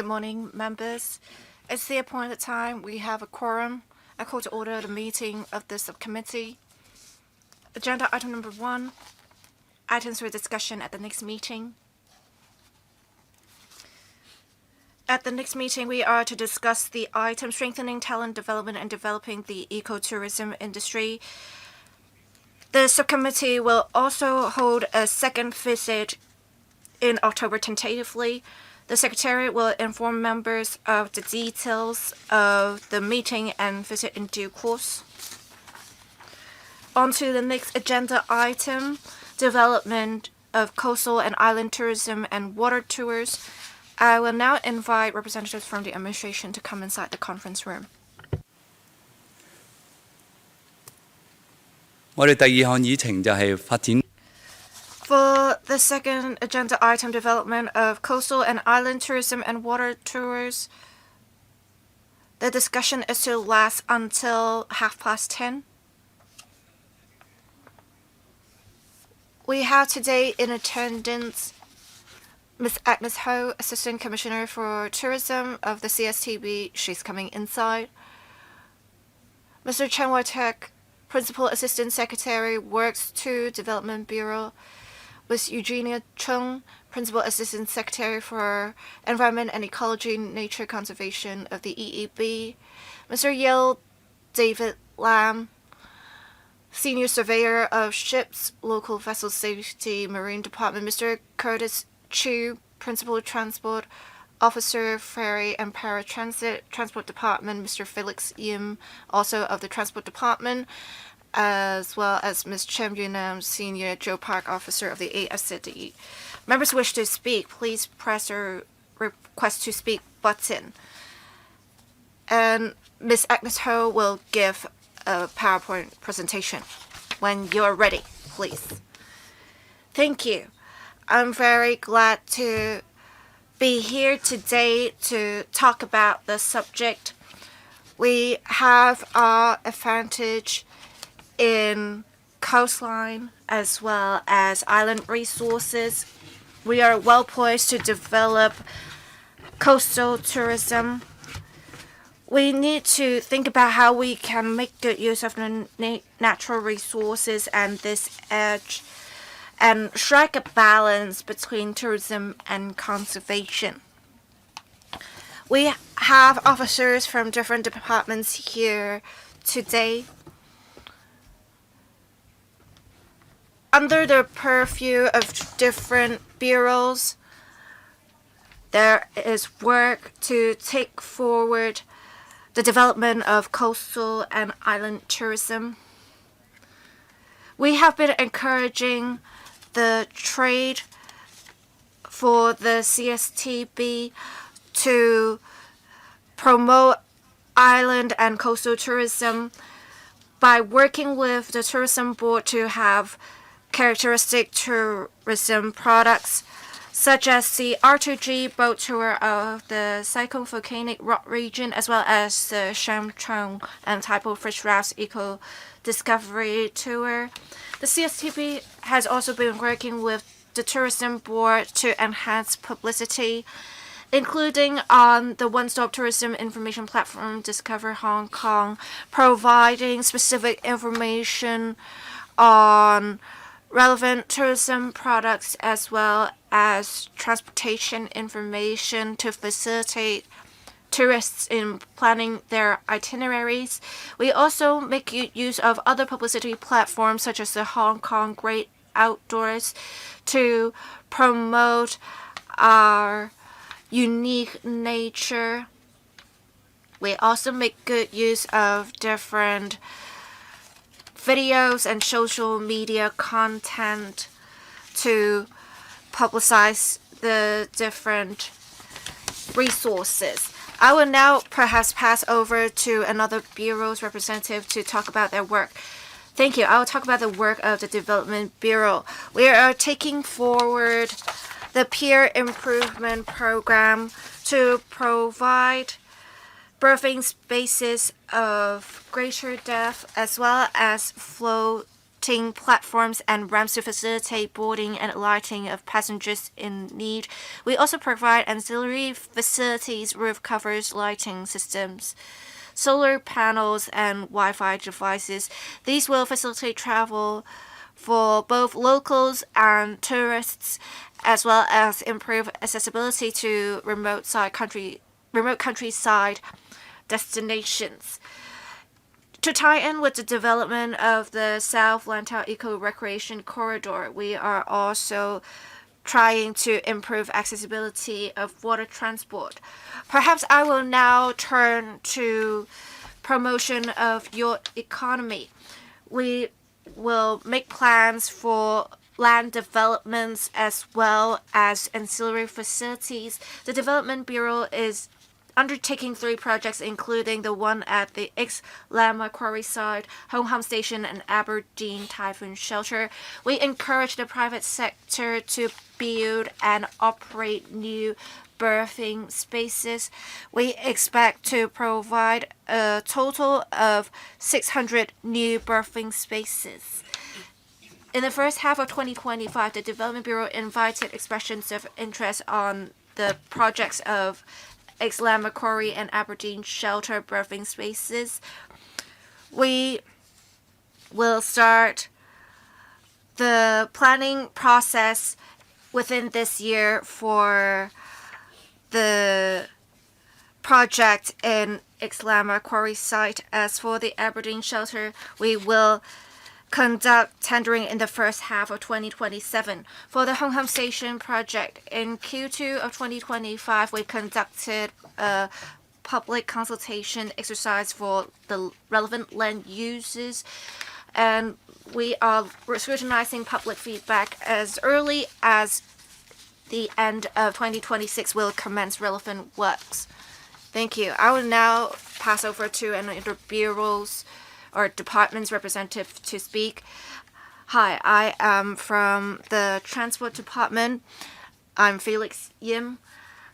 Good morning, members. It's the appointed time. We have a quorum. I call to order the meeting of the subcommittee. Agenda item number 1, items for discussion at the next meeting. At the next meeting, we are to discuss the item strengthening talent development and developing the ecotourism industry. The subcommittee will also hold a second visit in October tentatively. The Secretariat will inform members of the details of the meeting and visit in due course. On to the next agenda item, development of coastal and island tourism and water tours. I will now invite representatives from the administration to come inside the conference room. 我哋第二項議程就係發展。 For the second agenda item, development of coastal and island tourism and water tours, the discussion is to last until 10:30. We have today in attendance Ms. Agnes Ho, Assistant Commissioner for Tourism of the CSTB. She's coming inside. Mr. Chen Wai-tek, Principal Assistant Secretary, Works 2 Development Bureau. Ms. Eugenia Chung, Principal Assistant Secretary for Environment and Ecology Nature Conservation of the EEB. Mr. Yale David Lam, Senior Surveyor of Ships, Local Vessel Safety, Marine Department. Mr. Curtis Chu, Principal Transport Officer, Ferry and Paratransit Transport Department. Mr. Felix Yim, also of the Transport Department, as well as Ms. Chen Yunam, Senior Geopark Officer of the AFCD. Members wish to speak, please press your request to speak button. And Ms. Agnes Ho will give a PowerPoint presentation. When you're ready, please. Thank you. I'm very glad to be here today to talk about the subject. We have our advantage in coastline as well as island resources. We are well poised to develop coastal tourism. We need to think about how we can make good use of the natural resources and this edge and strike a balance between tourism and conservation. We have officers from different departments here today. Under the purview of different bureaus, there is work to take forward the development of coastal and island tourism. We have been encouraging the trade for the CSTB to promote island and coastal tourism by working with the tourism board to have characteristic tourism products such as the R2G boat tour of the Cyclone Volcanic Rock region, as well as the Shamchong and Taipo Fish Rafts Eco Discovery Tour. The CSTB has also been working with the tourism board to enhance publicity, including on the one-stop tourism information platform Discover Hong Kong, providing specific information on relevant tourism products as well as transportation information to facilitate tourists in planning their itineraries. We also make use of other publicity platforms such as the Hong Kong Great Outdoors to promote our unique nature. We also make good use of different videos and social media content to publicize the different resources. I will now perhaps pass over to another bureau's representative to talk about their work. Thank you. I will talk about the work of the Development Bureau. We are taking forward the peer improvement program to provide birthing spaces of greater depth as well as flow erecting platforms and ramps to facilitate boarding and alighting of passengers in need. We also provide ancillary facilities, roof covers, lighting systems, solar panels, and Wi-Fi devices. These will facilitate travel for both locals and tourists, as well as improve accessibility to remote countryside destinations. To tie in with the development of the South Lantau Eco Recreation Corridor, we are also trying to improve accessibility of water transport. Perhaps I will now turn to promotion of your economy. We will make plans for land developments as well as ancillary facilities. The Development Bureau is undertaking 3 projects, including the one at the Lama Quarry site, Hong Kong Station, and Aberdeen Typhoon Shelter. We encourage the private sector to build and operate new berthing spaces. We expect to provide a total of 600 new berthing spaces. In the first half of 2025, the Development Bureau invited expressions of interest on the projects of Lama Quarry and Aberdeen Shelter berthing spaces. We will start the planning process within this year for the project in Lama Quarry site. As for the Aberdeen Shelter, we will conduct tendering in the first half of 2027. For the Hong Kong Station project, in Q2 of 2025, we conducted a public consultation exercise for the relevant land uses, and we are scrutinizing public feedback. As early as the end of 2026, we'll commence relevant works. Thank you. I will now pass over to another bureau's or department's representative to speak. Hi, I am from the Transport Department. I'm Felix Yim.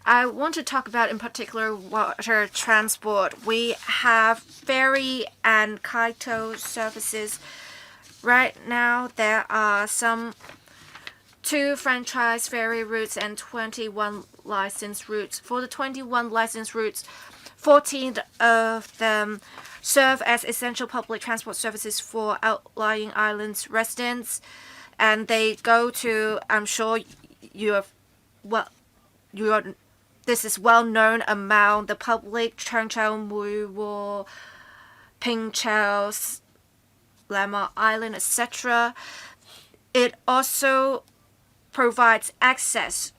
I want to talk about in particular water transport. We have ferry and kaito services. Right now there are some 2 franchise ferry routes and 21 licensed routes. For the 21 licensed routes, 14 of them serve as essential public transport services for outlying islands residents, and they go to, I'm sure this is well known among the public, Cheung Chau, Mui Wo, Ping Chau, Lama Island, etc. It also provides access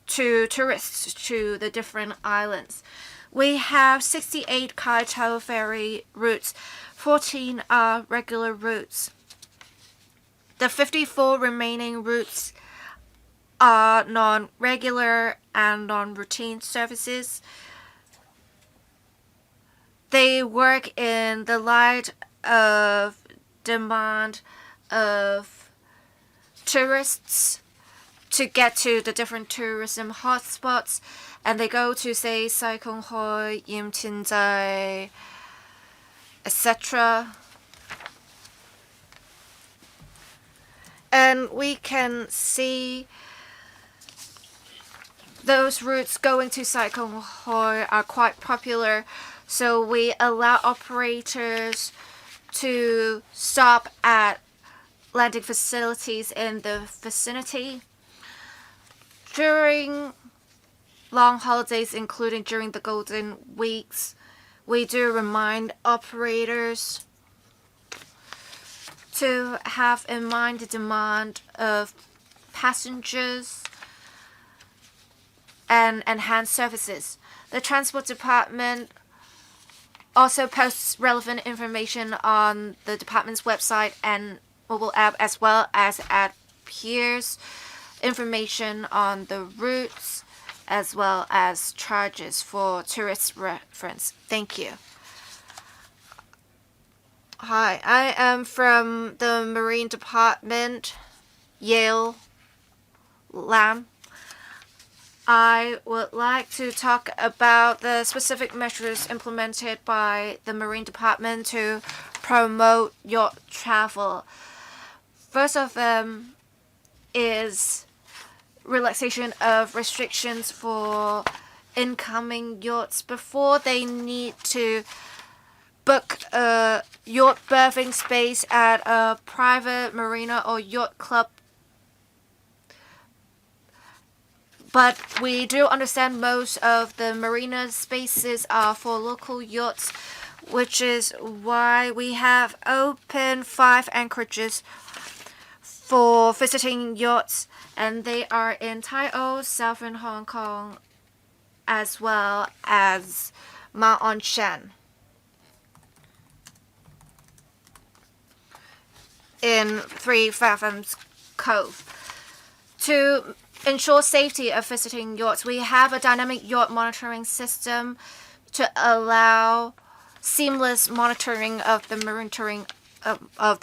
to tourists to the different islands. We have 68 kaito ferry routes. 14 are regular routes. The 54 remaining routes are non-regular and non-routine services. They work in the light of demand of tourists to get to the different tourism hotspots, and they go to, say, Sai Kung Hoi, Yim Tin Zai, etc. And we can see those routes going to Sai Kung Hoi are quite popular, so we allow operators to stop at landing facilities in the vicinity. During long holidays, including during the Golden Weeks, we do remind operators to have in mind the demand of passengers and enhance services. The Transport Department also posts relevant information on the department's website and mobile app, as well as at peers, information on the routes, as well as charges for tourist reference. Thank you. Hi, I am from the Marine Department, Yale Lam. I would like to talk about the specific measures implemented by the Marine Department to promote yacht travel. First of them is relaxation of restrictions for incoming yachts before they need to book a yacht berthing space at a private marina or yacht club. But we do understand most of the marina spaces are for local yachts, which is why we have open 5 anchorages for visiting yachts, and they are in Tai O, southern Hong Kong, as well as Ma On Shan in 3 Fathoms Cove. To ensure safety of visiting yachts, we have a dynamic yacht monitoring system to allow seamless monitoring of the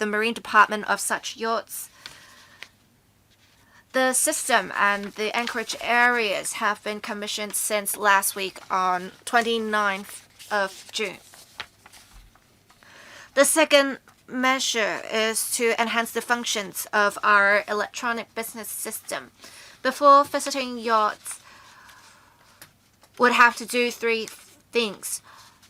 marine department of such yachts. The system and the anchorage areas have been commissioned since last week on 29th of June. The second measure is to enhance the functions of our electronic business system. Before visiting yachts, would have to do 3 things.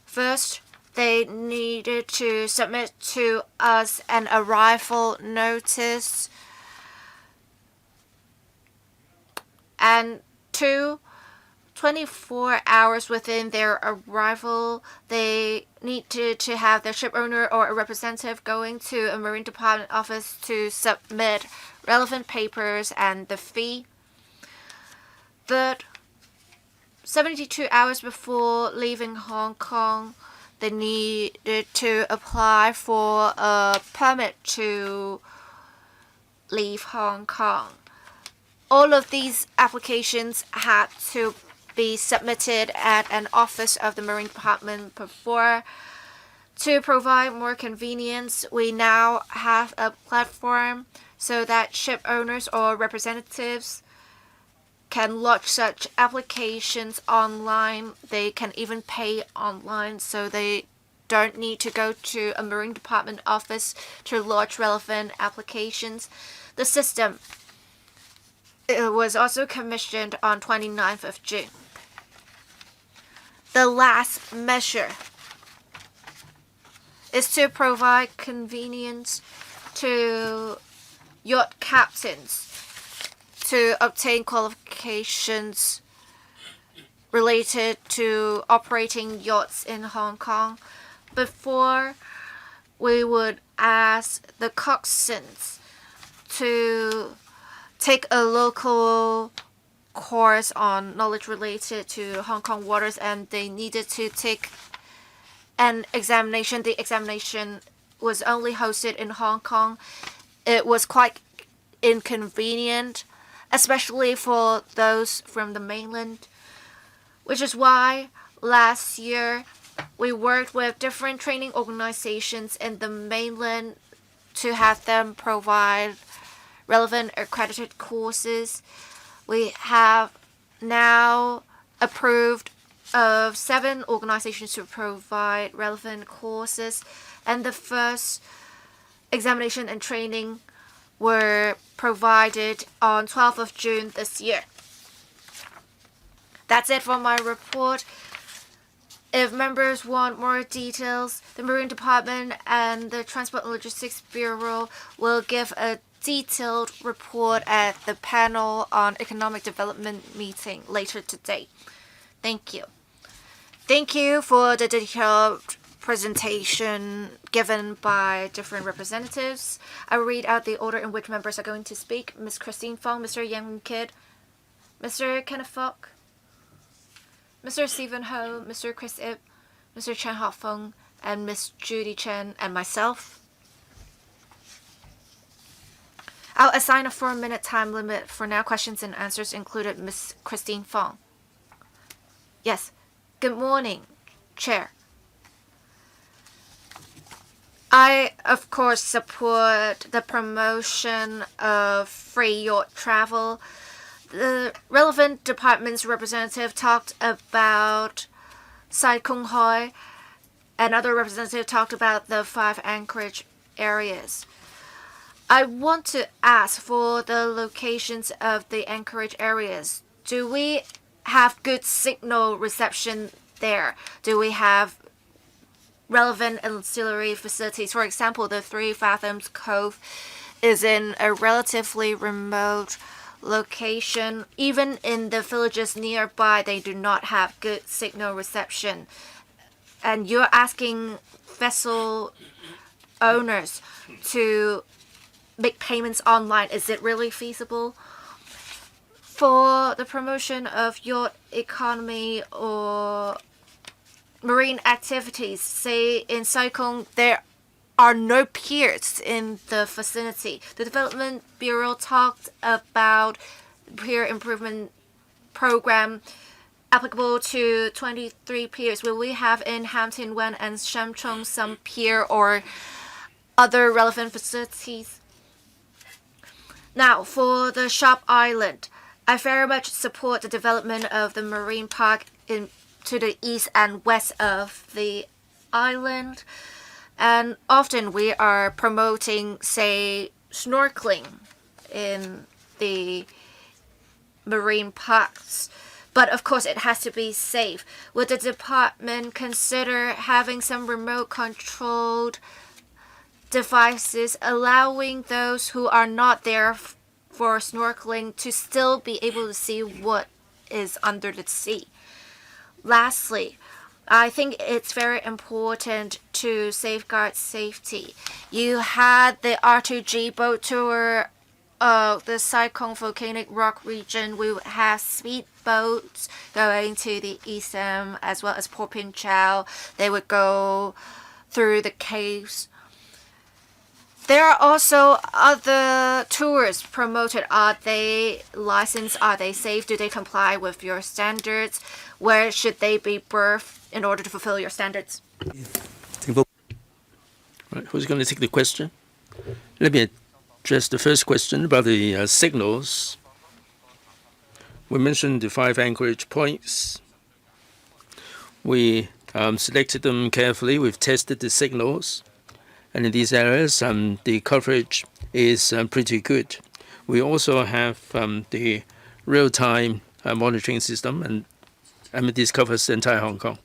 First, they needed to submit to us an arrival notice. And 2, 24 hours within their arrival, they need to have their ship owner or a representative going to a Marine Department office to submit relevant papers and the fee. Third, 72 hours before leaving Hong Kong, they needed to apply for a permit to leave Hong Kong. All of these applications had to be submitted at an office of the Marine Department before. To provide more convenience, we now have a platform so that ship owners or representatives can lodge such applications online. They can even pay online, so they don't need to go to a Marine Department office to lodge relevant applications. The system was also commissioned on 29th of June. The last measure is to provide convenience to yacht captains to obtain qualifications related to operating yachts in Hong Kong. Before, we would ask the coxswains to take a local course on knowledge related to Hong Kong waters, and they needed to take an examination. The examination was only hosted in Hong Kong. It was quite inconvenient, especially for those from the mainland, which is why last year we worked with different training organizations in the mainland to have them provide relevant accredited courses. We have now approved of 7 organizations to provide relevant courses, and the first examination and training were provided on 12th of June this year. That's it for my report. If members want more details, the Marine Department and the Transport and Logistics Bureau will give a detailed report at the panel on economic development meeting later today. Thank you. Thank you for the detailed presentation given by different representatives. I will read out the order in which members are going to speak. Ms. Christine Fong, Mr. Yang Kid, Mr. Kenneth Fok, Mr. Stephen Ho, Mr. Chris Ip, Mr. Chen Hao-feng, and Ms. Judy Chen, and myself. I'll assign a 4-minute time limit for now. Questions and answers included. Ms. Christine Fong. Yes. Good morning, Chair. I, of course, support the promotion of free yacht travel. The relevant department's representative talked about Sai Kung Hoi. Another representative talked about the 5 anchorage areas. I want to ask for the locations of the anchorage areas. Do we have good signal reception there? Do we have relevant ancillary facilities? For example, the Three Fathoms Cove is in a relatively remote location. Even in the villages nearby, they do not have good signal reception. And you're asking vessel owners to make payments online. Is it really feasible? For the promotion of yacht economy or marine activities, say in Saikong, there are no piers in the vicinity. The Development Bureau talked about pier improvement program applicable to 23 piers. Will we have in Hampton Wen and Shamchong some pier or other relevant facilities? Now, for the Sharp Island, I very much support the development of the marine park to the east and west of the island. And often we are promoting, say, snorkeling in the marine parks. But of course, it has to be safe. Would the department consider having some remote controlled devices allowing those who are not there for snorkeling to still be able to see what is under the sea? Lastly, I think it's very important to safeguard safety. You had the R2G boat tour of the Saikong volcanic rock region. We would have speedboats going to the Isam as well as Port Pinchao. They would go through the caves. There are also other tours promoted. Are they licensed? Are they safe? Do they comply with your standards? Where should they be berthed in order to fulfill your standards? Right, who's going to take the question? Let me address the first question about the signals. We mentioned the 5 anchorage points. We selected them carefully. We've tested the signals. And in these areas, the coverage is pretty good. We also have the real-time monitoring system, and this covers the entire Hong Kong.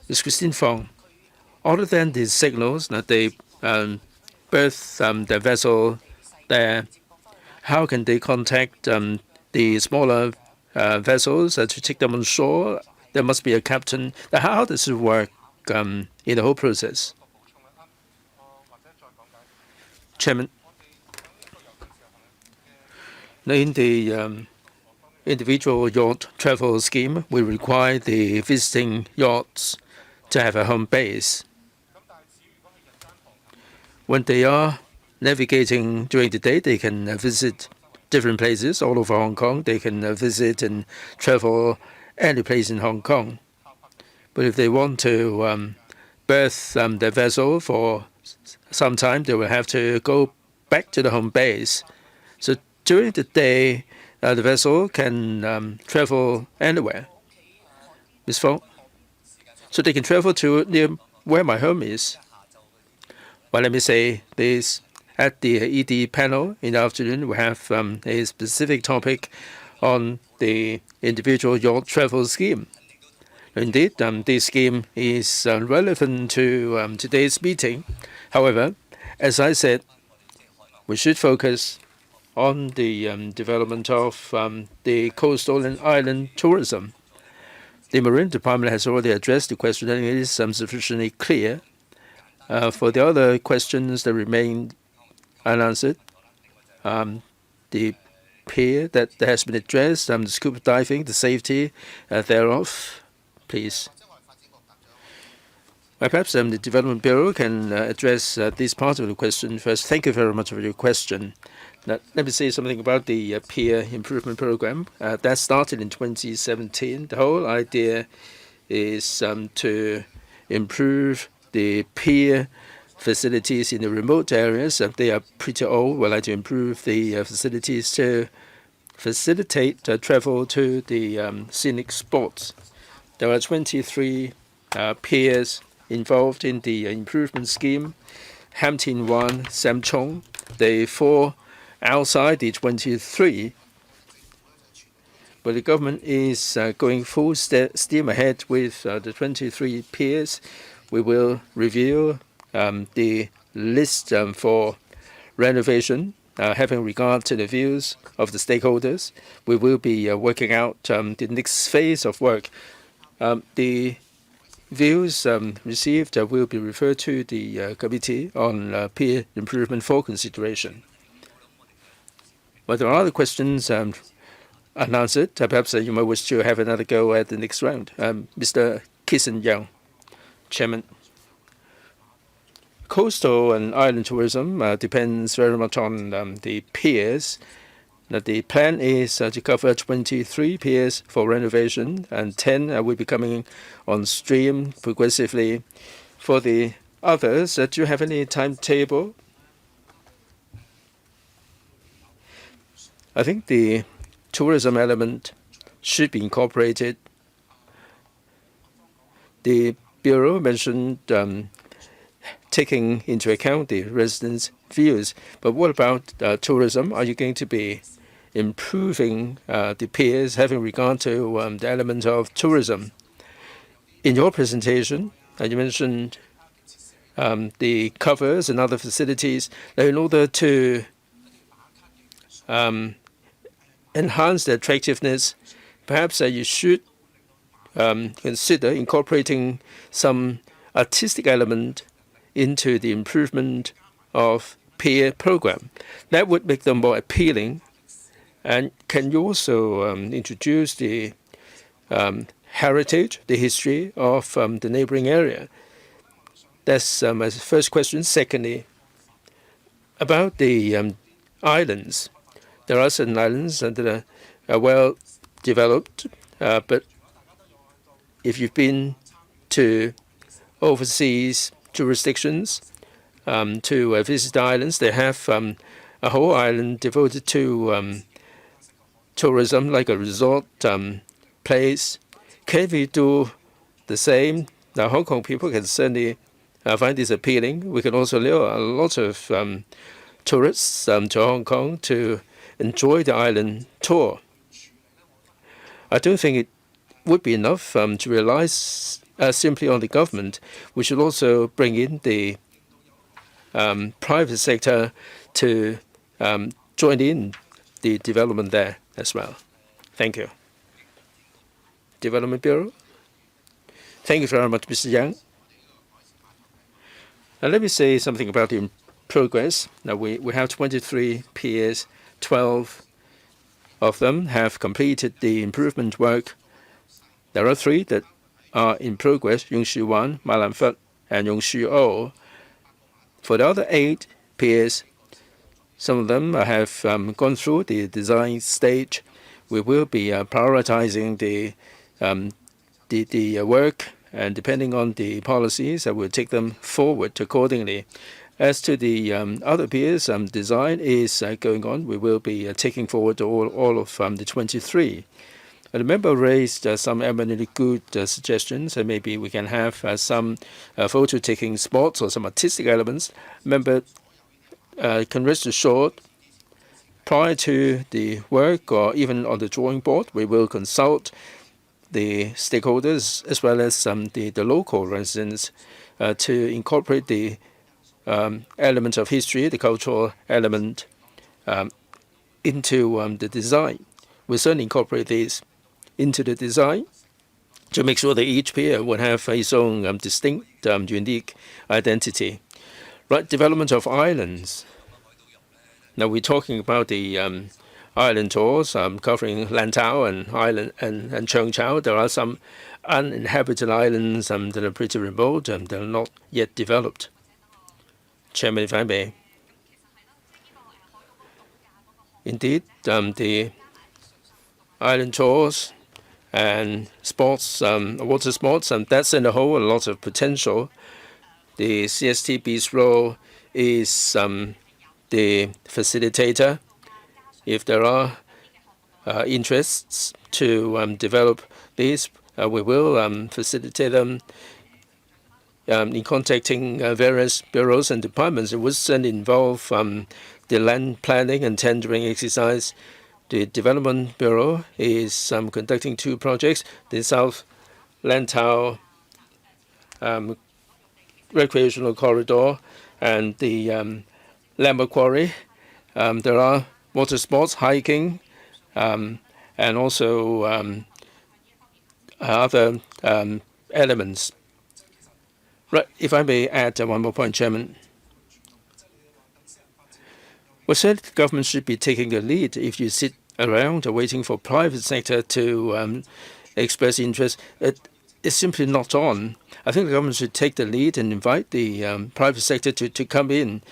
Ms. Christine Fong, other than the signals that they berth their vessel there, how can they contact the smaller vessels to take them on shore? There must be a captain. How does it work in the whole process? Chairman, in the individual yacht travel scheme, we require the visiting yachts to have a home base. When they are navigating during the day, they can visit different places all over Hong Kong. They can visit and travel any place in Hong Kong. But if they want to berth their vessel for some time, they will have to go back to the home base. So during the day, the vessel can travel anywhere. Ms. Fong? So they can travel to near where my home is. Well, let me say this. At the ED panel in the afternoon, we have a specific topic on the individual yacht travel scheme. Indeed, this scheme is relevant to today's meeting. However, as I said, we should focus on the development of the coastal and island tourism. The Marine Department has already addressed the question, and it is sufficiently clear. For the other questions that remain unanswered, the pier that has been addressed, the scuba diving, the safety thereof, please. Perhaps the Development Bureau can address this part of the question first. Thank you very much for your question. Now, let me say something about the pier improvement program. That started in 2017. The whole idea is to improve the pier facilities in the remote areas. They are pretty old. We'd like to improve the facilities to facilitate travel to the scenic spots. There are 23 piers involved in the improvement scheme. Hampton 1, Samchong, they fall outside the 23. But the government is going full steam ahead with the 23 peers. We will review the list for renovation, having regard to the views of the stakeholders. We will be working out the next phase of work. The views received will be referred to the Committee on Peer Improvement for consideration. But there are other questions unanswered. Perhaps you might wish to have another go at the next round. Mr. Kissen-Young, Chairman. Coastal and island tourism depends very much on the piers. The plan is to cover 23 piers for renovation, and 10 will be coming on stream progressively. For the others, do you have any timetable? I think the tourism element should be incorporated. The Bureau mentioned taking into account the residents' views. But what about tourism? Are you going to be improving the piers having regard to the element of tourism? In your presentation, you mentioned the covers and other facilities. Now, in order to enhance the attractiveness, perhaps you should consider incorporating some artistic element into the improvement of pier program. That would make them more appealing. And can you also introduce the heritage, the history of the neighboring area? That's my first question. Secondly, about the islands. There are certain islands that are well developed, but if you've been to overseas jurisdictions to visit islands, they have a whole island devoted to tourism, like a resort place. Can we do the same? Now, Hong Kong people can certainly find this appealing. We can also lure a lot of tourists to Hong Kong to enjoy the island tour. I don't think it would be enough to rely simply on the government. We should also bring in the private sector to join in the development there as well. Thank you. Development Bureau. Thank you very much, Mr. Yang. Now let me say something about the progress. Now we have 23 piers, 12 of them have completed the improvement work. There are 3 that are in progress, Yung Shu 1, Ma Lan Fut, and Yung Shu O. For the other 8 piers, some of them have gone through the design stage. We will be prioritizing the work, and depending on the policies, I will take them forward accordingly. As to the other piers, design is going on. We will be taking forward all of the 23. The member raised some eminently good suggestions, and maybe we can have some photo-taking spots or some artistic elements. Member can rest assured, prior to the work or even on the drawing board, we will consult the stakeholders as well as the local residents to incorporate the element of history, the cultural element, into the design. We'll certainly incorporate these into the design to make sure that each pier would have its own distinct, unique identity. Right, development of islands. Now we're talking about the island tours covering Lantau and Island and Cheung Chau. There are some uninhabited islands that are pretty remote and they're not yet developed. Chairman, if I may. Indeed, the island tours and sports, water sports, and that's in a whole a lot of potential. The CSTB's role is the facilitator. If there are interests to develop these, we will facilitate them in contacting various bureaus and departments. It would certainly involve the land planning and tendering exercise. The Development Bureau is conducting 2 projects, the South Lantau Recreational Corridor and the Lambert Quarry. There are water sports, hiking, and also other elements. Right, if I may add one more point, Chairman. We said the government should be taking the lead. If you sit around waiting for private sector to express interest, it's simply not on. I think the government should take the lead and invite the private sector to come in.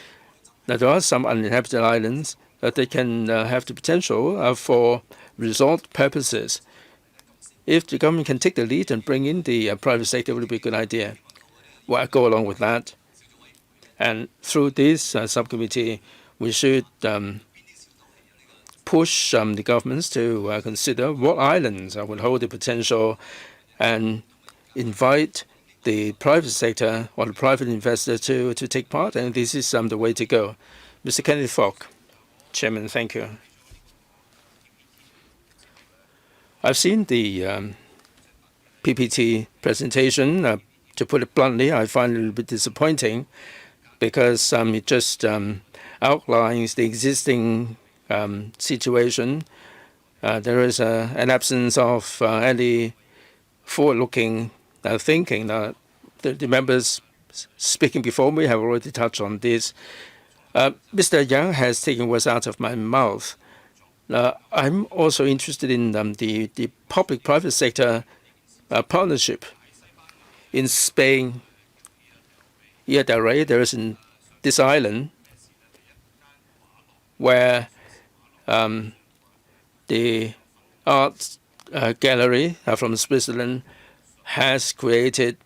Now, there are some uninhabited islands that they can have the potential for resort purposes. If the government can take the lead and bring in the private sector, it would be a good idea. Well, I go along with that. And through this subcommittee, we should push the governments to consider what islands would hold the potential and invite the private sector or the private investor to take part. And this is the way to go. Mr. Kenneth Fogg. Chairman, thank you. I've seen the PPT presentation. To put it bluntly, I find it a little bit disappointing because it just outlines the existing situation. There is an absence of any forward-looking thinking. The members speaking before me have already touched on this. Mr. Yang has taken words out of my mouth. I'm also interested in the public-private sector partnership. In Spain, Ia del Rey, there is this island where the art gallery from Switzerland has created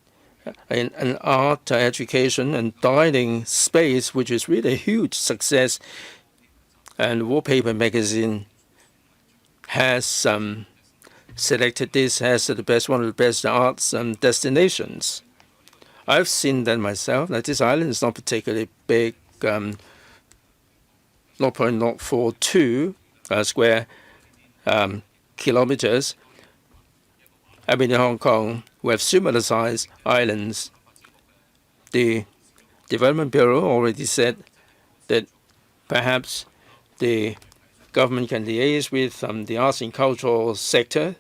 an art education and dining space, which is really a huge success. And Wallpaper magazine has selected this as one of the best arts destinations. I've seen that myself. Now, this island is not particularly big, 0.042 square kilometers. I mean, in Hong Kong, we have similar sized islands. The Development Bureau already said that perhaps the government can liaise with the arts and cultural sector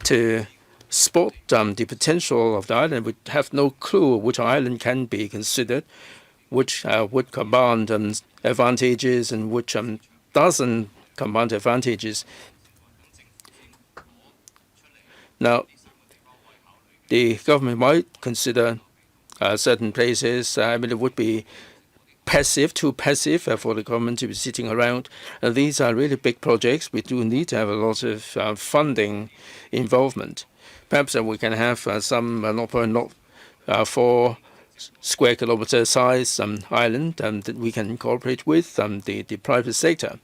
to spot the potential of the island. We have no clue which island can be considered, which would command advantages and which doesn't command advantages. Now, the government might consider certain places. I mean, it would be too passive for the government to be sitting around. These are really big projects. We do need to have a lot of funding involvement. Perhaps we can have some 0.04 square kilometer size island that we can cooperate with the private sector.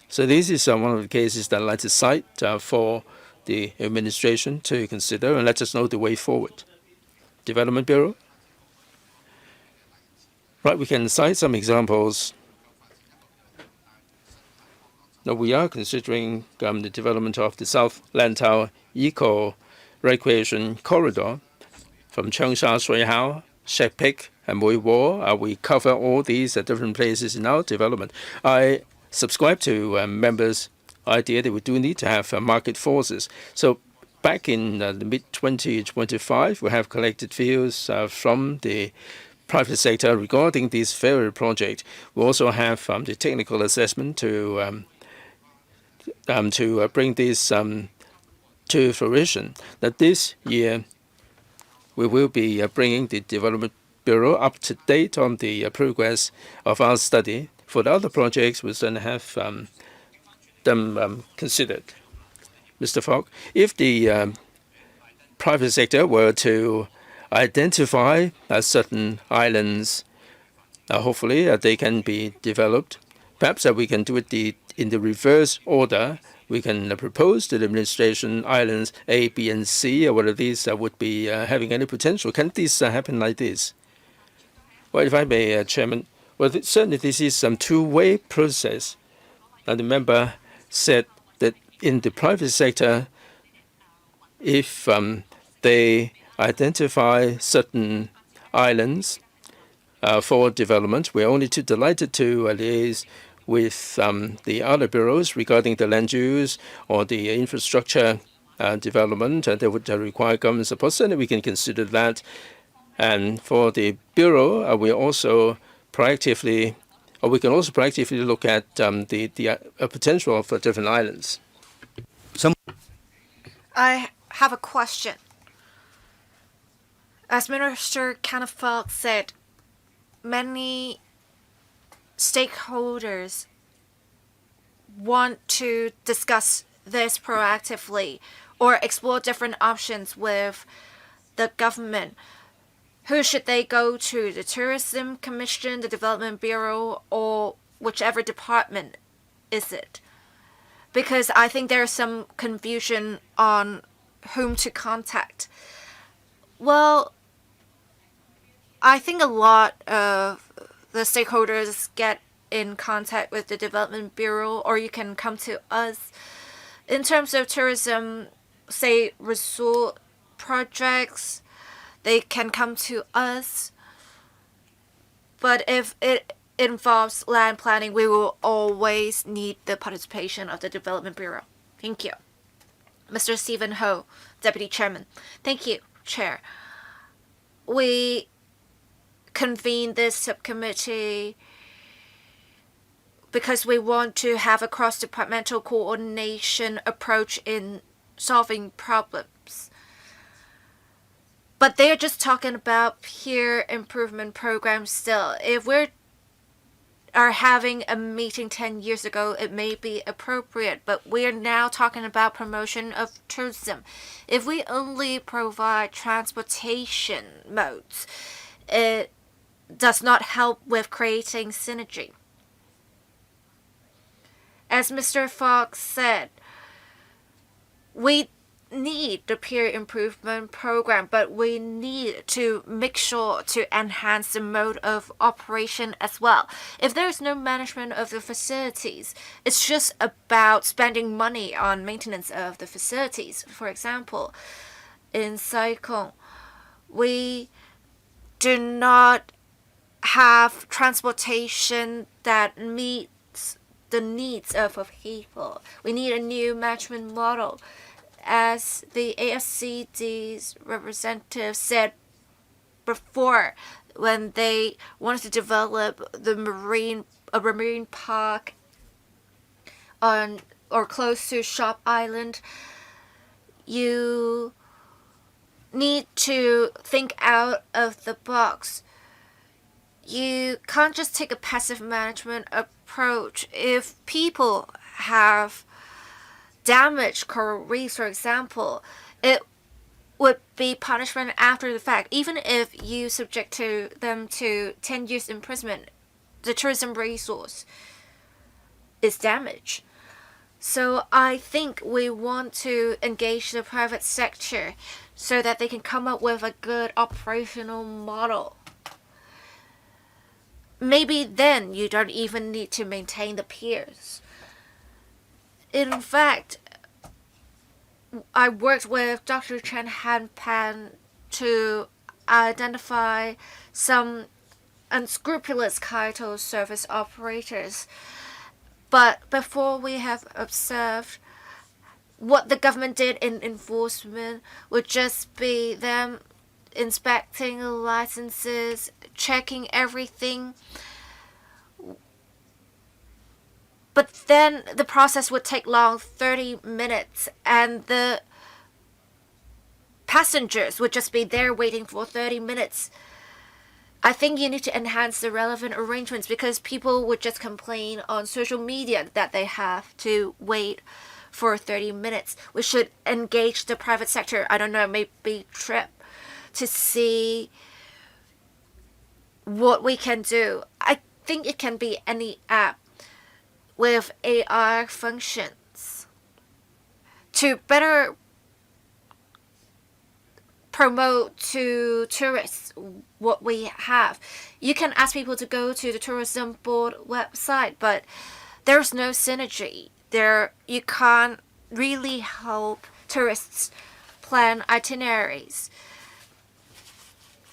So this is one of the cases that I'd like to cite for the administration to consider and let us know the way forward. Development Bureau. Right, we can cite some examples. Now, we are considering the development of the South Lantau Eco Recreation Corridor from Chengsha, Suihao, Shepik, and Mui Wo. We cover all these different places in our development. I subscribe to members' idea that we do need to have market forces. So back in the mid-2025, we have collected views from the private sector regarding this very project. We also have the technical assessment to bring this to fruition. That this year we will be bringing the Development Bureau up to date on the progress of our study. For the other projects, we're going to have them considered. Mr. Fogg, if the private sector were to identify certain islands, hopefully they can be developed. Perhaps we can do it in the reverse order. We can propose to the administration islands A, B, and C, or whether these would be having any potential. Can this happen like this? Well, if I may, Chairman, Well, certainly this is some two-way process. And the member said that in the private sector, if they identify certain islands for development, we're only too delighted to liaise with the other bureaus regarding the land use or the infrastructure development, and they would require government support. Certainly, we can consider that. And for the bureau, we also proactively, or we can also proactively look at the potential of different islands. I have a question. As Minister Kenneth Fox said, many stakeholders want to discuss this proactively or explore different options with the government. Who should they go to? The Tourism Commission, the Development Bureau, or whichever department is it? Because I think there's some confusion on whom to contact. Well, I think a lot of the stakeholders get in contact with the Development Bureau, or you can come to us. In terms of tourism, say resort projects, they can come to us. But if it involves land planning, we will always need the participation of the Development Bureau. Thank you. Mr. Stephen Ho, Deputy Chairman. Thank you, Chair. We convened this subcommittee because we want to have a cross-departmental coordination approach in solving problems. But they're just talking about peer improvement programs still. If we are having a meeting 10 years ago, it may be appropriate, but we're now talking about promotion of tourism. If we only provide transportation modes, it does not help with creating synergy. As Mr. Fox said, we need the peer improvement program, but we need to make sure to enhance the mode of operation as well. If there is no management of the facilities, it's just about spending money on maintenance of the facilities. For example, in Saigon, we do not have transportation that meets the needs of people. We need a new management model. As the AFCD's representative said before, when they wanted to develop a marine park on or close to Shop Island, you need to think out of the box. You can't just take a passive management approach. If people have damaged coral reefs, for example, it would be punishment after the fact. Even if you subject them to 10 years imprisonment, the tourism resource is damaged. So I think we want to engage the private sector so that they can come up with a good operational model. Maybe then you don't even need to maintain the piers. In fact, I worked with Dr. Chen Han-pan to identify some unscrupulous kite service operators. But before we have observed, what the government did in enforcement would just be them inspecting the licenses, checking everything. But then the process would take long, 30 minutes, and the passengers would just be there waiting for 30 minutes. I think you need to enhance the relevant arrangements because people would just complain on social media that they have to wait for 30 minutes. We should engage the private sector, I don't know, maybe TRIP, to see what we can do. I think it can be any app with AI functions to better promote to tourists what we have. You can ask people to go to the tourism board website, but there's no synergy there. You can't really help tourists plan itineraries.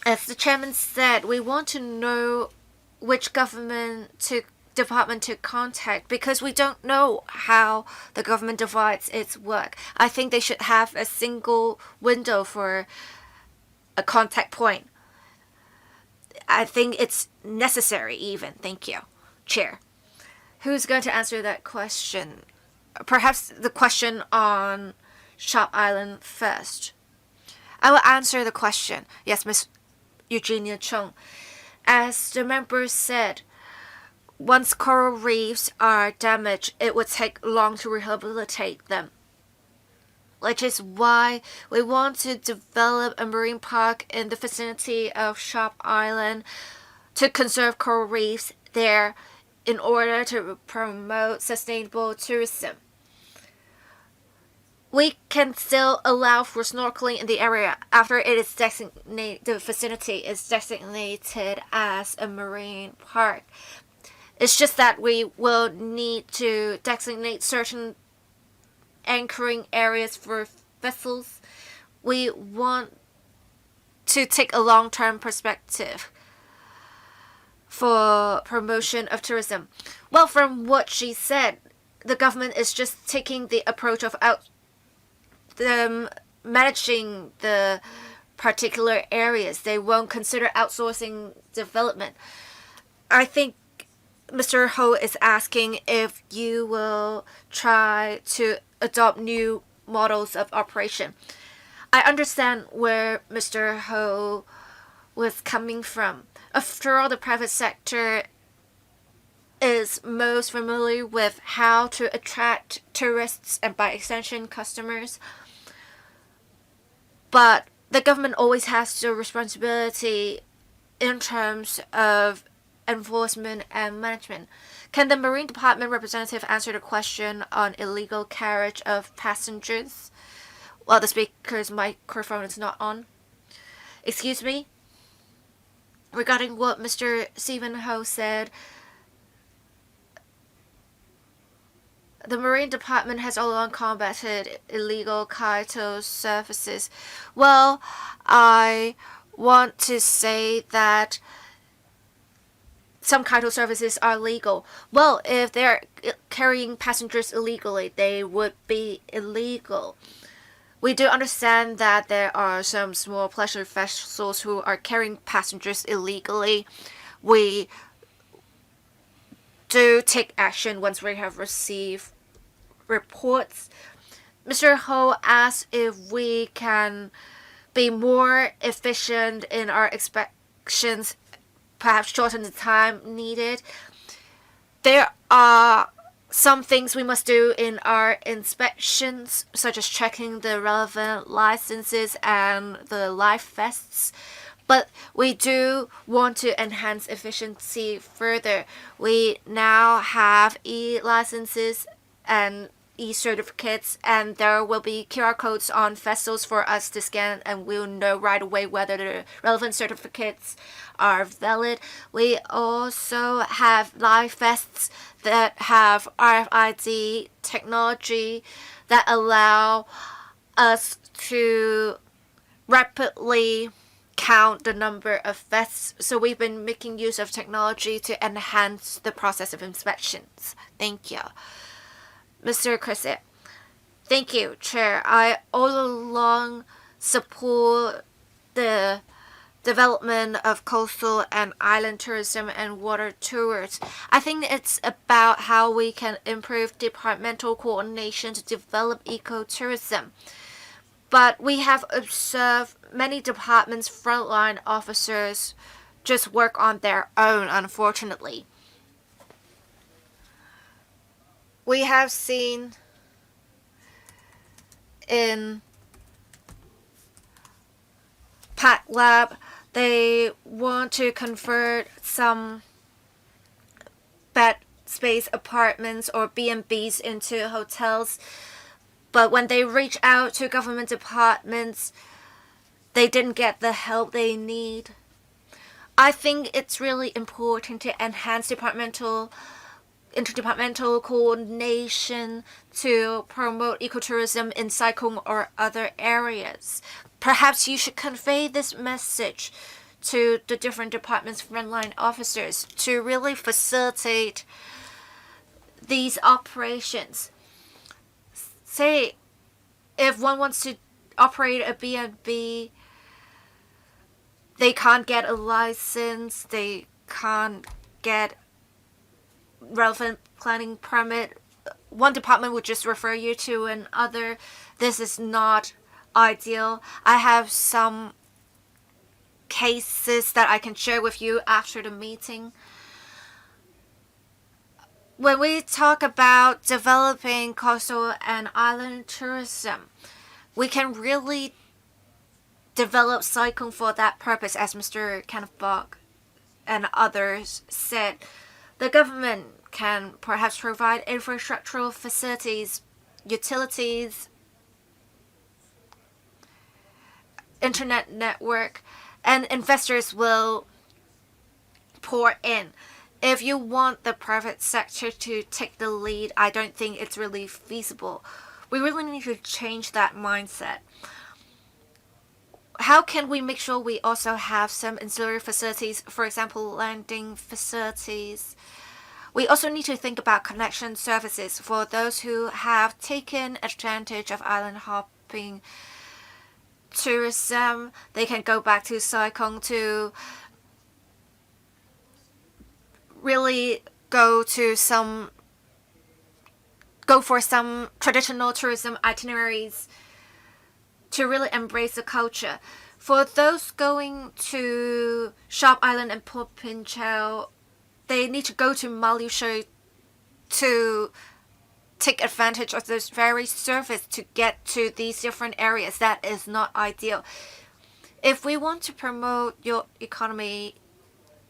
As the chairman said, we want to know which department to contact, because we don't know how the government divides its work. I think they should have a single window for a contact point. I think it's necessary even. Thank you, Chair. Who's going to answer that question? Perhaps the question on Shop Island first. I will answer the question. Yes, Miss Eugenia Chung. As the member said, once coral reefs are damaged, it would take long to rehabilitate them, which is why we want to develop a marine park in the vicinity of Shop Island to conserve coral reefs there in order to promote sustainable tourism. We can still allow for snorkeling in the area after it is the vicinity is designated as a marine park. It's just that we will need to designate certain anchoring areas for vessels. We want to take a long-term perspective for promotion of tourism. Well, from what she said, the government is just taking the approach of managing the particular areas. They won't consider outsourcing development. I think Mr. Ho is asking if you will try to adopt new models of operation. I understand where Mr. Ho was coming from. After all, the private sector is most familiar with how to attract tourists and by extension customers. But the government always has the responsibility in terms of enforcement and management. Can the Marine Department representative answer the question on illegal carriage of passengers? Well, the speaker's microphone is not on. Excuse me? Regarding what Mr. Stephen Ho said, the Marine Department has all along combated illegal kaito services. Well, I want to say that some kaito services are legal. Well, if they're carrying passengers illegally, they would be illegal. We do understand that there are some small pleasure vessels who are carrying passengers illegally. We do take action once we have received reports. Mr. Ho asked if we can be more efficient in our inspections, perhaps shorten the time needed. There are some things we must do in our inspections, such as checking the relevant licenses and the life vests. But we do want to enhance efficiency further. We now have e-licenses and e-certificates, and there will be QR codes on vessels for us to scan, and we'll know right away whether the relevant certificates are valid. We also have life vests that have RFID technology that allow us to rapidly count the number of vests. So we've been making use of technology to enhance the process of inspections. Thank you. Mr. Crisset. Thank you, Chair. I all along support the development of coastal and island tourism and water tours. I think it's about how we can improve departmental coordination to develop ecotourism. But we have observed many departments' frontline officers just work on their own, unfortunately. We have seen in Pat Lab, they want to convert some bed space apartments or B&Bs into hotels. But when they reach out to government departments, they didn't get the help they need. I think it's really important to enhance interdepartmental coordination to promote ecotourism in Sai Kung or other areas. Perhaps you should convey this message to the different departments' frontline officers to really facilitate these operations. Say, if one wants to operate a B&B, they can't get a license, they can't get relevant planning permit. One department would just refer you to another. This is not ideal. I have some cases that I can share with you after the meeting. When we talk about developing coastal and island tourism, we can really develop Sai Kung for that purpose, as Mr. Kenneth Bok and others said. The government can perhaps provide infrastructural facilities, utilities, internet network, and investors will pour in. If you want the private sector to take the lead, I don't think it's really feasible. We really need to change that mindset. How can we make sure we also have some ancillary facilities, for example, landing facilities? We also need to think about connection services for those who have taken advantage of island hopping tourism. They can go back to Sai Kung to really go for some traditional tourism itineraries to really embrace the culture. For those going to Sharp Island and Port Pinchao, they need to go to Malushui to take advantage of this very service to get to these different areas. That is not ideal. If we want to promote your economy,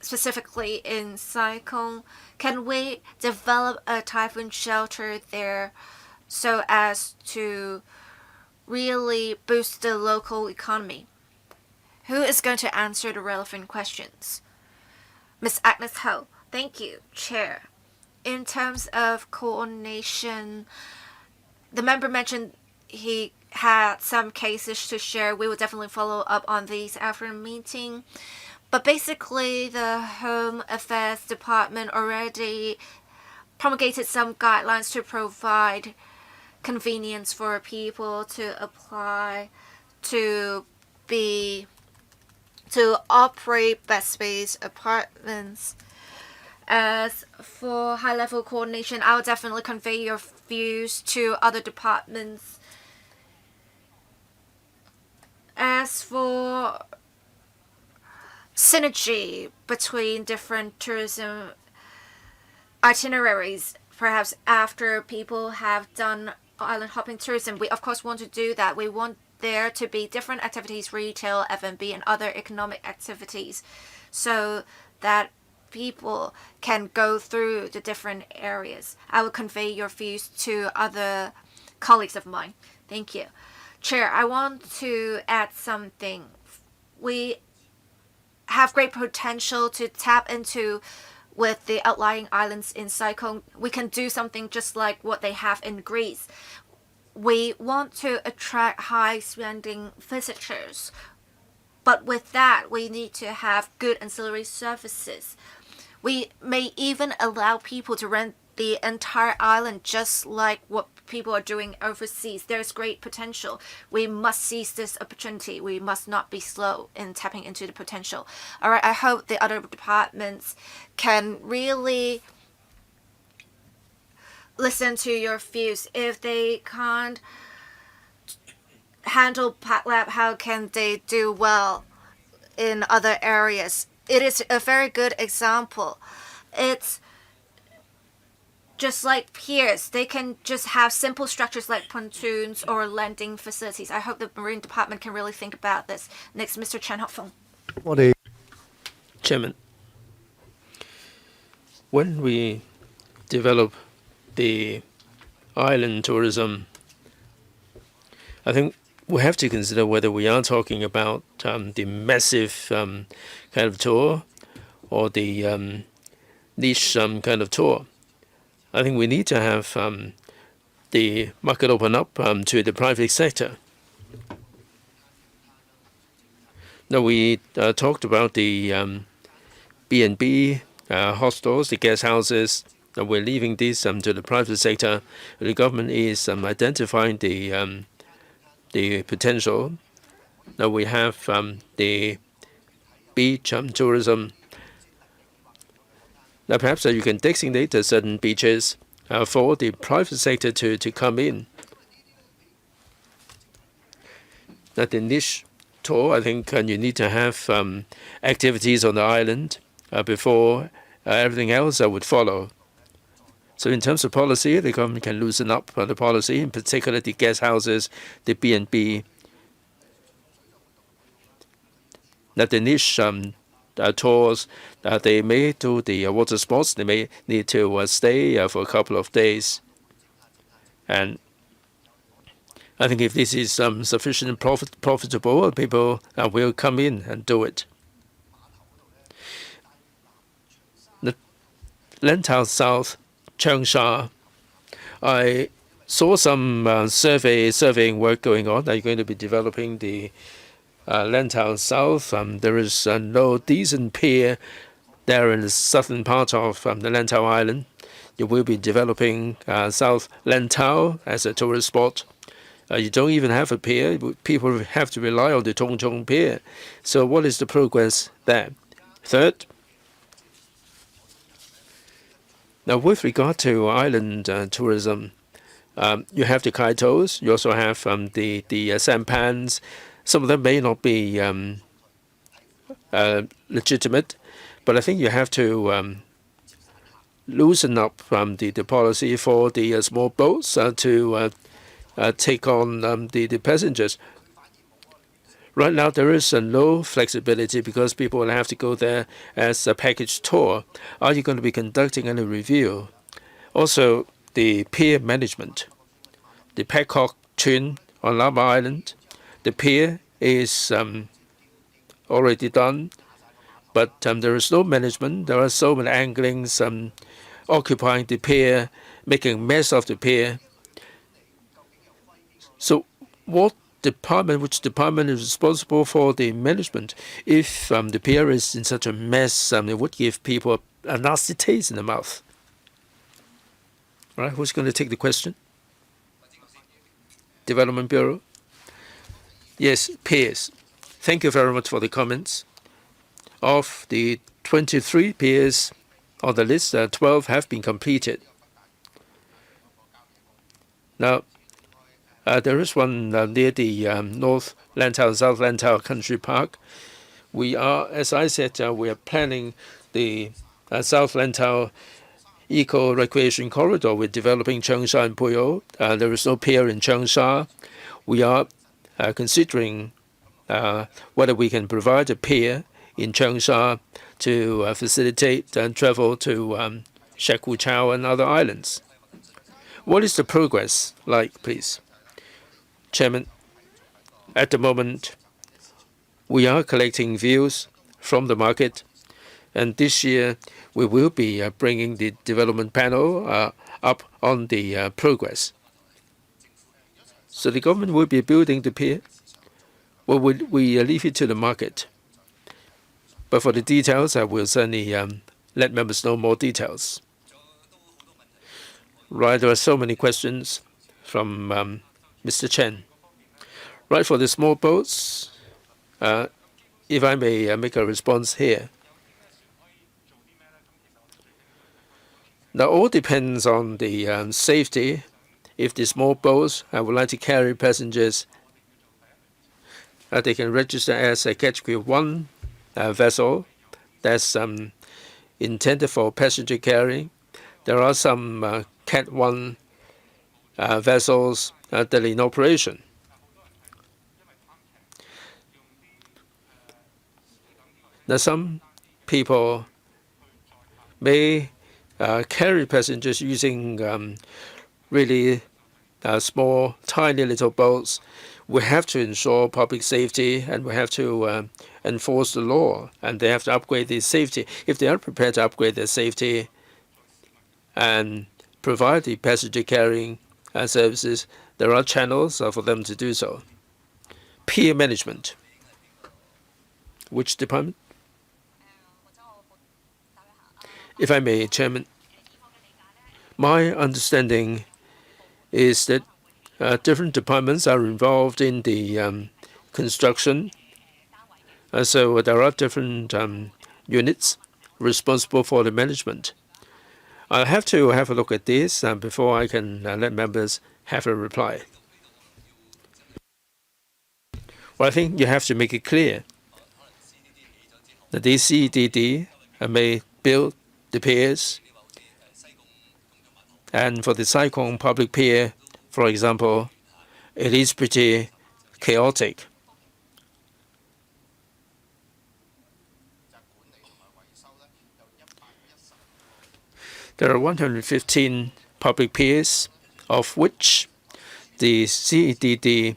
specifically in Sai Kung, can we develop a typhoon shelter there so as to really boost the local economy? Who is going to answer the relevant questions? Ms. Agnes Ho. Thank you, Chair. In terms of coordination, the member mentioned he had some cases to share. We will definitely follow up on these after the meeting. But basically, the Home Affairs Department already promulgated some guidelines to provide convenience for people to apply to operate best space apartments. As for high-level coordination, I'll definitely convey your views to other departments. As for synergy between different tourism itineraries, perhaps after people have done island hopping tourism, we of course want to do that. We want there to be different activities, retail, F&B, and other economic activities, so that people can go through the different areas. I will convey your views to other colleagues of mine. Thank you. Chair, I want to add something. We have great potential to tap into with the outlying islands in Sai Kung. We can do something just like what they have in Greece. We want to attract high-spending visitors, but with that, we need to have good ancillary services. We may even allow people to rent the entire island, just like what people are doing overseas. There's great potential. We must seize this opportunity. We must not be slow in tapping into the potential. All right, I hope the other departments can really listen to your views. If they can't handle Pat Lab, how can they do well in other areas? It is a very good example. It's just like piers. They can just have simple structures like pontoons or landing facilities. I hope the Marine Department can really think about this. Next, Mr. Chen Hopfeng. Chairman, when we develop the island tourism, I think we have to consider whether we are talking about the massive kind of tour or the niche kind of tour. I think we need to have the market open up to the private sector. Now, we talked about the B&B hostels, the guest houses. Now, we're leaving this to the private sector. The government is identifying the potential. Now, we have the beach tourism. Now, perhaps you can designate certain beaches for the private sector to come in. Now, the niche tour, I think you need to have activities on the island before everything else would follow. So in terms of policy, the government can loosen up the policy, in particular the guest houses, the B&B. Now, the niche tours, they may do the water sports. They may need to stay for a couple of days. And I think if this is sufficiently profitable, people will come in and do it. The Lantau South, Changsha, I saw some surveying work going on. They're going to be developing the Lantau South. There is no decent pier there in the southern part of the Lantau Island. You will be developing South Lantau as a tourist spot. You don't even have a pier. People have to rely on the Tongchong Pier. So what is the progress there? Third, now with regard to island tourism, you have the kaitos. You also have the sampans. Some of them may not be legitimate, but I think you have to loosen up the policy for the small boats to take on the passengers. Right now, there is no flexibility because people will have to go there as a package tour. Are you going to be conducting any review? Also, the pier management. The Peacock Twin on Lama Island, the pier is already done, but there is no management. There are so many anglings occupying the pier, making a mess of the pier. So which department is responsible for the management? If the pier is in such a mess, it would give people a nasty taste in the mouth. Right? Who's going to take the question? Development Bureau? Yes, piers. Thank you very much for the comments. Of the 23 piers on the list, 12 have been completed. Now, there is one near the North Lantau and South Lantau Country Park. We are, as I said, we are planning the South Lantau Eco-Recreation Corridor. We're developing Chengsha and Puyo. There is no pier in Chengsha. We are considering whether we can provide a pier in Chengsha to facilitate travel to Shakuchao and other islands. What is the progress like, please? Chairman, at the moment, we are collecting views from the market, and this year we will be bringing the development panel up on the progress. So the government will be building the pier. Well, we leave it to the market. But for the details, I will certainly let members know more details. Right, there are so many questions from Mr. Chen. Right, for the small boats, if I may make a response here. Now, all depends on the safety. If the small boats would like to carry passengers, they can register as a Category 1 vessel that's intended for passenger carrying. There are some Cat 1 vessels that are in operation. Now, some people may carry passengers using really small, tiny little boats. we have to ensure public safety and we have to enforce the law, and they have to upgrade their safety. If they are prepared to upgrade their safety and provide the passenger carrying services, there are channels for them to do so. Peer management. Which department? If I may, Chairman, my understanding is that different departments are involved in the construction. So there are different units responsible for the management. I'll have to have a look at this before I can let members have a reply. Well, I think you have to make it clear that the CDD may build the piers, and for the Cyclone public pier, for example, it is pretty chaotic. There are 115 public piers, of which the CDD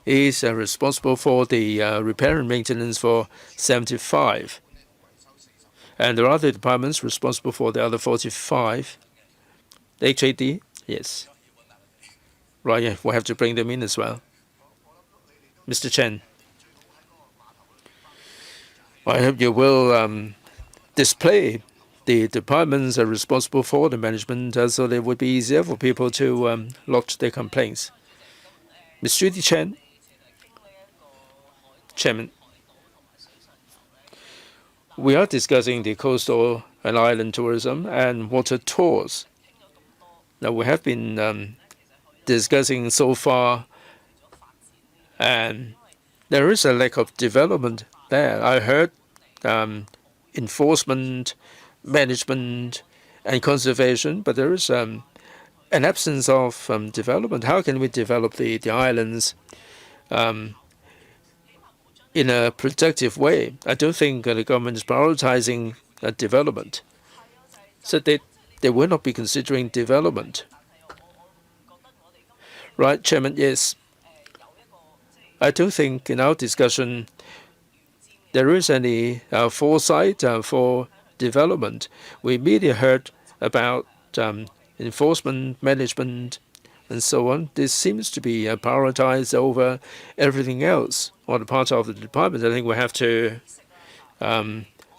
is responsible for the repair and maintenance for 75. And there are other departments responsible for the other 45. HAD, yes. Right, yeah, we'll have to bring them in as well. Mr. Chen, I hope you will display the departments are responsible for the management so that it would be easier for people to lodge their complaints. Ms. Judy Chen, Chairman, we are discussing the coastal and island tourism and water tours. Now, we have been discussing so far, and there is a lack of development there. I heard enforcement, management, and conservation, but there is an absence of development. How can we develop the islands in a productive way? I don't think the government is prioritizing development, so they will not be considering development. Right, Chairman, yes. I don't think in our discussion there is any foresight for development. We merely heard about enforcement, management, and so on. This seems to be prioritized over everything else on the part of the department. I think we have to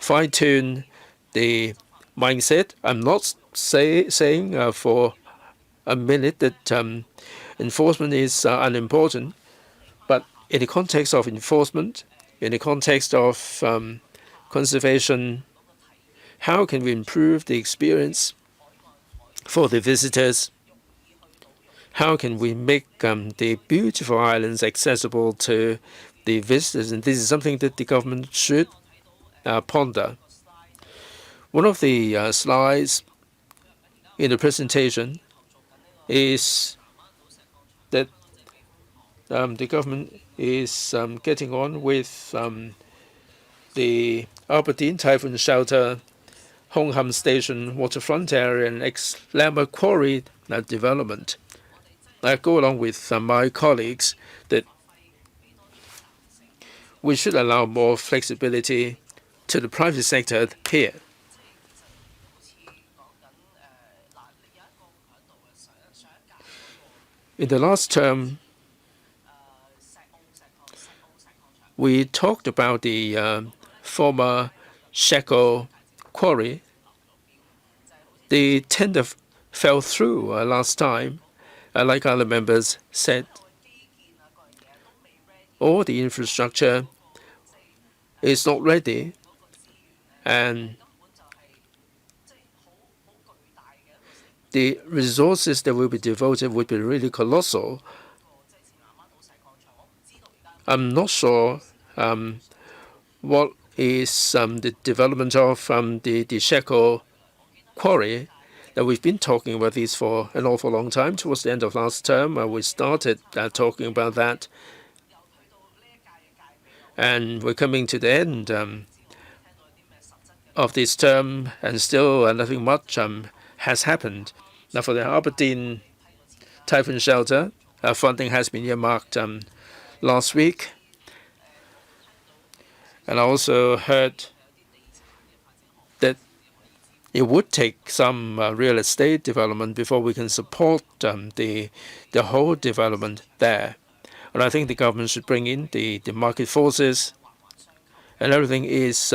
fine-tune the mindset. I'm not saying for a minute that enforcement is unimportant, but in the context of enforcement, in the context of conservation, how can we improve the experience for the visitors? How can we make the beautiful islands accessible to the visitors? And this is something that the government should ponder. One of the slides in the presentation is that the government is getting on with the Aberdeen Typhoon Shelter, Hong Ham Station waterfront area, and ex-Lama Quarry development. I go along with my colleagues that we should allow more flexibility to the private sector here. In the last term, we talked about the former Sheko quarry. The tender fell through last time. Like other members said, all the infrastructure is not ready, and the resources that will be devoted would be really colossal. I'm not sure what is the development of the Sheko quarry. Now, we've been talking about this for an awful long time. Towards the end of last term, we started talking about that. And we're coming to the end of this term, and still nothing much has happened. Now, for the Aberdeen Typhoon Shelter, funding has been earmarked last week. And I also heard that it would take some real estate development before we can support the whole development there. And I think the government should bring in the market forces, and everything is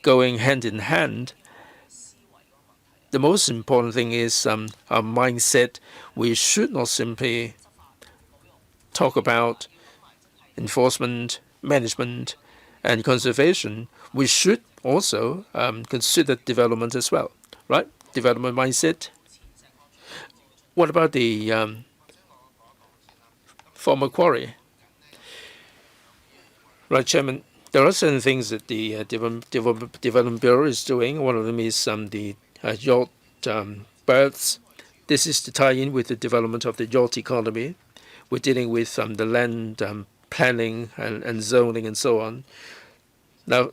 going hand in hand. The most important thing is our mindset. We should not simply talk about enforcement, management, and conservation. We should also consider development as well, right? Development mindset. What about the former quarry? Right, Chairman. There are certain things that the Development Bureau is doing. One of them is the yacht berths. This is to tie in with the development of the yacht economy. We're dealing with the land planning and zoning and so on. Now,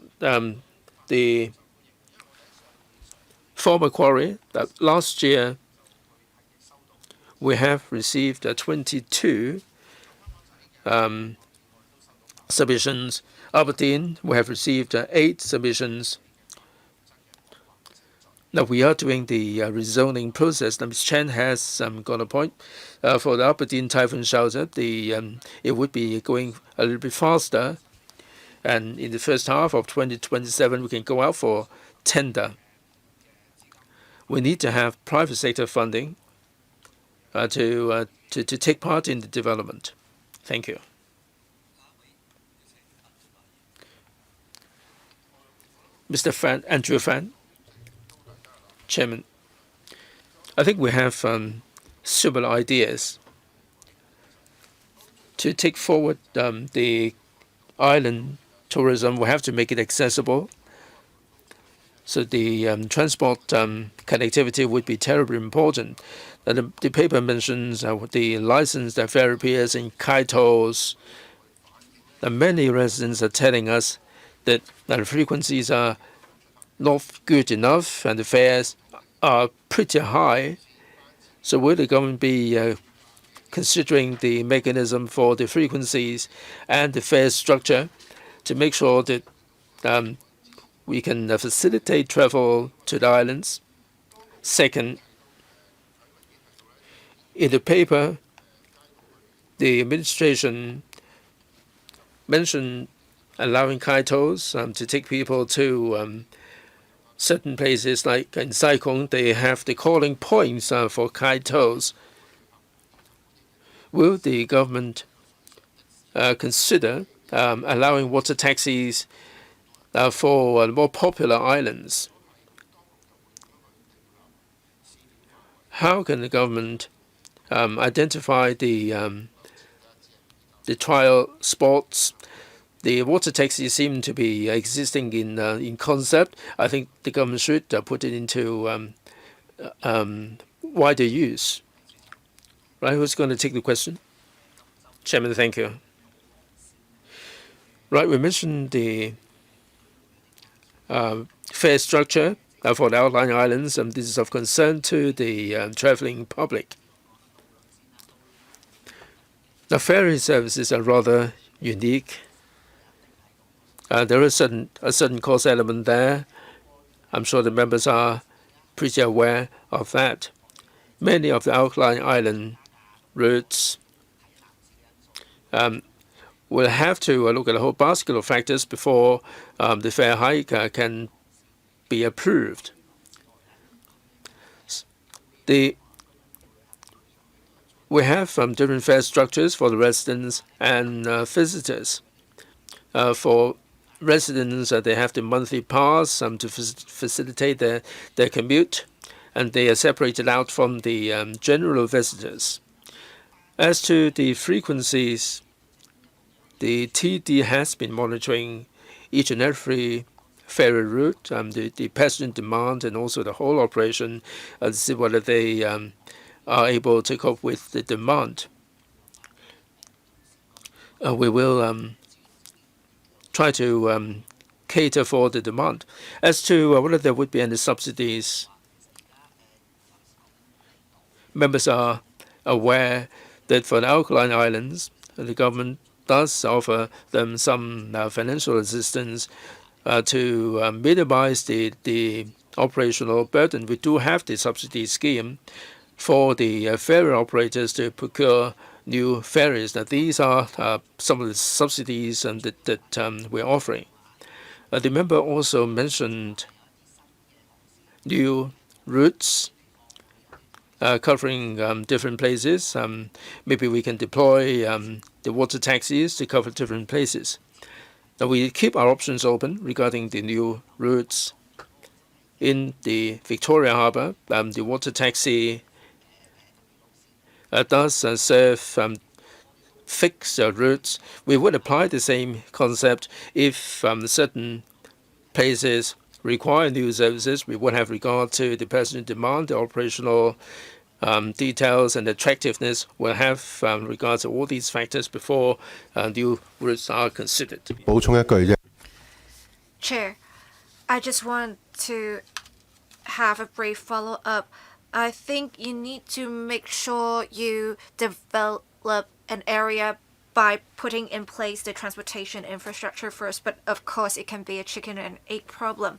the former quarry, last year we have received 22 submissions. Aberdeen, we have received 8 submissions. Now we are doing the rezoning process. Now, Ms. Chen has got a point. For the Aberdeen typhoon shelter, it would be going a little bit faster. And in the first half of 2027, we can go out for tender. We need to have private sector funding to take part in the development. Thank you. Mr. Fan, Andrew Fan, Chairman. I think we have similar ideas to take forward the island tourism. We have to make it accessible. So the transport connectivity would be terribly important. The paper mentions the licensed ferry piers in Kaitos. Many residents are telling us that the frequencies are not good enough and the fares are pretty high. So will the government be considering the mechanism for the frequencies and the fare structure to make sure that we can facilitate travel to the islands? Second, in the paper, the administration mentioned allowing Kaitos to take people to certain places, like in Saikong, they have the calling points for Kaitos. Will the government consider allowing water taxis for more popular islands? How can the government identify the trial spots? The water taxis seem to be existing in concept. I think the government should put it into wider use. Right, who's going to take the question? Chairman, thank you. Right, we mentioned the fare structure for the outlying islands, and this is of concern to the traveling public. The ferry services are rather unique. There is a certain cost element there. I'm sure the members are pretty aware of that. Many of the outlying island routes will have to look at a whole basket of factors before the fare hike can be approved. We have different fare structures for the residents and visitors. For residents, they have the monthly pass to facilitate their commute, and they are separated out from the general visitors. As to the frequencies, the TD has been monitoring each and every ferry route, the passenger demand, and also the whole operation, to see whether they are able to cope with the demand. We will try to cater for the demand. As to whether there would be any subsidies, members are aware that for the alkaline islands, the government does offer them some financial assistance to minimize the operational burden. We do have the subsidy scheme for the ferry operators to procure new ferries. Now, these are some of the subsidies that we're offering. The member also mentioned new routes covering different places. Maybe we can deploy the water taxis to cover different places. Now, we keep our options open regarding the new routes in the Victoria Harbour. The water taxi does serve fixed routes. We would apply the same concept if certain places require new services. We would have regard to the passenger demand, the operational details, and attractiveness. We'll have regard to all these factors before new routes are considered. Chair, I just want to have a brief follow-up. I think you need to make sure you develop an area by putting in place the transportation infrastructure first, but of course it can be a chicken and egg problem.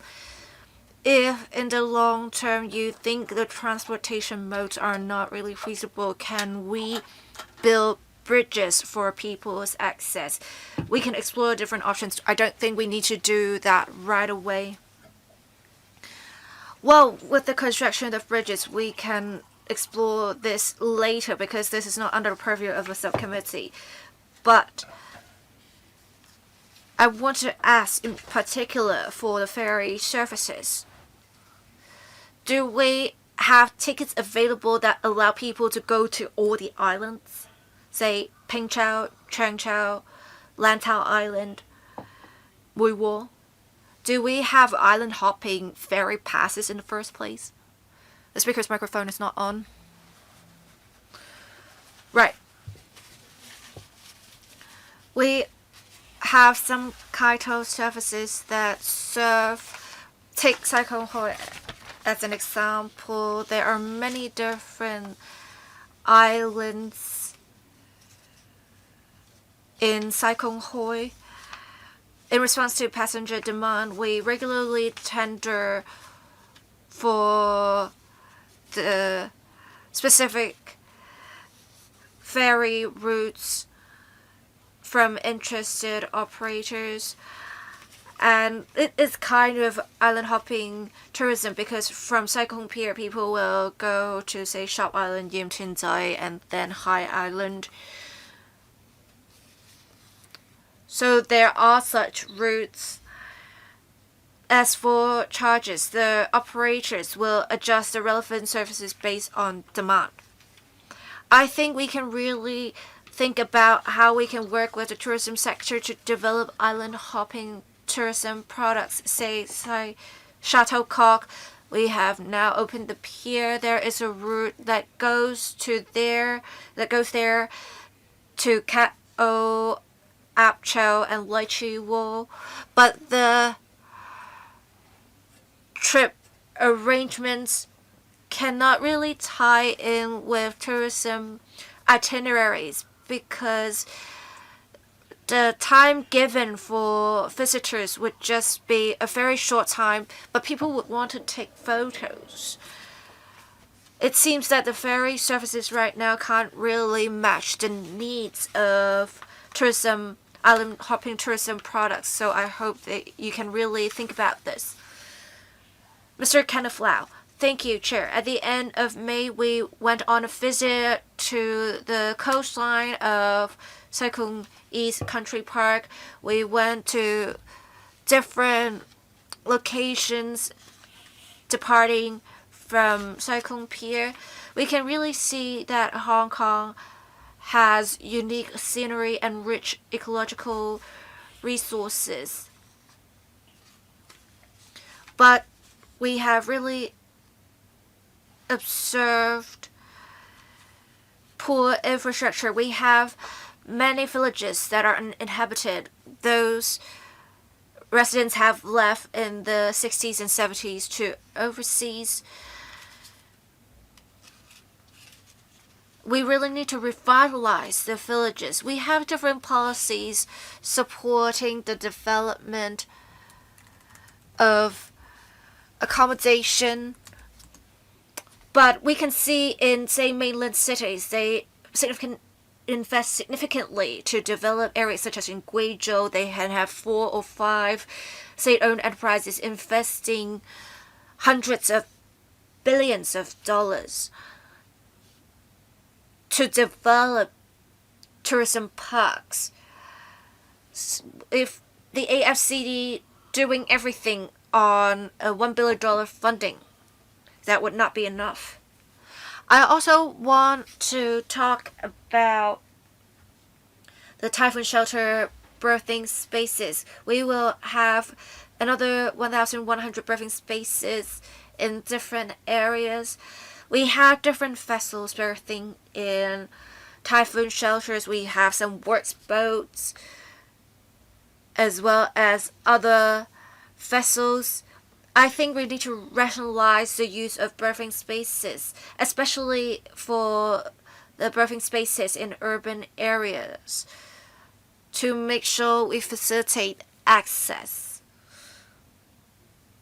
If in the long term you think the transportation modes are not really feasible, can we build bridges for people's access? We can explore different options. I don't think we need to do that right away. Well, with the construction of bridges, we can explore this later because this is not under the purview of a subcommittee. But I want to ask in particular for the ferry services. Do we have tickets available that allow people to go to all the islands? Say Pingchao, Changchao, Lantau Island, Muiwo? Do we have island hopping ferry passes in the first place? The speaker's microphone is not on. Right. We have some Kaito services that serve. Take Sai-Kung Hoi as an example. There are many different islands in Sai-Kung Hoi. In response to passenger demand, we regularly tender for the specific ferry routes from interested operators. And it is kind of island hopping tourism because from Sai-Kung Pier, people will go to, say, Shop Island, Yim Chin Zai, and then Hai Island. So there are such routes. As for charges, the operators will adjust the relevant services based on demand. I think we can really think about how we can work with the tourism sector to develop island hopping tourism products. Say Shuttlecock, we have now opened the pier. There is a route that goes there to Cat O, Apcho, and Lychee Wo, but the trip arrangements cannot really tie in with tourism itineraries because the time given for visitors would just be a very short time, but people would want to take photos. It seems that the ferry services right now can't really match the needs of tourism, island hopping tourism products, so I hope that you can really think about this. Mr. Kenneth Lau. Thank you, Chair. At the end of May, we went on a visit to the coastline of Sai-Kung East Country Park. We went to different locations departing from Sai-Kung Pier. We can really see that Hong Kong has unique scenery and rich ecological resources. But we have really observed poor infrastructure. We have many villages that are uninhabited. Those residents have left in the 60s and 70s to overseas. we really need to revitalize the villages. We have different policies supporting the development of accommodation, but we can see in, say, mainland cities, they invest significantly to develop areas such as in Guizhou. They have 4 or 5 state-owned enterprises investing hundreds of billions of dollars to develop tourism parks. If the AFCD doing everything on a $1 billion funding, that would not be enough. I also want to talk about the typhoon shelter birthing spaces. We will have another 1,100 birthing spaces in different areas. We have different vessels berthing in typhoon shelters. We have some works boats as well as other vessels. I think we need to rationalize the use of birthing spaces, especially for the birthing spaces in urban areas, to make sure we facilitate access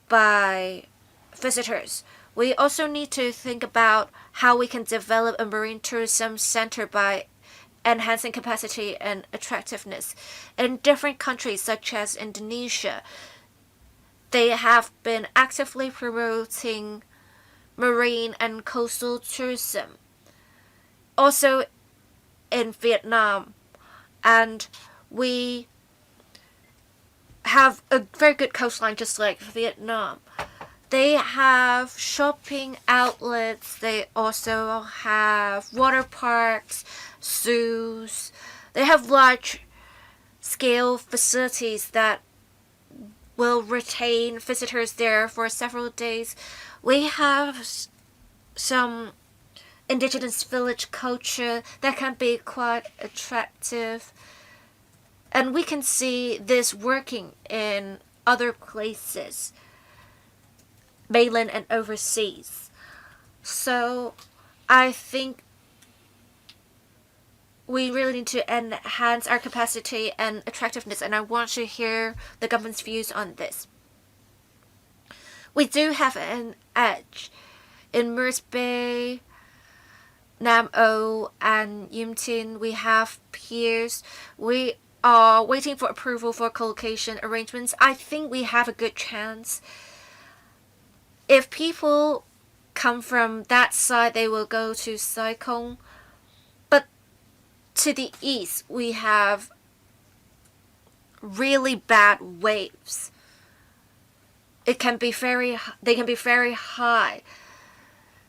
by visitors. We also need to think about how we can develop a marine tourism center by enhancing capacity and attractiveness. In different countries such as Indonesia, they have been actively promoting marine and coastal tourism. Also in Vietnam, and we have a very good coastline just like Vietnam. They have shopping outlets. They also have water parks, zoos. They have large-scale facilities that will retain visitors there for several days. We have some indigenous village culture that can be quite attractive. And we can see this working in other places, mainland and overseas. So I think we really need to enhance our capacity and attractiveness, and I want to hear the government's views on this. We do have an edge. In Mirs Bay, Nam O, and Yim Tin, we have piers. We are waiting for approval for co-location arrangements. I think we have a good chance. If people come from that side, they will go to Saikong. But to the east, we have really bad waves. They can be very high.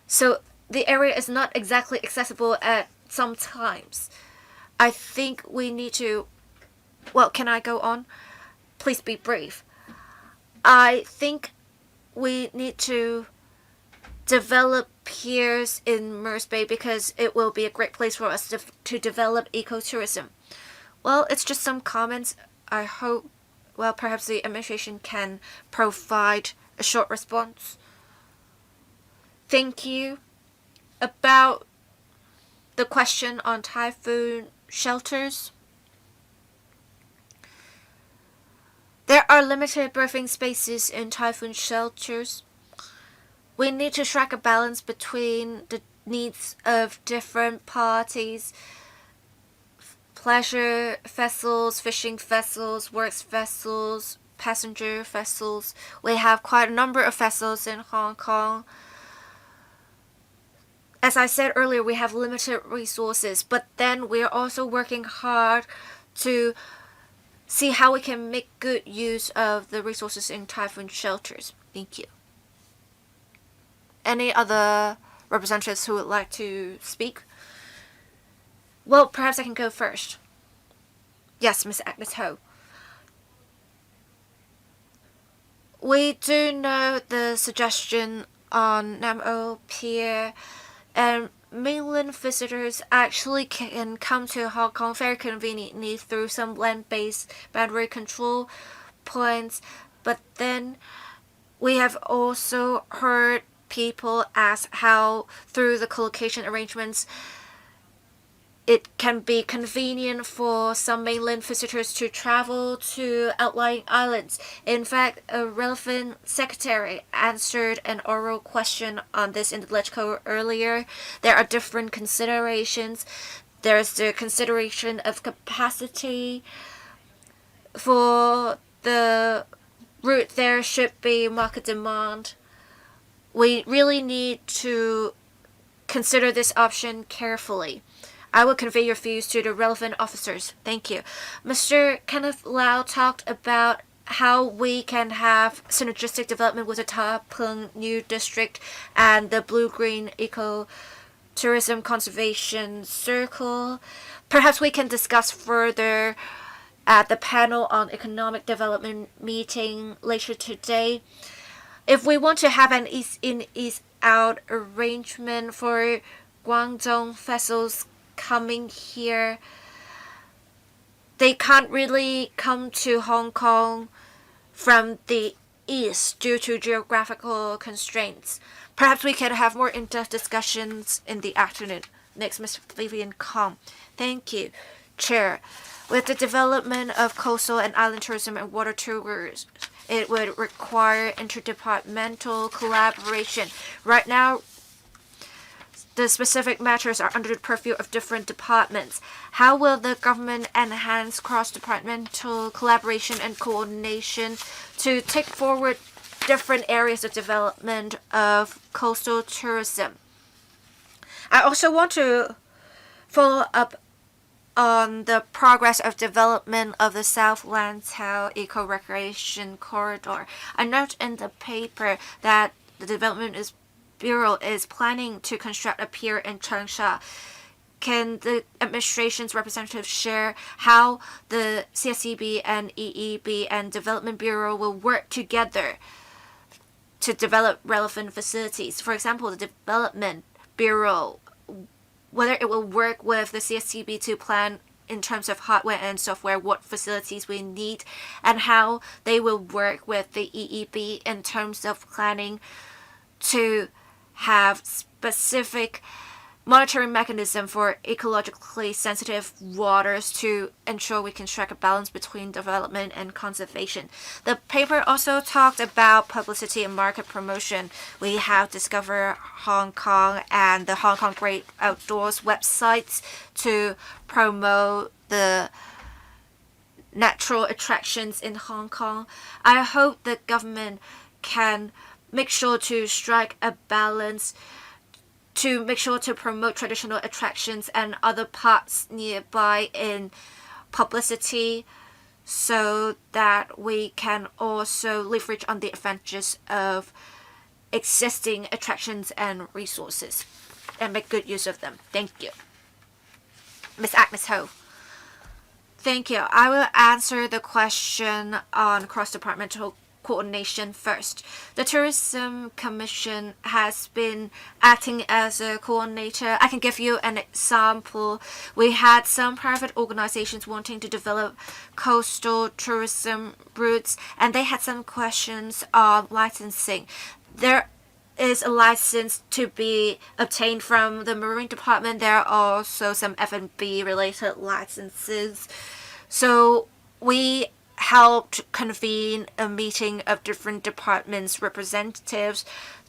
So the area is not exactly accessible at some times. I think we need to... Well, can I go on? Please be brief. I think we need to develop piers in Mirs Bay because it will be a great place for us to develop ecotourism. Well, it's just some comments. I hope, well, perhaps the administration can provide a short response. Thank you. About the question on typhoon shelters, there are limited birthing spaces in typhoon shelters. We need to strike a balance between the needs of different parties: pleasure vessels, fishing vessels, works vessels, passenger vessels. We have quite a number of vessels in Hong Kong. As I said earlier, we have limited resources, but then we're also working hard to see how we can make good use of the resources in typhoon shelters. Thank you. Any other representatives who would like to speak? Well, perhaps I can go first. Yes, Ms. Agnes Ho. We do know the suggestion on Nam O Pier, and mainland visitors actually can come to Hong Kong very conveniently through some land-based boundary control points. But then we have also heard people ask how, through the co-location arrangements, it can be convenient for some mainland visitors to travel to outlying islands. In fact, a relevant secretary answered an oral question on this in the LegCo earlier. There are different considerations. There's the consideration of capacity. For the route, there should be market demand. We really need to consider this option carefully. I will convey your views to the relevant officers. Thank you. Mr. Kenneth Lau talked about how we can have synergistic development with the Ta Peng New District and the Blue-Green Eco-Tourism Conservation Circle. Perhaps we can discuss further at the panel on economic development meeting later today. If we want to have an east-in, east-out arrangement for Guangdong vessels coming here, they can't really come to Hong Kong from the east due to geographical constraints. Perhaps we can have more in-depth discussions in the afternoon. Next, Ms. Vivian Kong. Thank you, Chair. With the development of coastal and island tourism and water tours, it would require interdepartmental collaboration. Right now, the specific matters are under the purview of different departments. How will the government enhance cross-departmental collaboration and coordination to take forward different areas of development of coastal tourism? I also want to follow up on the progress of development of the South Lantau Eco-Recreation Corridor. I note in the paper that the Development Bureau is planning to construct a pier in Changsha. Can the administration's representatives share how the CSCB and EEB and Development Bureau will work together to develop relevant facilities? For example, the Development Bureau, whether it will work with the CSCB to plan in terms of hardware and software what facilities we need, and how they will work with the EEB in terms of planning to have specific monitoring mechanism for ecologically sensitive waters to ensure we can strike a balance between development and conservation. The paper also talked about publicity and market promotion. We have Discover Hong Kong and the Hong Kong Great Outdoors websites to promote the natural attractions in Hong Kong. I hope the government can make sure to strike a balance to make sure to promote traditional attractions and other parks nearby in publicity so that we can also leverage on the advantages of existing attractions and resources and make good use of them. Thank you. Ms. Agnes Ho. Thank you. I will answer the question on cross-departmental coordination first. The Tourism Commission has been acting as a coordinator. I can give you an example. We had some private organizations wanting to develop coastal tourism routes, and they had some questions on licensing. There is a license to be obtained from the Marine Department. There are also some F&B related licenses. So we helped convene a meeting of different departments' representatives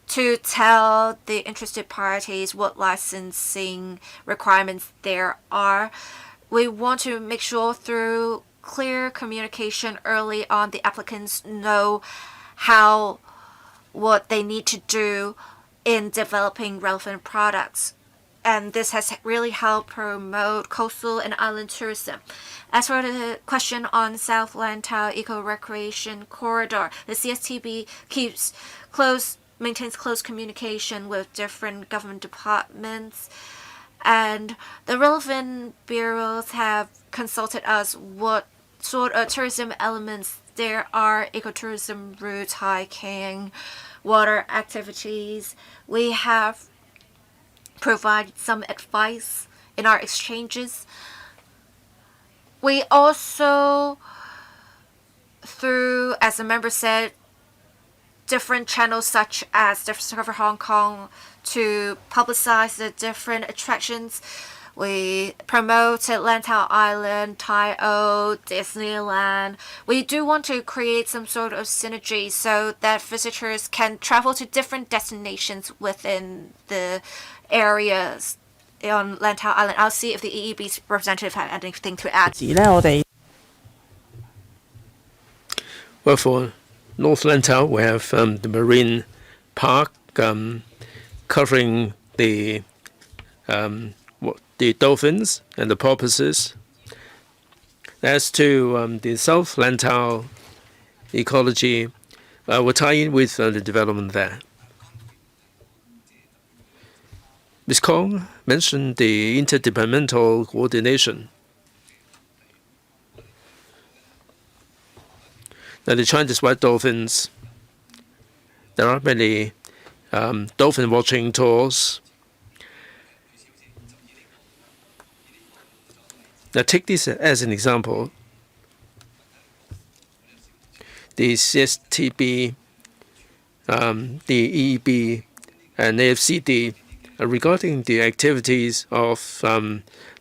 to tell the interested parties what licensing requirements there are. We want to make sure through clear communication early on the applicants know what they need to do in developing relevant products. And this has really helped promote coastal and island tourism. As for the question on South Lantau Eco-Recreation Corridor, the CSTB maintains close communication with different government departments, and the relevant bureaus have consulted us what sort of tourism elements there are: ecotourism routes, hiking, water activities. We have provided some advice in our exchanges. We also, through, as the member said, different channels such as Discover Hong Kong to publicize the different attractions. We promoted Lantau Island, Tai O, Disneyland. We do want to create some sort of synergy so that visitors can travel to different destinations within the areas on Lantau Island. I'll see if the EEB's representative have anything to add. Well, for North Lantau, we have the marine park covering the dolphins and the porpoises. As to the South Lantau ecology, we'll tie in with the development there. Ms. Kong mentioned the interdepartmental coordination. Now, the Chinese white dolphins, there are many dolphin watching tours. Now, take this as an example. The CSTB, the EEB, and AFCD regarding the activities of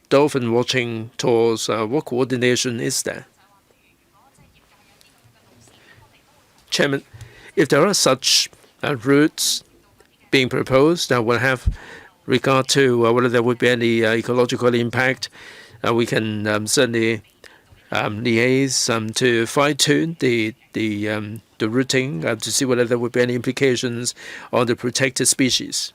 dolphin watching tours, what coordination is there? Chairman, if there are such routes being proposed that will have regard to whether there would be any ecological impact, we can certainly liaise to fine-tune the routing to see whether there would be any implications on the protected species.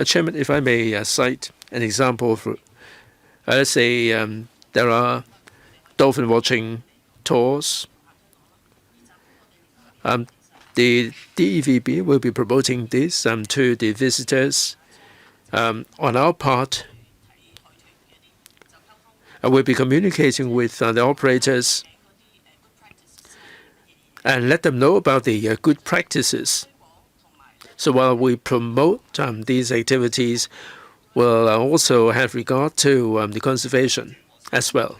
Chairman, if I may cite an example, for let's say there are dolphin watching tours. The DEVB will be promoting this to the visitors. On our part, we'll be communicating with the operators and let them know about the good practices. So while we promote these activities, we'll also have regard to the conservation as well.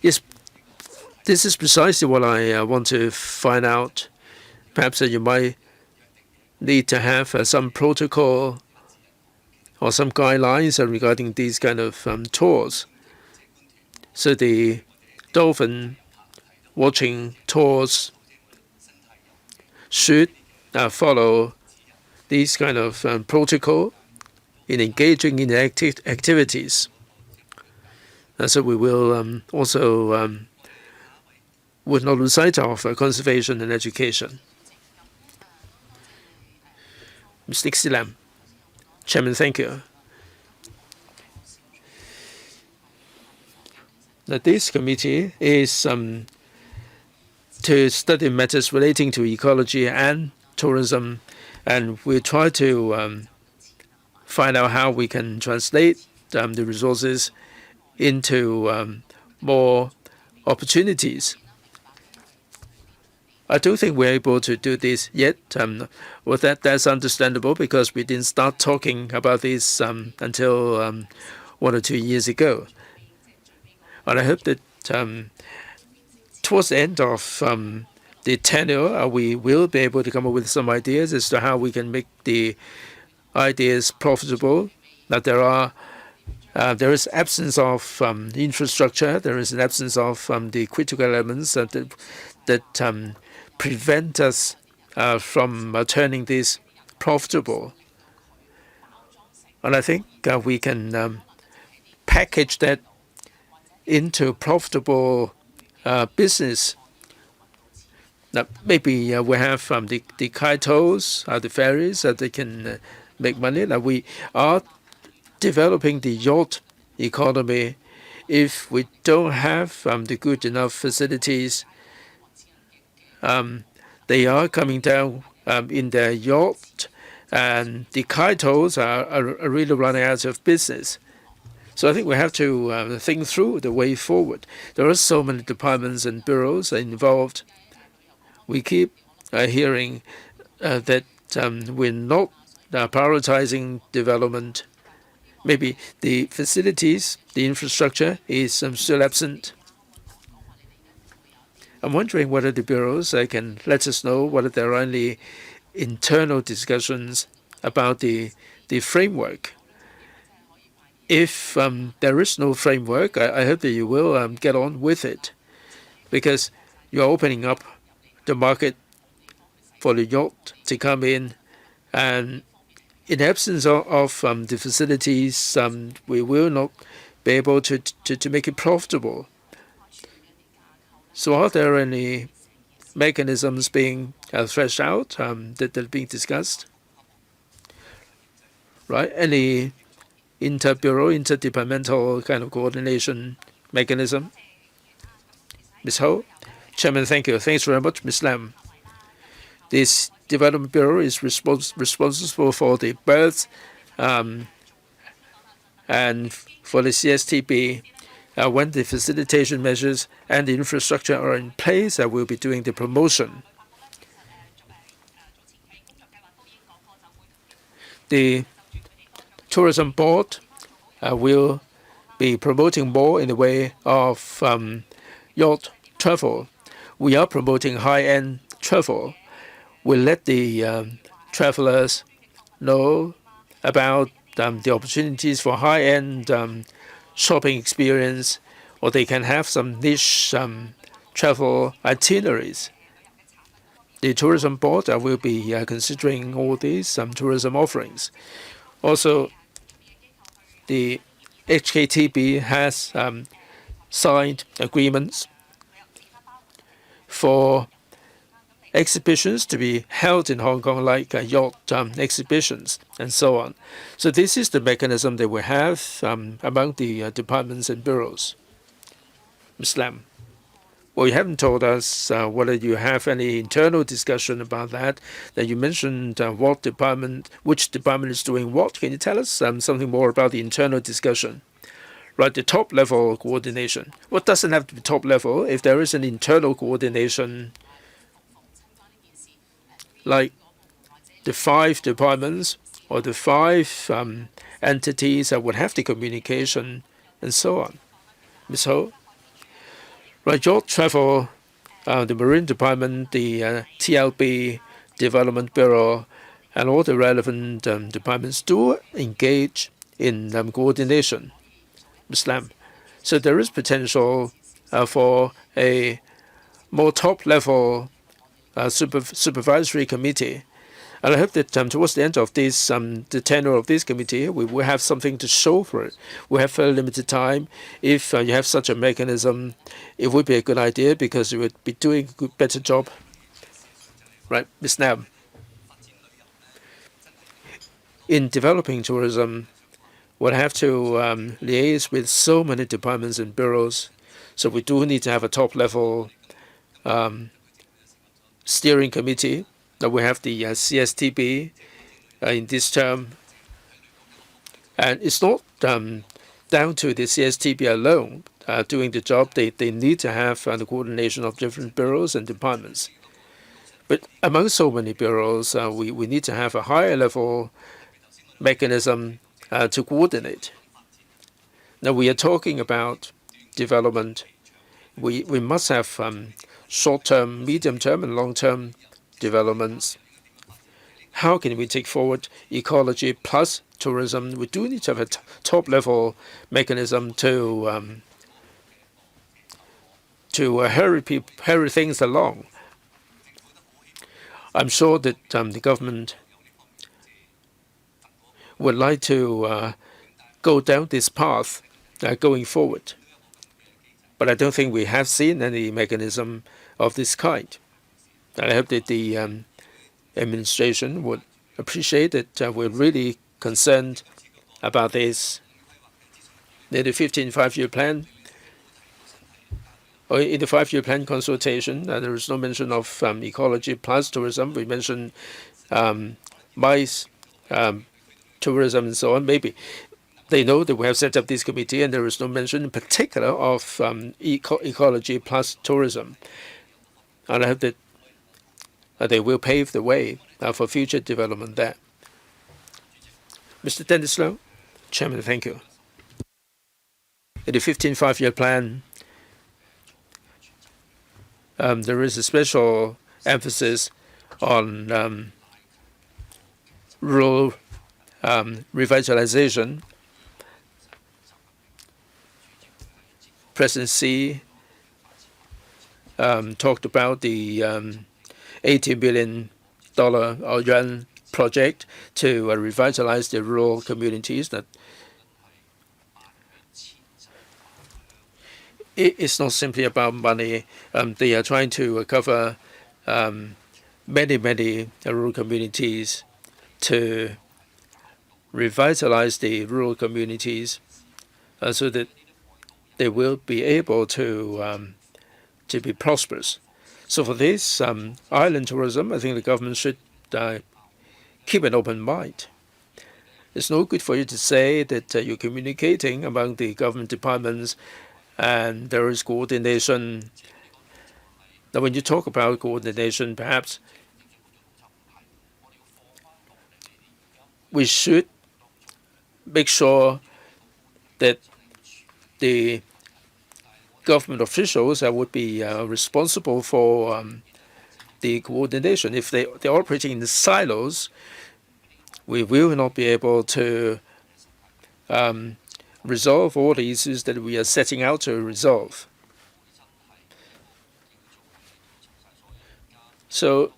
Yes, this is precisely what I want to find out. Perhaps you might need to have some protocol or some guidelines regarding these kind of tours. So the dolphin watching tours should follow these kind of protocol in engaging in activities. So we will also would not lose sight of conservation and education. Mr. Xilam. Chairman, thank you. Now, this committee is to study matters relating to ecology and tourism, and we try to find out how we can translate the resources into more opportunities. I don't think we're able to do this yet. Well, that's understandable because we didn't start talking about this until 1 or 2 years ago. And I hope that towards the end of the tenure, we will be able to come up with some ideas as to how we can make the ideas profitable. That there is absence of infrastructure. There is an absence of the critical elements that prevent us from turning this profitable. And I think we can package that into profitable business. Now, maybe we have the kaitos, the ferries, that they can make money. Now, we are developing the yacht economy. If we don't have the good enough facilities, they are coming down in their yacht, and the kaitos are really running out of business. So I think we have to think through the way forward. There are so many departments and bureaus involved. We keep hearing that we're not prioritizing development. Maybe the facilities, the infrastructure is still absent. I'm wondering whether the bureaus can let us know whether there are any internal discussions about the framework. If there is no framework, I hope that you will get on with it, because you're opening up the market for the yacht to come in, and in absence of the facilities, we will not be able to make it profitable. So are there any mechanisms being threshed out that are being discussed? Right? Any inter-bureau, interdepartmental kind of coordination mechanism? Ms. Ho? Chairman, thank you. Thanks very much, Ms. Lam. This Development Bureau is responsible for the berths and for the CSTB. When the facilitation measures and the infrastructure are in place, we'll be doing the promotion. The Tourism Board will be promoting more in the way of yacht travel. We are promoting high-end travel. We'll let the travelers know about the opportunities for high-end shopping experience, or they can have some niche travel itineraries. The Tourism Board will be considering all these tourism offerings. Also, the HKTB has signed agreements for exhibitions to be held in Hong Kong, like yacht exhibitions and so on. So this is the mechanism that we have among the departments and bureaus. Ms. Lam. Well, you haven't told us whether you have any internal discussion about that. That you mentioned which department is doing what. Can you tell us something more about the internal discussion? Right, the top level coordination. What doesn't have to be top level if there is an internal coordination, like the 5 departments or the 5 entities that would have the communication and so on. Ms. Ho? Right, yacht travel, the Marine Department, the TLB, Development Bureau, and all the relevant departments do engage in coordination. Ms. Lam. So there is potential for a more top-level supervisory committee. And I hope that towards the end of this, the tenure of this committee, we will have something to show for it. We have very limited time. If you have such a mechanism, it would be a good idea, because it would be doing a better job. Right, Ms. Nam. In developing tourism, we'll have to liaise with so many departments and bureaus. So we do need to have a top-level steering committee. That we have the CSTB in this term. And it's not down to the CSTB alone doing the job. They need to have the coordination of different bureaus and departments. But among so many bureaus, we need to have a higher level mechanism to coordinate. Now we are talking about development. We must have short-term, medium-term, and long-term developments. How can we take forward ecology plus tourism? We do need to have a top-level mechanism to hurry things along. I'm sure that the government would like to go down this path going forward. But I don't think we have seen any mechanism of this kind. I hope that the administration would appreciate that we're really concerned about this. In the 15 5-year plan, or in the 5-year plan consultation, there is no mention of ecology plus tourism. We mentioned MICE, tourism, and so on. Maybe they know that we have set up this committee, and there is no mention in particular of ecology plus tourism. And I hope that they will pave the way for future development there. Mr. Dennis Low, Chairman, thank you. In the 15 5-year plan, there is a special emphasis on rural revitalization. President Xi talked about the $80 billion or yuan project to revitalize the rural communities. That it's not simply about money. They are trying to cover many rural communities to revitalize the rural communities so that they will be able to be prosperous. So for this island tourism, I think the government should keep an open mind. It's no good for you to say that you're communicating among the government departments and there is coordination. Now, when you talk about coordination, perhaps we should make sure that the government officials would be responsible for the coordination. If they're operating in the silos, we will not be able to resolve all the issues that we are setting out to resolve. So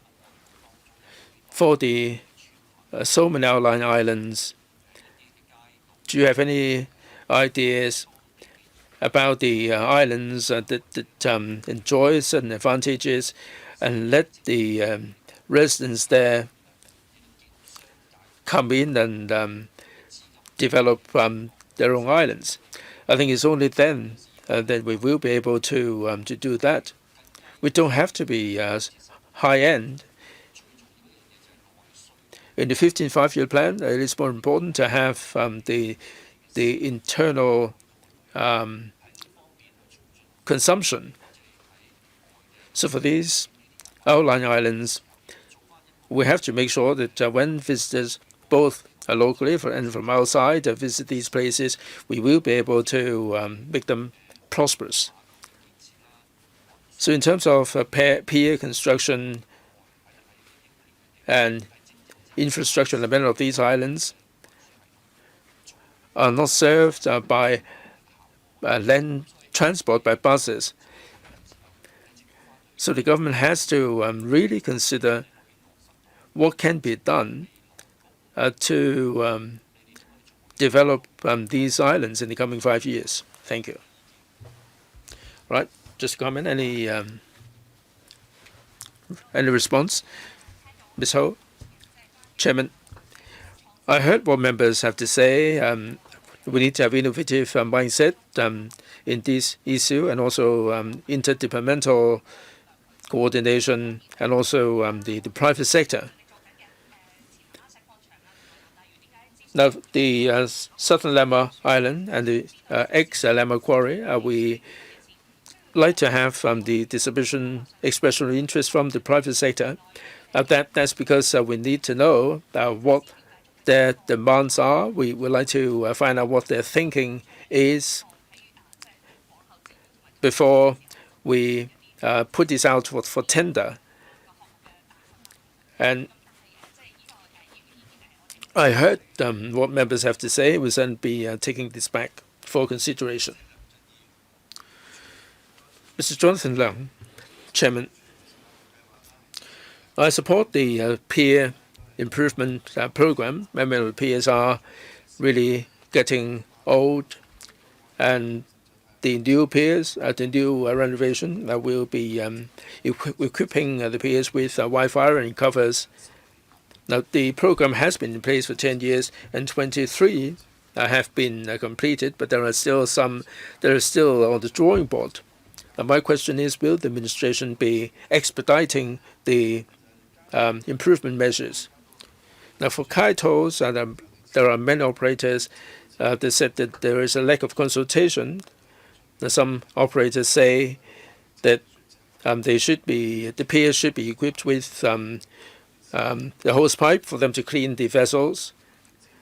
for the Solomon outlying islands, do you have any ideas about the islands that enjoy certain advantages and let the residents there come in and develop their own islands? I think it's only then that we will be able to do that. We don't have to be high-end. In the 15th five-year plan, it is more important to have the internal consumption. So for these outlying islands, we have to make sure that when visitors, both locally and from outside, visit these places, we will be able to make them prosperous. So in terms of pier construction and infrastructure, the many of these islands are not served by land transport by buses. So the government has to really consider what can be done to develop these islands in the coming 5 years. Thank you. Right, just a comment. Any response? Ms. Ho? Chairman, I heard what members have to say. We need to have innovative mindset in this issue and also interdepartmental coordination and also the private sector. Now, the Southern Lemma Island and the ex-Lemma Quarry, we like to have the distribution expression of interest from the private sector. That's because we need to know what their demands are. We would like to find out what their thinking is before we put this out for tender. And I heard what members have to say. We'll then be taking this back for consideration. Mr. Jonathan Leung, Chairman, I support the pier improvement program. Many of the piers are really getting old, and the new piers, the new renovation will be equipping the piers with Wi-Fi and covers. Now, the program has been in place for 10 years, and 23 have been completed, but there are still some that are still on the drawing board. Now, my question is, will the administration be expediting the improvement measures? Now, for Kai tolls, there are many operators that said that there is a lack of consultation. Now, some operators say that the piers should be equipped with the hose pipe for them to clean the vessels,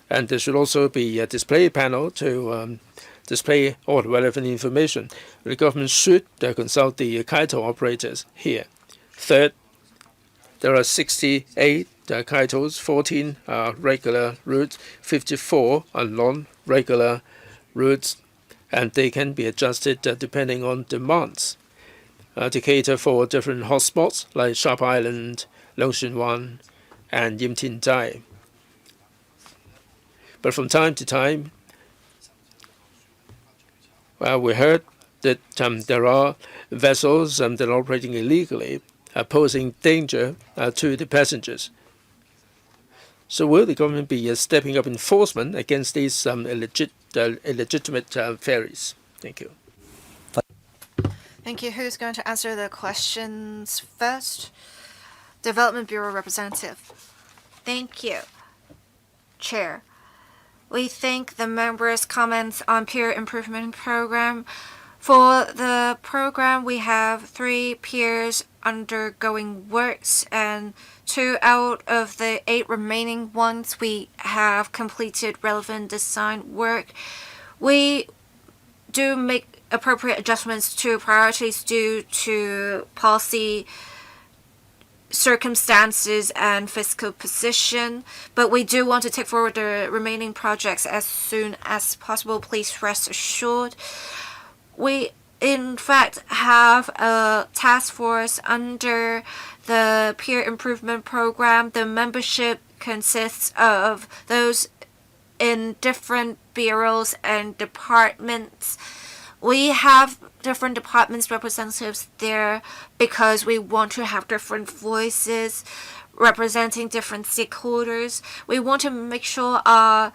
and there should also be a display panel to display all the relevant information. The government should consult the Kai toll operators here. Third, There are 68 titles, 14 are regular routes, 54 are non-regular routes, and they can be adjusted depending on demands to cater for different hotspots like Sharp Island, Longshan Wan, and Yim Tin Tai. But from time to time, we heard that there are vessels that are operating illegally, posing danger to the passengers. So will the government be stepping up enforcement against these illegitimate ferries? Thank you. Thank you. Who's going to answer the questions first? Development Bureau representative. Thank you, Chair. We thank the members' comments on peer improvement program. For the program, we have 3 peers undergoing works, and 2 out of the 8 remaining ones we have completed relevant design work. We do make appropriate adjustments to priorities due to policy circumstances and fiscal position, but we do want to take forward the remaining projects as soon as possible. Please rest assured. We, in fact, have a task force under the peer improvement program. The membership consists of those in different bureaus and departments. We have different departments representatives there because we want to have different voices representing different stakeholders. We want to make sure our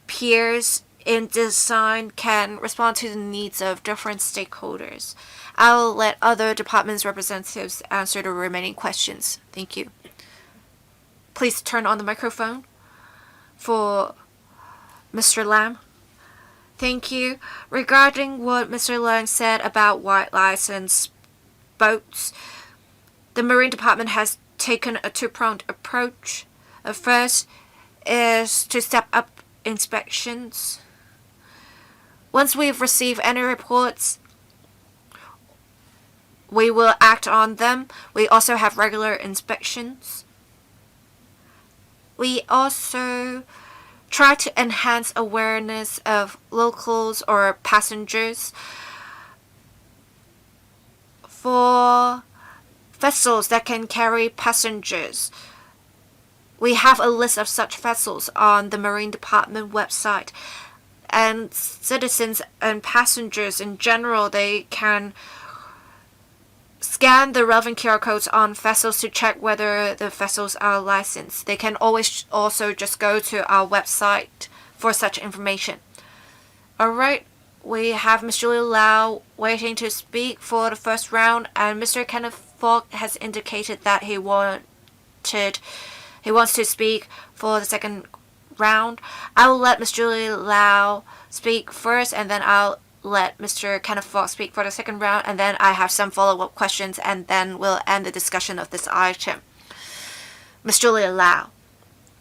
peers in design can respond to the needs of different stakeholders. I'll let other departments representatives answer the remaining questions. Thank you. Please turn on the microphone for Mr. Lam. Thank you. Regarding what Mr. Leung said about white license boats, the Marine Department has taken a 2-pronged approach. The first is to step up inspections. Once we've received any reports, we will act on them. We also have regular inspections. We also try to enhance awareness of locals or passengers. For vessels that can carry passengers, we have a list of such vessels on the Marine Department website. And citizens and passengers in general, they can scan the relevant QR codes on vessels to check whether the vessels are licensed. They can always also just go to our website for such information. Alright, we have Ms. Julia Lau waiting to speak for the first round, and Mr. Kenneth Fogg has indicated that he wants to speak for the second round. I will let Ms. Julia Lau speak first, and then I'll let Mr. Kenneth Fogg speak for the second round, and then I have some follow-up questions, and then we'll end the discussion of this item. Ms. Julia Lau.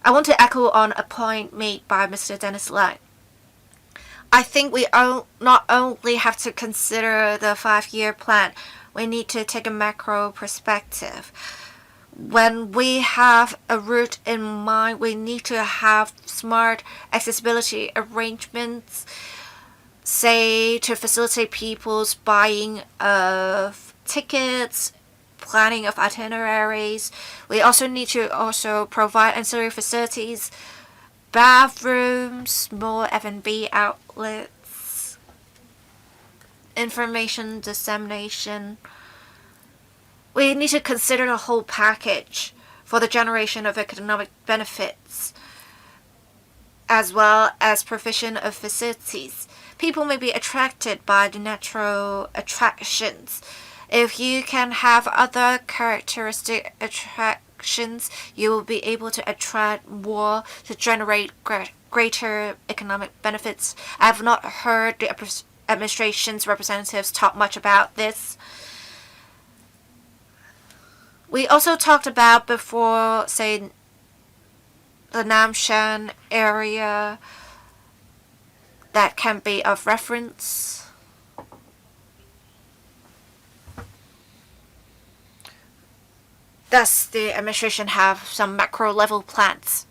I want to echo on a point made by Mr. Dennis Leung. I think we not only have to consider the 5-year plan, we need to take a macro perspective. When we have a route in mind, we need to have smart accessibility arrangements, say, to facilitate people's buying of tickets, planning of itineraries. We also need to provide ancillary facilities, bathrooms, more F&B outlets, information dissemination. We need to consider the whole package for the generation of economic benefits, as well as provision of facilities. People may be attracted by the natural attractions. If you can have other characteristic attractions, you will be able to attract more to generate greater economic benefits. I have not heard the administration's representatives talk much about this. We also talked about before, say, the Nam Shan area that can be of reference. Does the administration have some macro level plans?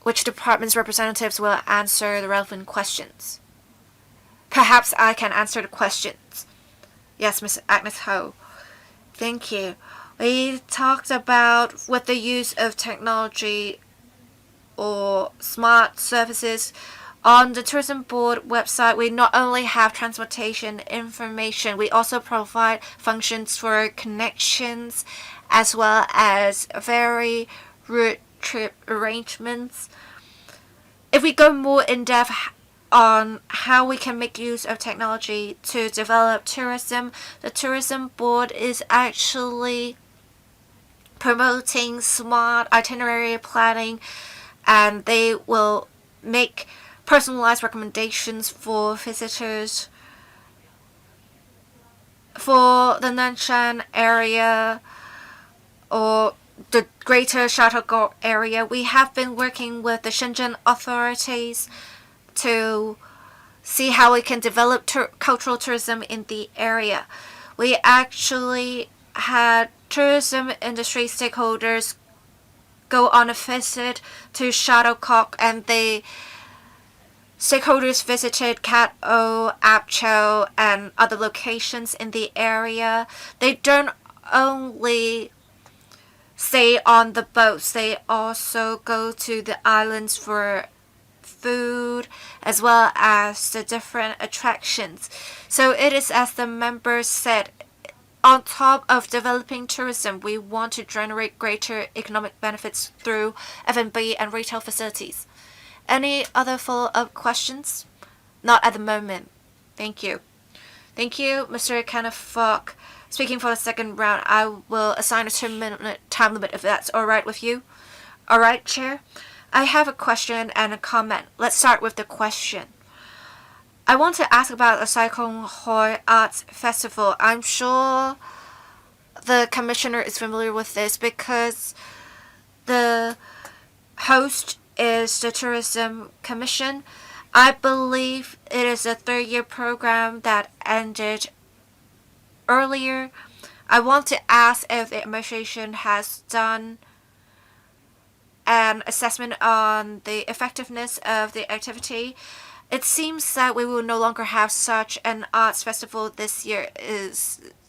Which department's representatives will answer the relevant questions? Perhaps I can answer the questions. Yes, Ms. Agnes Ho. Thank you. We talked about with the use of technology or smart services. On the Tourism Board website, we not only have transportation information, we also provide functions for connections as well as very route trip arrangements. If we go more in depth on how we can make use of technology to develop tourism, the Tourism Board is actually promoting smart itinerary planning, and they will make personalized recommendations for visitors. For the Nanshan area or the greater Shuttlecock area, we have been working with the Shenzhen authorities to see how we can develop cultural tourism in the area. We actually had tourism industry stakeholders go on a visit to Shuttlecock, and the stakeholders visited Cat O, Apcho, and other locations in the area. They don't only stay on the boats, they also go to the islands for food as well as the different attractions. So it is as the members said, on top of developing tourism, we want to generate greater economic benefits through F&B and retail facilities. Any other follow-up questions? Not at the moment. Thank you. Thank you, Mr. Kenneth Falk. Speaking for the second round, I will assign a 2-minute time limit if that's alright with you. Alright, Chair? I have a question and a comment. Let's start with the question. I want to ask about the Sai Kung Hoi Arts Festival. I'm sure the Commissioner is familiar with this because the host is the Tourism Commission. I believe it is a 3-year program that ended earlier. I want to ask if the administration has done an assessment on the effectiveness of the activity. It seems that we will no longer have such an arts festival this year.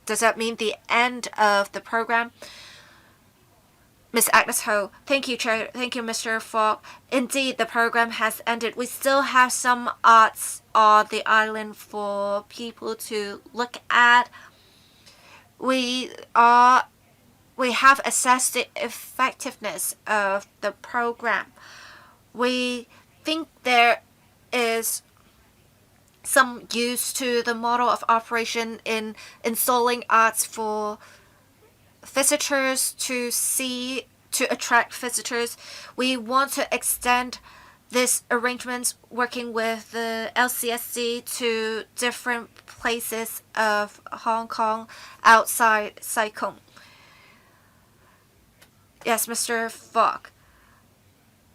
Does that mean the end of the program? Ms. Agnes Ho. Thank you, Chair. Thank you, Mr. Falk. Indeed, the program has ended. We still have some arts on the island for people to look at. We have assessed the effectiveness of the program. We think there is some use to the model of operation in installing arts for visitors to see, to attract visitors. We want to extend this arrangement working with the LCSC to different places of Hong Kong outside Sai Kung. Yes, Mr. Falk.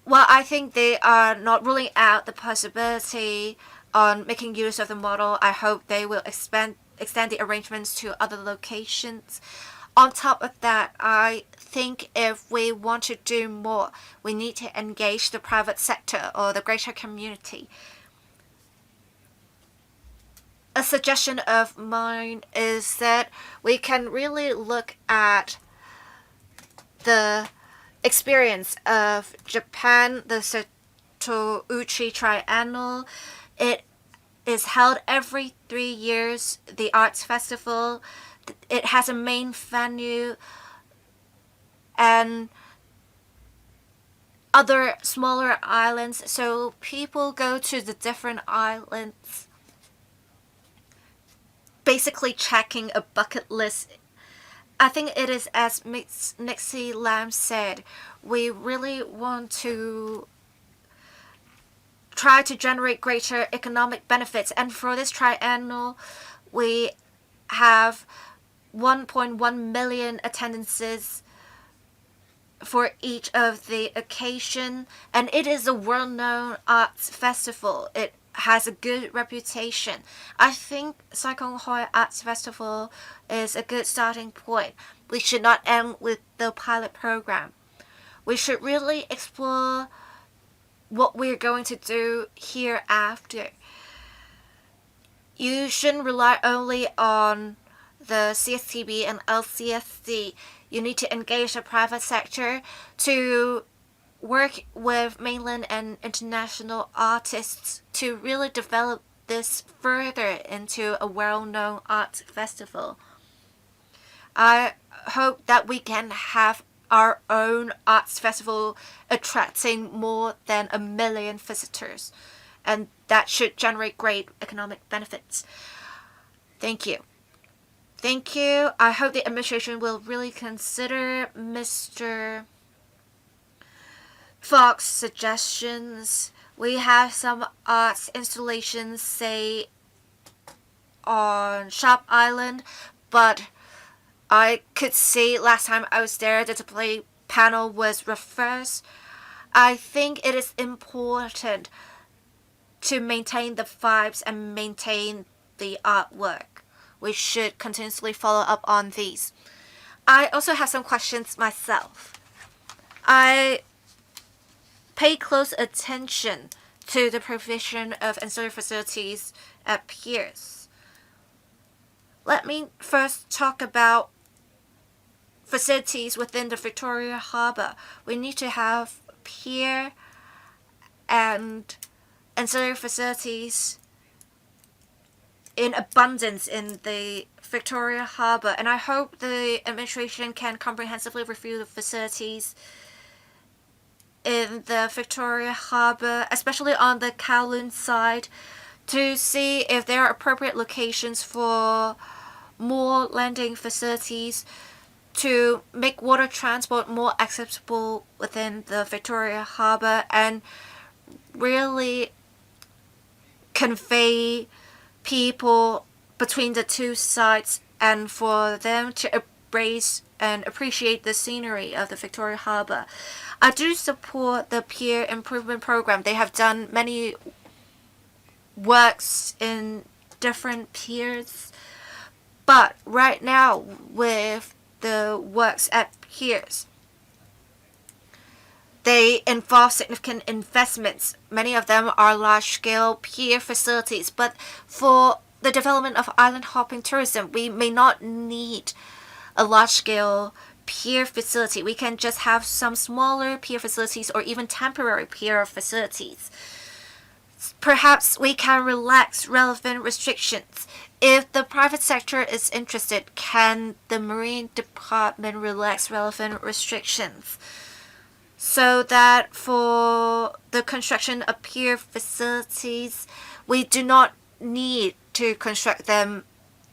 Well, I think they are not ruling out the possibility on making use of the model. I hope they will extend the arrangements to other locations. On top of that, I think if we want to do more, we need to engage the private sector or the greater community. A suggestion of mine is that we can really look at the experience of Japan, the Setouchi Triennial. It is held every 3 years, the arts festival. It has a main venue and other smaller islands, so people go to the different islands, basically checking a bucket list. I think it is as Ms. Nixie Lam said, we really want to try to generate greater economic benefits, and for this triennial we have 1.1 million attendances for each of the occasion, and it is a well-known arts festival. It has a good reputation. I think Saikong Hoi Arts Festival is a good starting point. We should not end with the pilot program. We should really explore what we're going to do hereafter. You shouldn't rely only on the CSTB and LCSC. You need to engage the private sector to work with mainland and international artists to really develop this further into a well-known art festival. I hope that we can have our own arts festival attracting more than 1 million visitors, and that should generate great economic benefits. Thank you. Thank you. I hope the administration will really consider Mr. Fox's suggestions. We have some arts installations, say, on Sharp Island, but I could see last time I was there the display panel was reversed. I think it is important to maintain the vibes and maintain the artwork. We should continuously follow up on these. I also have some questions myself. I pay close attention to the provision of ancillary facilities at piers. Let me first talk about facilities within the Victoria Harbour. We need to have pier and ancillary facilities in abundance in the Victoria Harbour, and I hope the administration can comprehensively review the facilities in the Victoria Harbour, especially on the Kowloon side, to see if there are appropriate locations for more landing facilities to make water transport more accessible within the Victoria Harbour and really convey people between the two sides and for them to embrace and appreciate the scenery of the Victoria Harbour. I do support the pier improvement program. They have done many works in different piers, but right now with the works at piers, they involve significant investments. Many of them are large-scale pier facilities, but for the development of island hopping tourism, we may not need a large-scale pier facility. We can just have some smaller pier facilities or even temporary pier facilities. Perhaps we can relax relevant restrictions. If the private sector is interested, can the Marine Department relax relevant restrictions so that for the construction of pier facilities, we do not need to construct them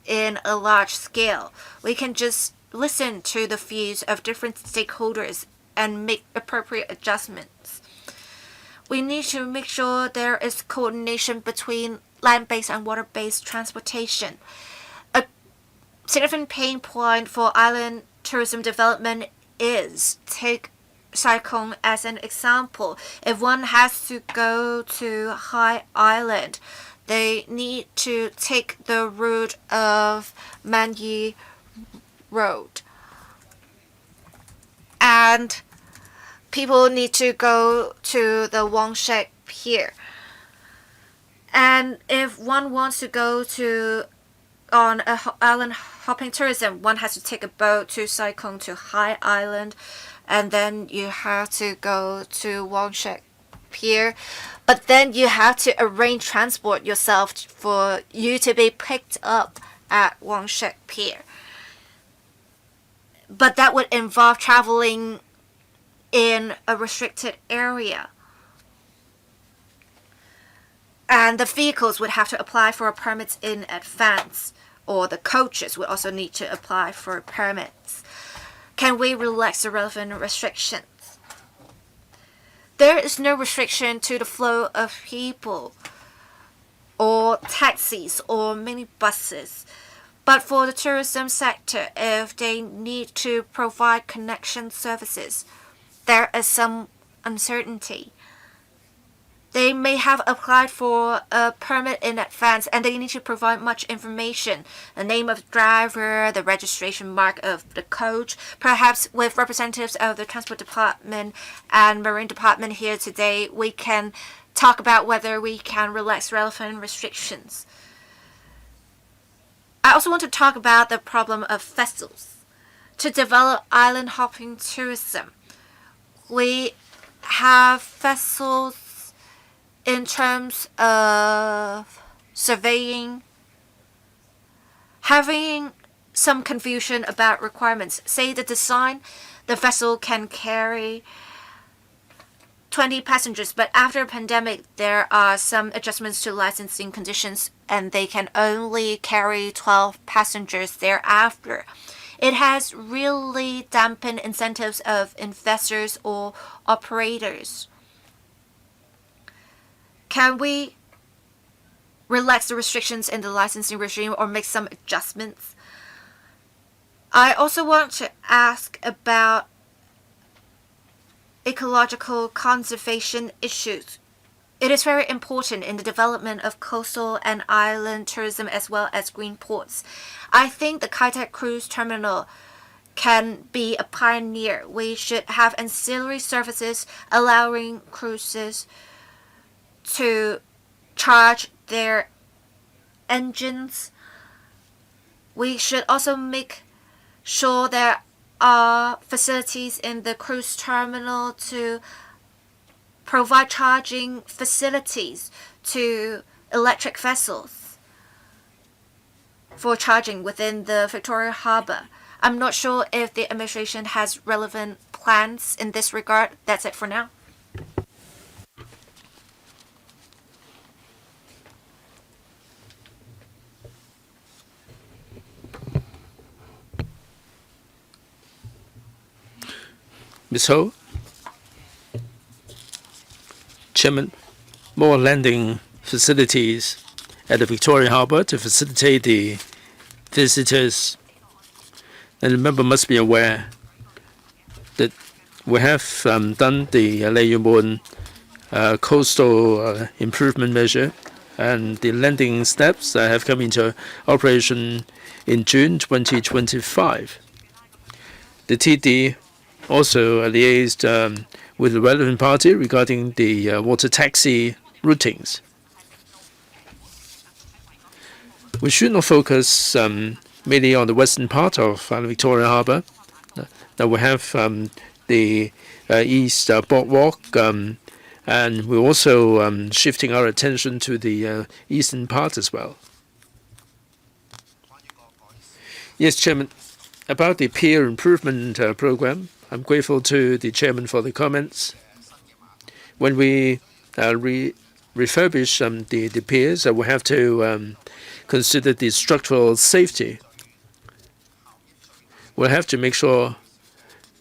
in a large scale. We can just listen to the views of different stakeholders and make appropriate adjustments. We need to make sure there is coordination between land-based and water-based transportation. A significant pain point for island tourism development is, take Sai Kung as an example. If one has to go to High Island, they need to take the route of Man Yi Road. And people need to go to the Wang Shek Pier. And if one wants to go on a island hopping tourism, one has to take a boat to Sai Kung to High Island, and then you have to go to Wang Shek Pier. But then you have to arrange transport yourself for you to be picked up at Wang Shek Pier. But that would involve traveling in a restricted area. And the vehicles would have to apply for permits in advance, or the coaches would also need to apply for permits. Can we relax the relevant restrictions? There is no restriction to the flow of people, or taxis, or minibuses. But for the tourism sector, if they need to provide connection services, there is some uncertainty. they may have applied for a permit in advance and they need to provide much information, the name of the driver, the registration mark of the coach. Perhaps with representatives of the Transport Department and Marine Department here today, we can talk about whether we can relax relevant restrictions. I also want to talk about the problem of vessels. To develop island hopping tourism, we have vessels in terms of surveying, having some confusion about requirements. Say the design, the vessel can carry 20 passengers, but after a pandemic, there are some adjustments to licensing conditions and they can only carry 12 passengers thereafter. It has really dampened incentives of investors or operators. Can we relax the restrictions in the licensing regime or make some adjustments? I also want to ask about ecological conservation issues. It is very important in the development of coastal and island tourism as well as green ports. I think the Kai Tak cruise terminal can be a pioneer. We should have ancillary services allowing cruises to charge their engines. We should also make sure there are facilities in the cruise terminal to provide charging facilities to electric vessels for charging within the Victoria Harbour. I'm not sure if the administration has relevant plans in this regard. That's it for now. Ms. Ho? Chairman, more landing facilities at the Victoria Harbour to facilitate the visitors. And the member must be aware that we have done the Lai Yuen Mun coastal improvement measure, and the landing steps have come into operation in June 2025. The TD also liaised with the relevant party regarding the water taxi routings. We should not focus mainly on the western part of Victoria Harbour. Now we have the East Boardwalk, and we're also shifting our attention to the eastern part as well. Yes, Chairman, about the peer improvement program, I'm grateful to the Chairman for the comments. When we refurbish the piers, we have to consider the structural safety. We'll have to make sure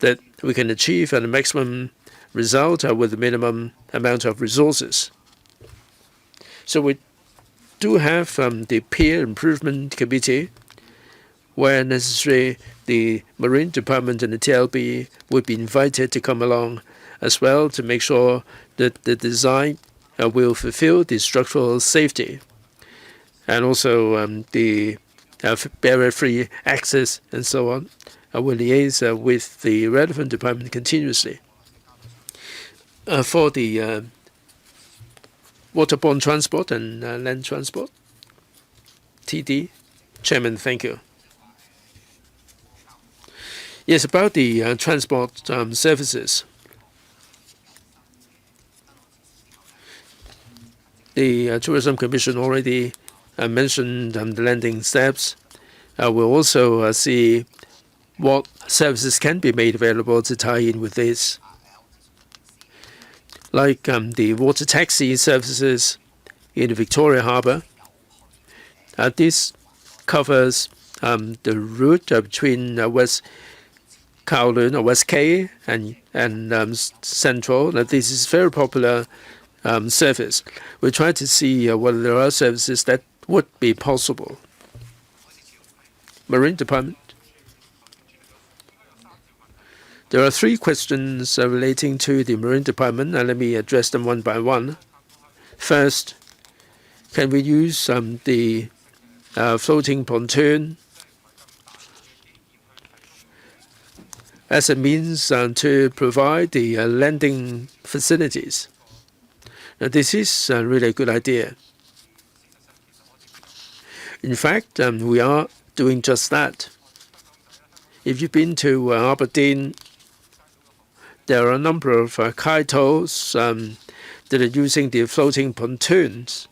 that we can achieve the maximum result with the minimum amount of resources. So we do have the peer improvement committee. Where necessary, the Marine Department and the TLB would be invited to come along as well to make sure that the design will fulfill the structural safety and also the barrier-free access and so on. I will liaise with the relevant department continuously. For the waterborne transport and land transport, TD, Chairman, thank you. Yes, about the transport services. The Tourism Commission already mentioned the landing steps. We'll also see what services can be made available to tie in with this, like the water taxi services in the Victoria Harbour. This covers the route between West Kowloon or West K and Central. Now, this is very popular service. We try to see whether there are services that would be possible. Marine Department. There are three questions relating to the Marine Department, and let me address them one by one. First, can we use the floating pontoon as a means to provide the landing facilities? Now, this is really a good idea. In fact, we are doing just that. If you've been to Aberdeen, there are a number of kaitos that are using the floating pontoons.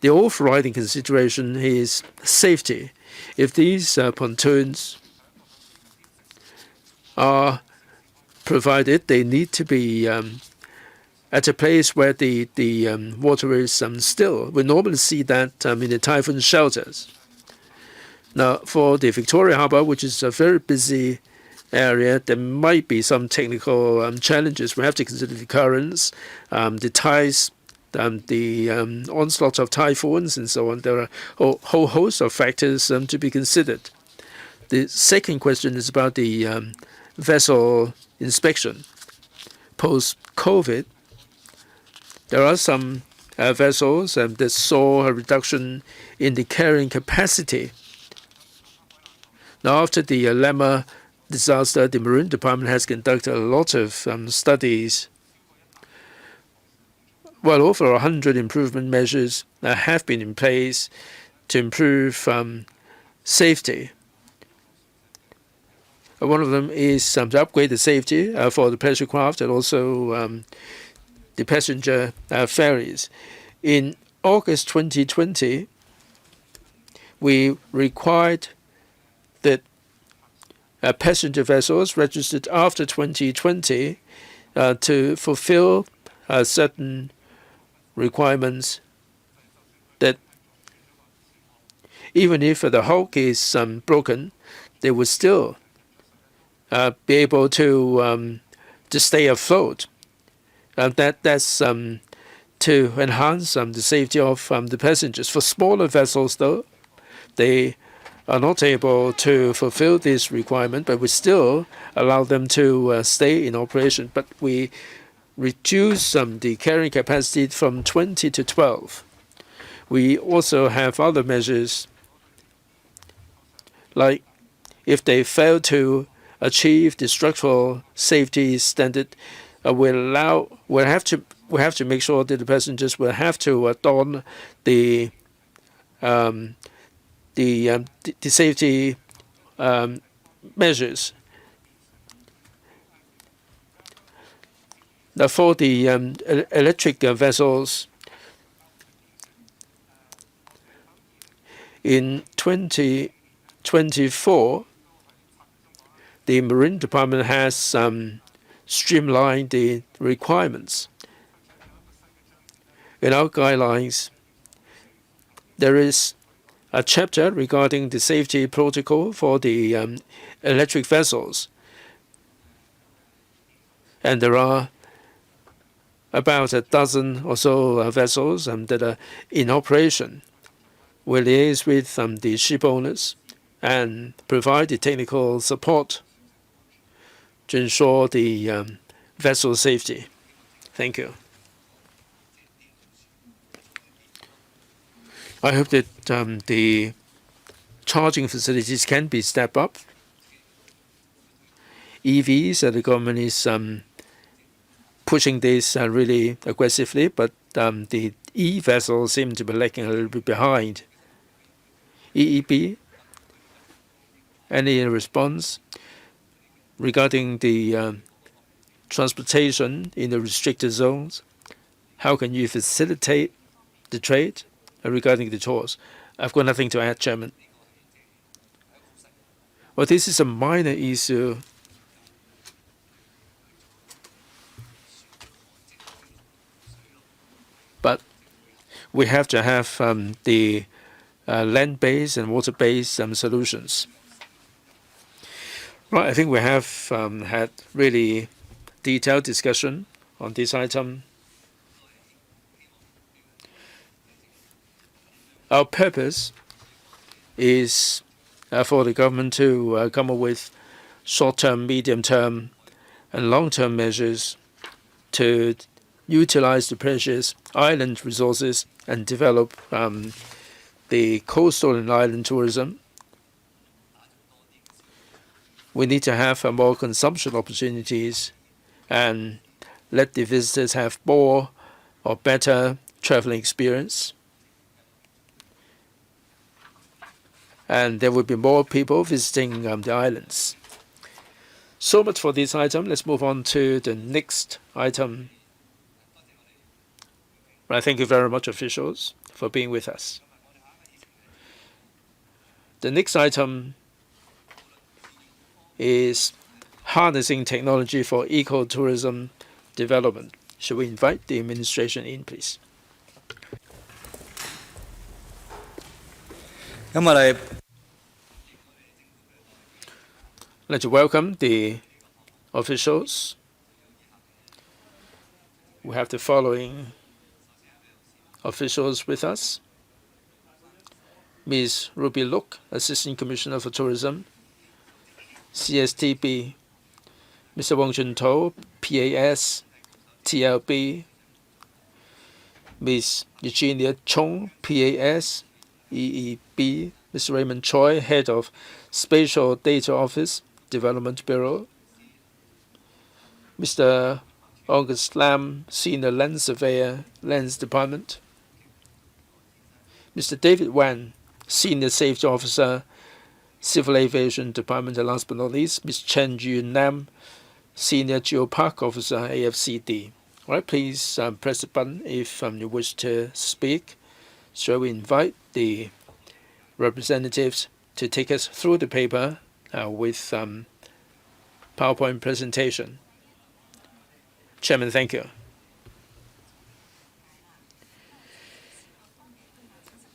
The overriding consideration is safety. If these pontoons are provided, they need to be at a place where the water is still. We normally see that in the typhoon shelters. Now, for the Victoria Harbour, which is a very busy area, there might be some technical challenges. We have to consider the currents, the tides, the onslaught of typhoons, and so on. There are a whole host of factors to be considered. The second question is about the vessel inspection. Post-COVID, there are some vessels that saw a reduction in the carrying capacity. Now, after the Lemma disaster, the Marine Department has conducted a lot of studies. Well, over 100 improvement measures have been in place to improve safety. One of them is to upgrade the safety for the pleasure craft and also the passenger ferries. In August 2020, we required that passenger vessels registered after 2020 to fulfill certain requirements, that even if the hulk is broken, they would still be able to stay afloat. That's to enhance the safety of the passengers. For smaller vessels, though, they are not able to fulfill this requirement, but we still allow them to stay in operation. But we reduce the carrying capacity from 20 to 12. We also have other measures, like if they fail to achieve the structural safety standard, we'll have to make sure that the passengers will have to don the safety measures. Now, for the electric vessels, in 2024, the Marine Department has streamlined the requirements. In our guidelines, there is a chapter regarding the safety protocol for the electric vessels. And there are about a dozen or so vessels that are in operation. We liaise with the ship owners and provide the technical support to ensure the vessel safety. Thank you. I hope that the charging facilities can be stepped up. EVs, the government is pushing this really aggressively, but the e-vessels seem to be lagging a little bit behind. EEB, any response regarding the transportation in the restricted zones? How can you facilitate the trade regarding the tours? I've got nothing to add, Chairman. Well, this is a minor issue. But we have to have the land-based and water-based solutions. Right, I think we have had really detailed discussion on this item. Our purpose is for the government to come up with short-term, medium-term, and long-term measures to utilize the precious island resources and develop the coastal and island tourism. We need to have more consumption opportunities and let the visitors have more or better traveling experience. And there will be more people visiting the islands. So much for this item. Let's move on to the next item. I thank you very much, officials, for being with us. The next item is harnessing technology for ecotourism development. Should we invite the administration in, please? 咁我哋 I'd like to welcome the officials. We have the following officials with us. Ms. Ruby Look, Assistant Commissioner for Tourism, CSTB, Mr. Wong Junto, PAS, TLB, Ms. Eugenia Chung, PAS, EEB, Mr. Raymond Choi, Head of Spatial Data Office, Development Bureau, Mr. August Lam, Senior Land Surveyor, Lands Department, Mr. David Wan, Senior Safety Officer, Civil Aviation Department, and last but not least, Ms. Chen Yu Nam, Senior Geopark Officer, AFCD. All right, please press the button if you wish to speak. So we invite the representatives to take us through the paper with PowerPoint presentation. Chairman, thank you.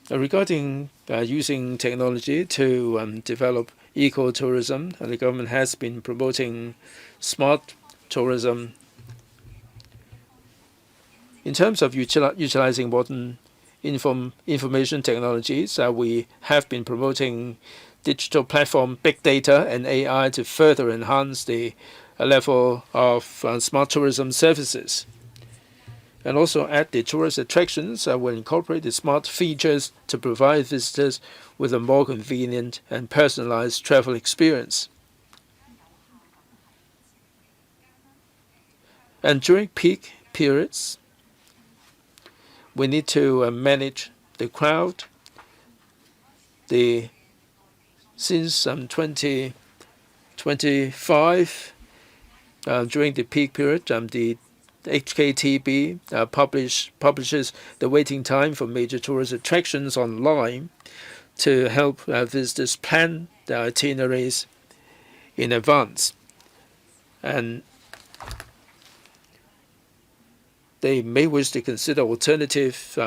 Regarding using technology to develop ecotourism, the government has been promoting smart tourism. In terms of utilizing modern information technologies, we have been promoting digital platform, big data, and AI to further enhance the level of smart tourism services. And also at the tourist attractions, will incorporate the smart features to provide visitors with a more convenient and personalized travel experience. And during peak periods, we need to manage the crowd. Since 2025, during the peak period, the HKTB publishes the waiting time for major tourist attractions online to help visitors plan their itineraries in advance. And they may wish to consider alternative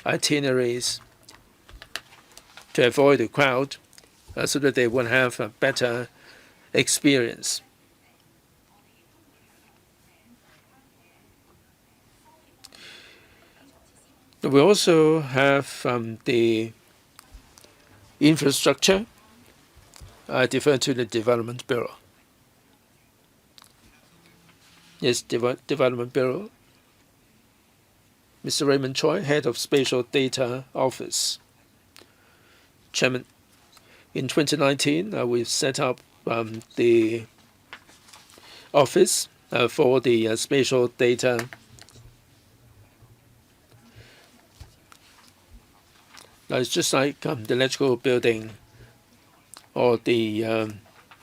itineraries to avoid the crowd so that they will have a better experience. We also have the infrastructure. I defer to the Development Bureau. Yes, Development Bureau. Mr. Raymond Choi, Head of Spatial Data Office. Chairman, in 2019, we've set up the office for the spatial data. Now, it's just like the electrical building or the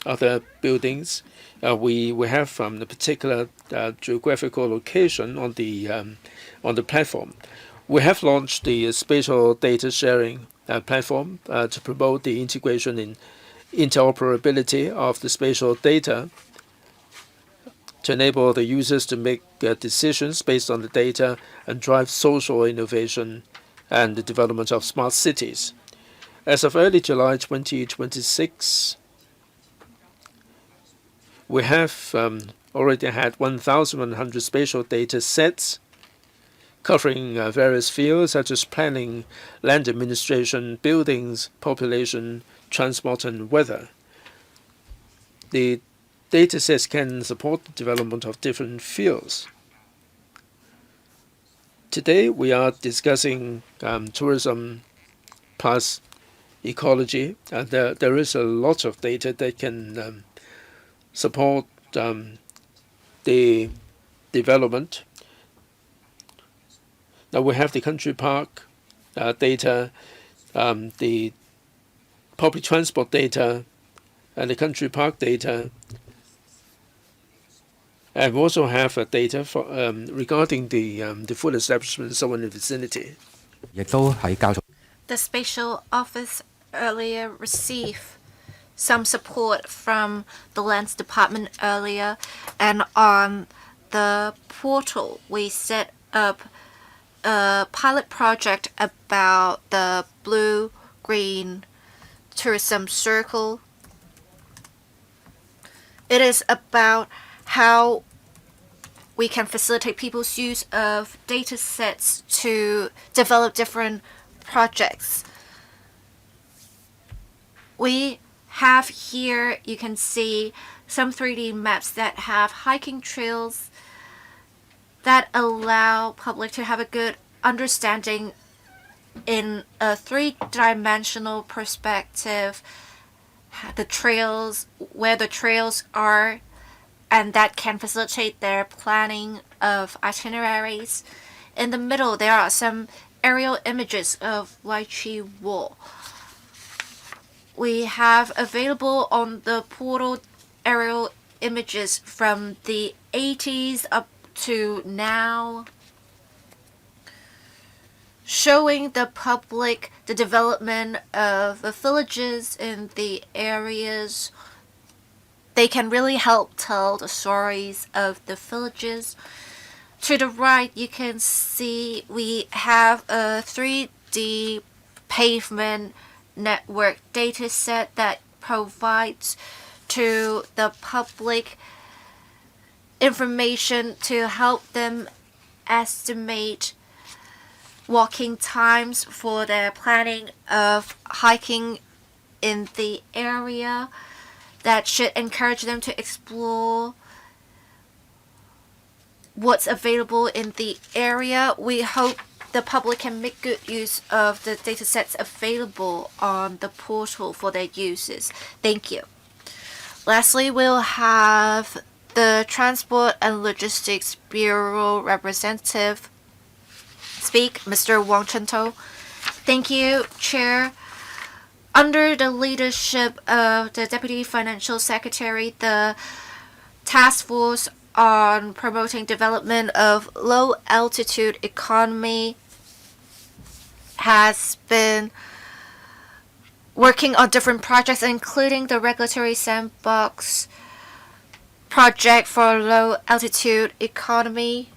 other buildings. We have the particular geographical location on the platform. We have launched the spatial data sharing platform to promote the integration and interoperability of the spatial data to enable the users to make decisions based on the data and drive social innovation and the development of smart cities. As of early July 2026, we have already had 1,100 spatial data sets covering various fields such as planning, land administration, buildings, population, transport, and weather. The datasets can support the development of different fields. Today we are discussing tourism plus ecology, and there is a lot of data that can support the development. Now we have the country park data, the public transport data, and the country park data. And we also have data for regarding the food establishments in the vicinity. 亦都喺交通 The spatial office earlier received some support from the lands department earlier, and on the portal we set up a pilot project about the blue-green tourism circle. It is about how we can facilitate people's use of data sets to develop different projects. We have here, you can see some 3D maps that have hiking trails that allow public to have a good understanding in a three-dimensional perspective, the trails, where the trails are, and that can facilitate their planning of itineraries. In the middle, there are some aerial images of lychee wool. We have available on the portal aerial images from the 80s up to now, showing the public the development of the villages in the areas. They can really help tell the stories of the villages. To the right, you can see we have a 3D pavement network data set that provides to the public information to help them estimate walking times for their planning of hiking in the area. That should encourage them to explore what's available in the area. We hope the public can make good use of the data sets available on the portal for their uses. Thank you. Lastly, we'll have the Transport and Logistics Bureau representative speak, Mr. Wang Chento. Thank you, Chair. Under the leadership of the Deputy Financial Secretary, the Task Force on Promoting Development of Low-Altitude Economy has been working on different projects, including the Regulatory Sandbox project for low-altitude economy.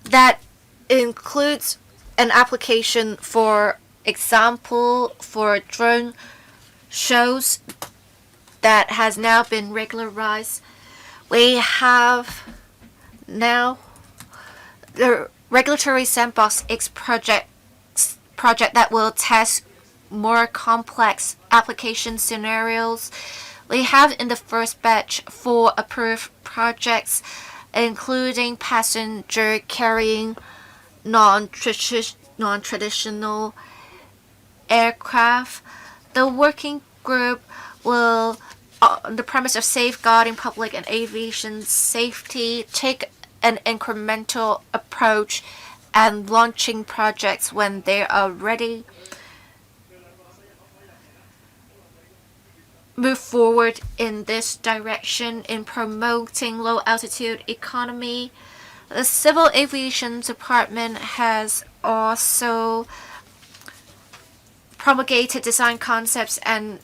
That includes an application, for example, for drone shows that has now been regularized. We have now the Regulatory Sandbox X project that will test more complex application scenarios. We have in the first batch 4 approved projects, including passenger carrying non-traditional aircraft. The working group will, on the premise of safeguarding public and aviation safety, take an incremental approach and launching projects when they are ready. Move forward in this direction in promoting low-altitude economy. The Civil Aviation Department has also promulgated design concepts and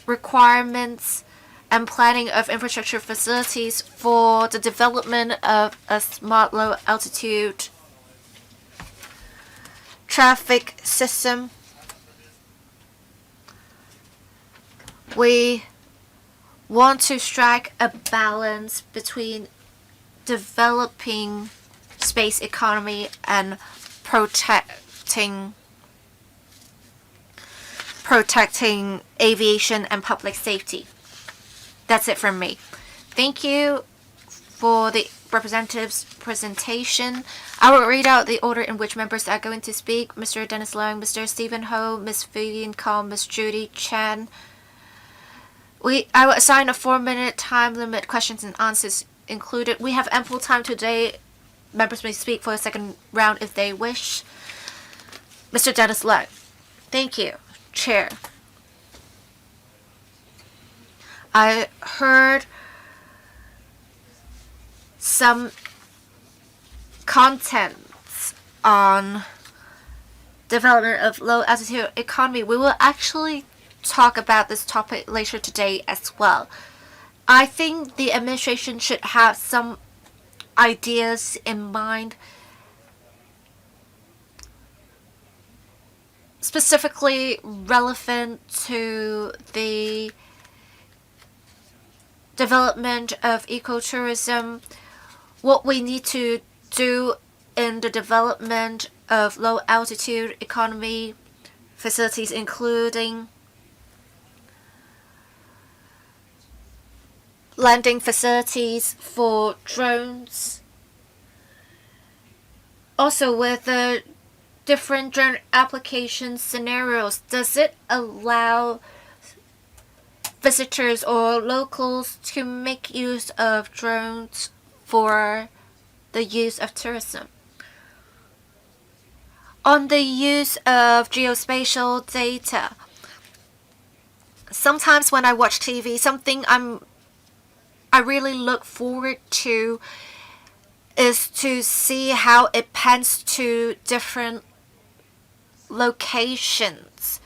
requirements and planning of infrastructure facilities for the development of a smart low-altitude traffic system. We want to strike a balance between developing space economy and protecting aviation and public safety. That's it from me. Thank you for the Representative's presentation. I will read out the order in which members are going to speak. Mr. Dennis Leung, Mr. Stephen Ho, Ms. Vivian Call, Ms. Judy Chan. I will assign a 4-minute time limit, questions and answers included. We have ample time today. Members may speak for a second round if they wish. Mr. Dennis Leung. Thank you, Chair. I heard some contents on development of low altitude economy. We will actually talk about this topic later today as well. I think the administration should have some ideas in mind, specifically relevant to the development of ecotourism, what we need to do in the development of low altitude economy facilities, including landing facilities for drones. Also, with the different drone application scenarios, does it allow visitors or locals to make use of drones for the use of tourism? On the use of geospatial data, sometimes when I watch TV, something I really look forward to is to see how it pans to different locations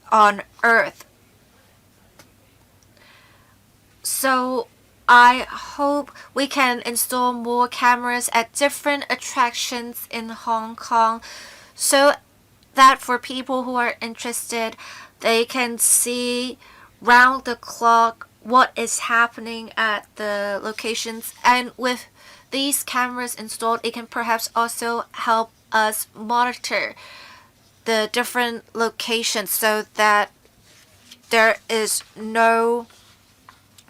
on Earth. So I hope we can install more cameras at different attractions in Hong Kong so that for people who are interested, they can see round the clock what is happening at the locations. And with these cameras installed, it can perhaps also help us monitor the different locations so that there is no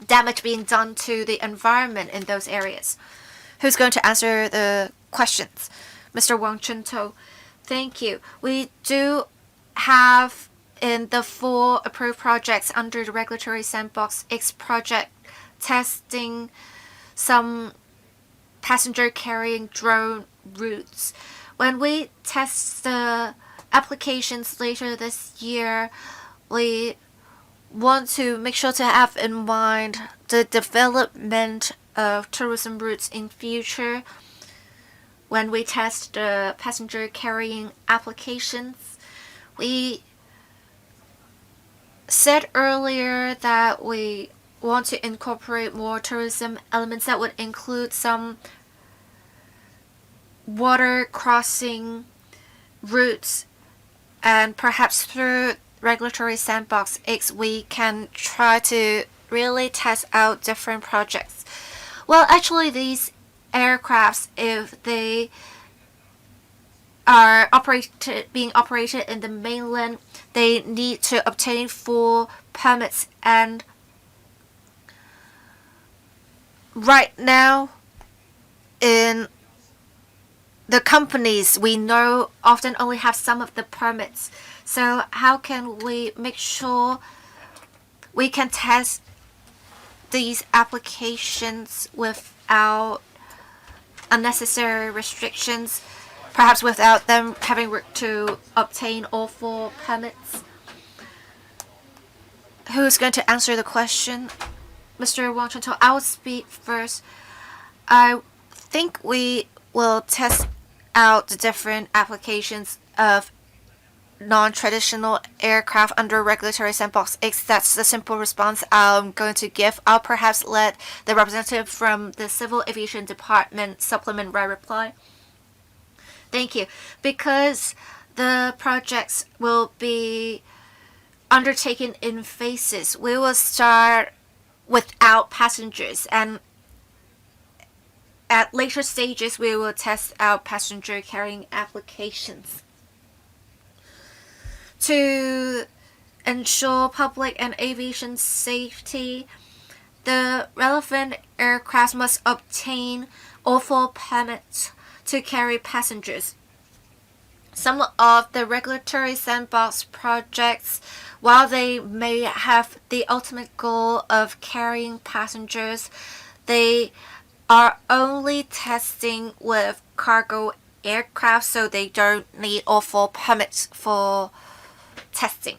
damage being done to the environment in those areas. Who's going to answer the questions? Mr. Wang Chunto. Thank you. We do have in the 4 approved projects under the Regulatory Sandbox X project testing some passenger carrying drone routes. When we test the applications later this year, we want to make sure to have in mind the development of tourism routes in future when we test the passenger carrying applications. We said earlier that we want to incorporate more tourism elements that would include some water crossing routes, and perhaps through Regulatory Sandbox X we can try to really test out different projects. Well, actually these aircrafts, if they are being operated in the mainland, they need to obtain full permits, and right now in the companies we know often only have some of the permits. So how can we make sure we can test these applications without unnecessary restrictions, perhaps without them having to obtain all 4 permits? Who's going to answer the question? Mr. Wang Chunto, I will speak first. I think we will test out the different applications of non-traditional aircraft under Regulatory Sandbox X. That's the simple response I'm going to give. I'll perhaps let the representative from the Civil Aviation Department supplement my reply. Thank you. Because the projects will be undertaken in phases, we will start without passengers, and at later stages we will test out passenger carrying applications. To ensure public and aviation safety, the relevant aircraft must obtain all permits to carry passengers. Some of the regulatory sandbox projects, while they may have the ultimate goal of carrying passengers, they are only testing with cargo aircraft, so they don't need all permits for testing.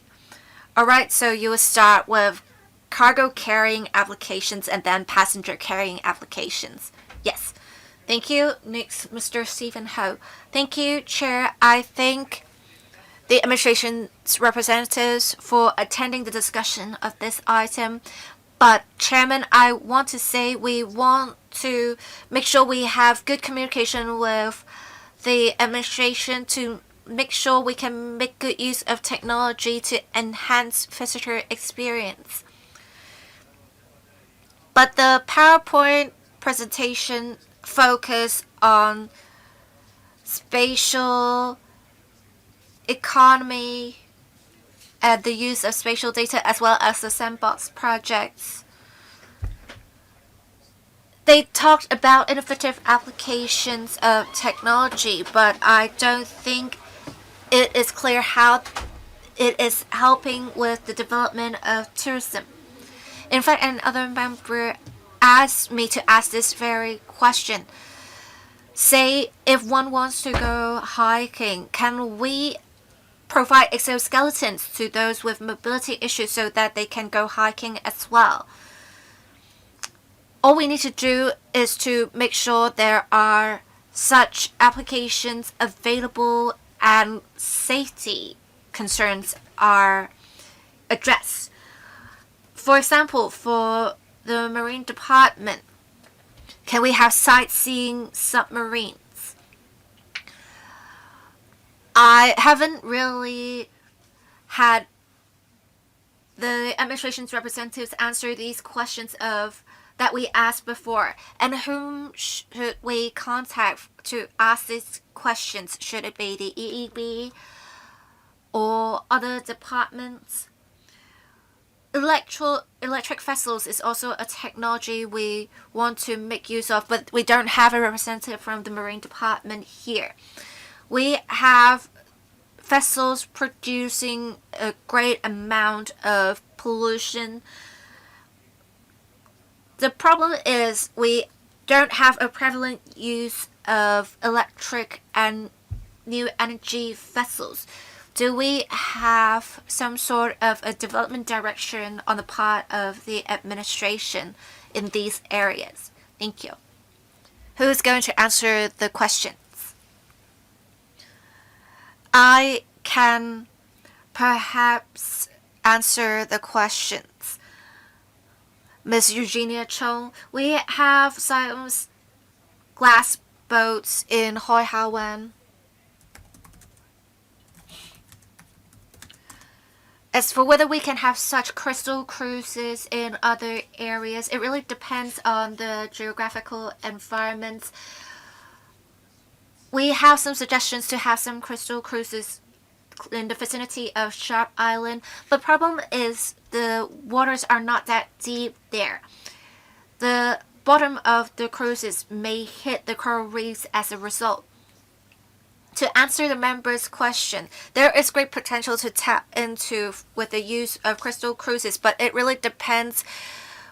Alright, so you will start with cargo carrying applications and then passenger carrying applications. Yes. Thank you. Next, Mr. Stephen Ho. Thank you, Chair. I thank the administration's representatives for attending the discussion of this item. But, Chairman, I want to say we want to make sure we have good communication with the administration to make sure we can make good use of technology to enhance visitor experience. But the PowerPoint presentation focus on spatial economy and the use of spatial data as well as the sandbox projects. They talked about innovative applications of technology, but I don't think it is clear how it is helping with the development of tourism. In fact, another member asked me to ask this very question. Say, if one wants to go hiking, can we provide exoskeletons to those with mobility issues so that they can go hiking as well? All we need to do is to make sure there are such applications available and safety concerns are addressed. For example, for the Marine Department, can we have sightseeing submarines? I haven't really had the administration's representatives answer these questions that we asked before. And whom should we contact to ask these questions? Should it be the EEB or other departments? Electric vessels is also a technology we want to make use of, but we don't have a representative from the Marine Department here. We have vessels producing a great amount of pollution. The problem is we don't have a prevalent use of electric and new energy vessels. Do we have some sort of a development direction on the part of the administration in these areas? Thank you. Who's going to answer the questions? I can perhaps answer the questions. Ms. Eugenia Chung, we have some glass boats in Hoi Ha Wan. As for whether we can have such crystal cruises in other areas, it really depends on the geographical environments. We have some suggestions to have some crystal cruises in the vicinity of Sharp Island, but the problem is the waters are not that deep there. The bottom of the cruises may hit the coral reefs as a result. To answer the member's question, there is great potential to tap into with the use of crystal cruises, but it really depends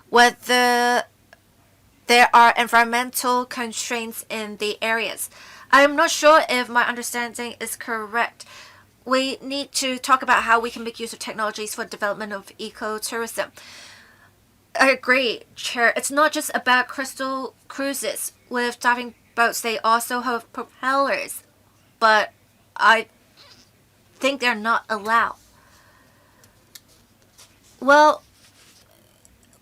whether there are environmental constraints in the areas. I am not sure if my understanding is correct. We need to talk about how we can make use of technologies for development of ecotourism. I agree, Chair. It's not just about crystal cruises. With diving boats, they also have propellers, but I think they're not allowed. Well,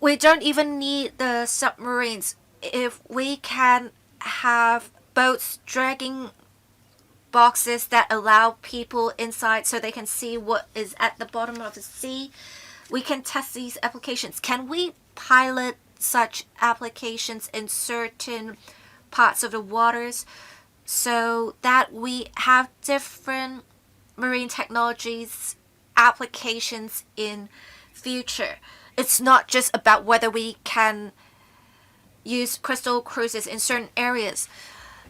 we don't even need the submarines. If we can have boats dragging boxes that allow people inside so they can see what is at the bottom of the sea, we can test these applications. Can we pilot such applications in certain parts of the waters so that we have different marine technologies applications in future? it's not just about whether we can use crystal cruises in certain areas.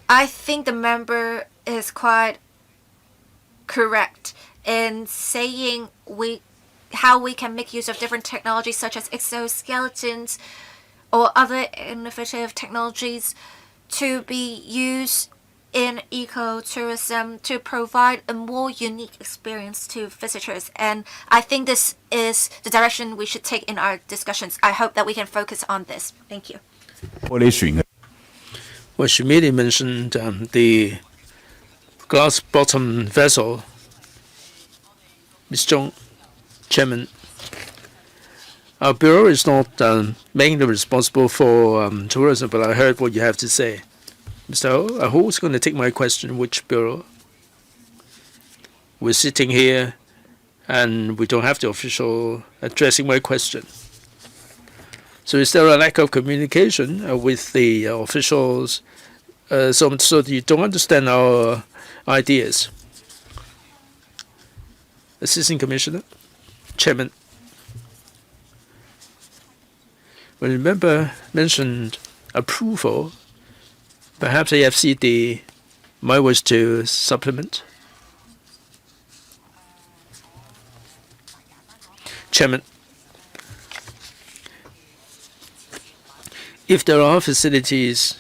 I think the member is quite correct in saying how we can make use of different technologies such as exoskeletons or other innovative technologies to be used in ecotourism to provide a more unique experience to visitors. And I think this is the direction we should take in our discussions. I hope that we can focus on this. Thank you. Well, she merely mentioned the glass-bottom vessel. Ms. Zhong, Chairman, our Bureau is not mainly responsible for tourism, but I heard what you have to say. Mr. Ho, who's going to take my question? Which Bureau? We're sitting here and we don't have the official addressing my question. So is there a lack of communication with the officials so you don't understand our ideas? Assistant Commissioner, Chairman. When the member mentioned approval, perhaps AFCD might wish to supplement. Chairman, if there are facilities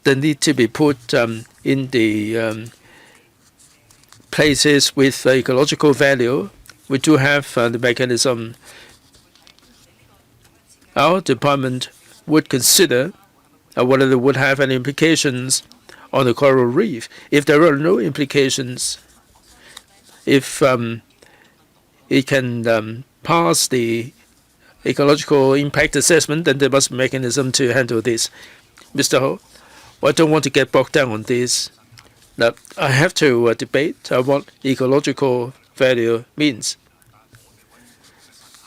that need to be put in the places with ecological value, we do have the mechanism. Our department would consider whether they would have any implications on the coral reef. If there are no implications, if it can pass the ecological impact assessment, then there must be a mechanism to handle this. Mr. Ho, I don't want to get bogged down on this. Now, I have to debate what ecological value means.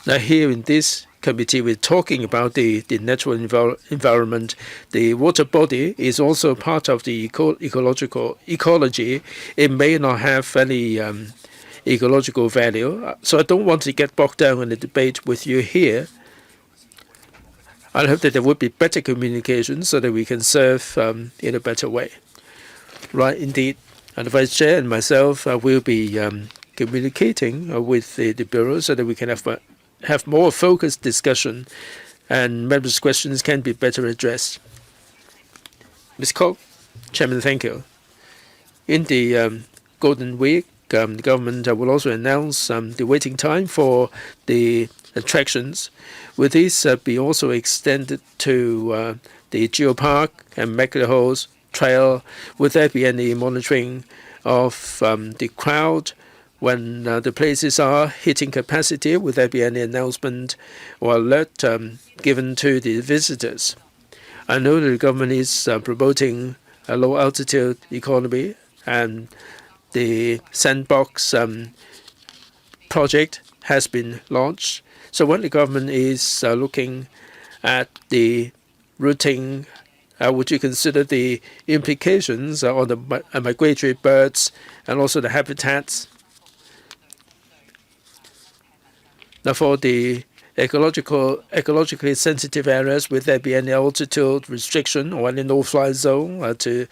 Now, here in this committee, we're talking about the natural environment. The water body is also part of the ecology. It may not have any ecological value. So I don't want to get bogged down in the debate with you here. I hope that there would be better communication so that we can serve in a better way. Right, indeed. And the Vice Chair and myself will be communicating with the Bureau so that we can have more focused discussion and members' questions can be better addressed. Ms. Kok, Chairman, thank you. In the Golden Week, the government will also announce the waiting time for the attractions. Will this be also extended to the Geopark and McLeod's Trail? Would there be any monitoring of the crowd when the places are hitting capacity? Would there be any announcement or alert given to the visitors? I know that the government is promoting a low-altitude economy, and the sandbox project has been launched. So when the government is looking at the routing, would you consider the implications on the migratory birds and also the habitats? Now, for the ecologically sensitive areas, would there be any altitude restriction or any no-fly zone to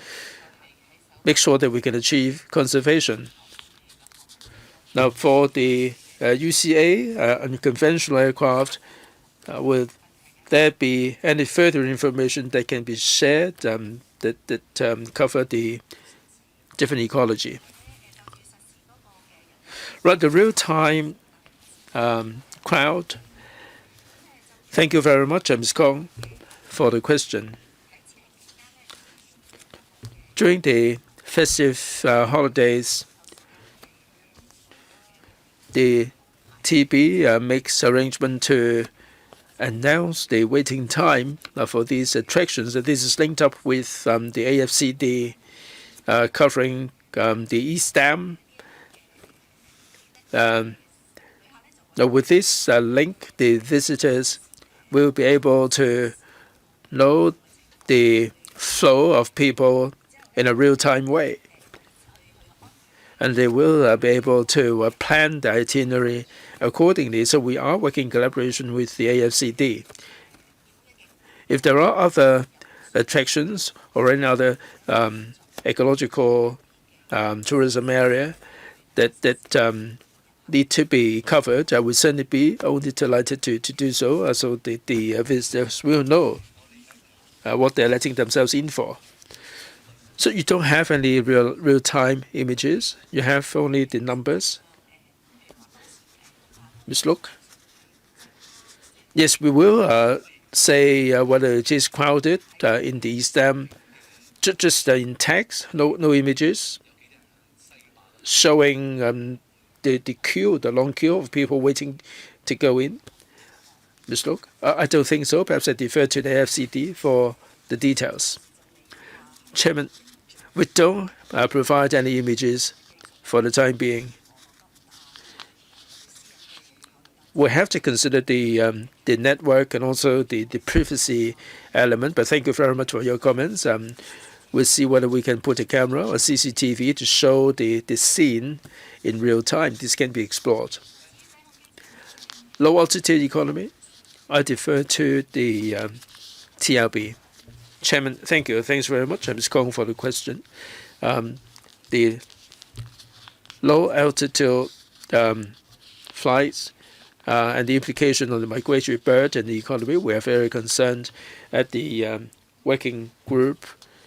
make sure that we can achieve conservation? Now, for the UCA unconventional aircraft, will there be any further information that can be shared that cover the different ecology? Right, the real-time crowd. Thank you very much, Ms. Kong, for the question. During the festive holidays, the TB makes arrangement to announce the waiting time for these attractions. This is linked up with the AFCD covering the East Dam. Now, with this link, the visitors will be able to know the flow of people in a real-time way. and they will be able to plan the itinerary accordingly. So we are working in collaboration with the AFCD. If there are other attractions or any other ecological tourism area that need to be covered, I would certainly be only delighted to do so, so the visitors will know what they're letting themselves in for. So you don't have any real-time images. You have only the numbers. Ms. Look? Yes, we will say whether it is crowded in the East Dam, just in text, no images, showing the long queue of people waiting to go in. Ms. Look? I don't think so. Perhaps I defer to the FCD for the details. Chairman, we don't provide any images for the time being. We have to consider the network and also the privacy element, but thank you very much for your comments. We'll see whether we can put a camera or CCTV to show the scene in real time. This can be explored. Low altitude economy, I defer to the TLB. Chairman, thank you. Thanks very much, Ms. Kong, for the question. The low altitude flights and the implication on the migratory bird and the economy, we are very concerned at the working group.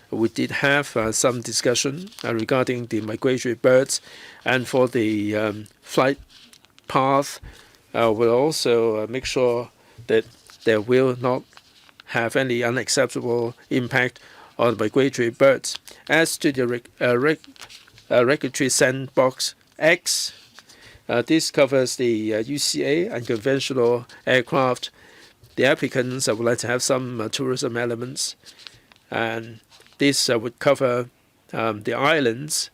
We did have some discussion regarding the migratory birds, and for the flight path, we'll also make sure that there will not have any unacceptable impact on migratory birds. As to the regulatory sandbox X, this covers the UCA and conventional aircraft. The applicants would like to have some tourism elements, and this would cover the islands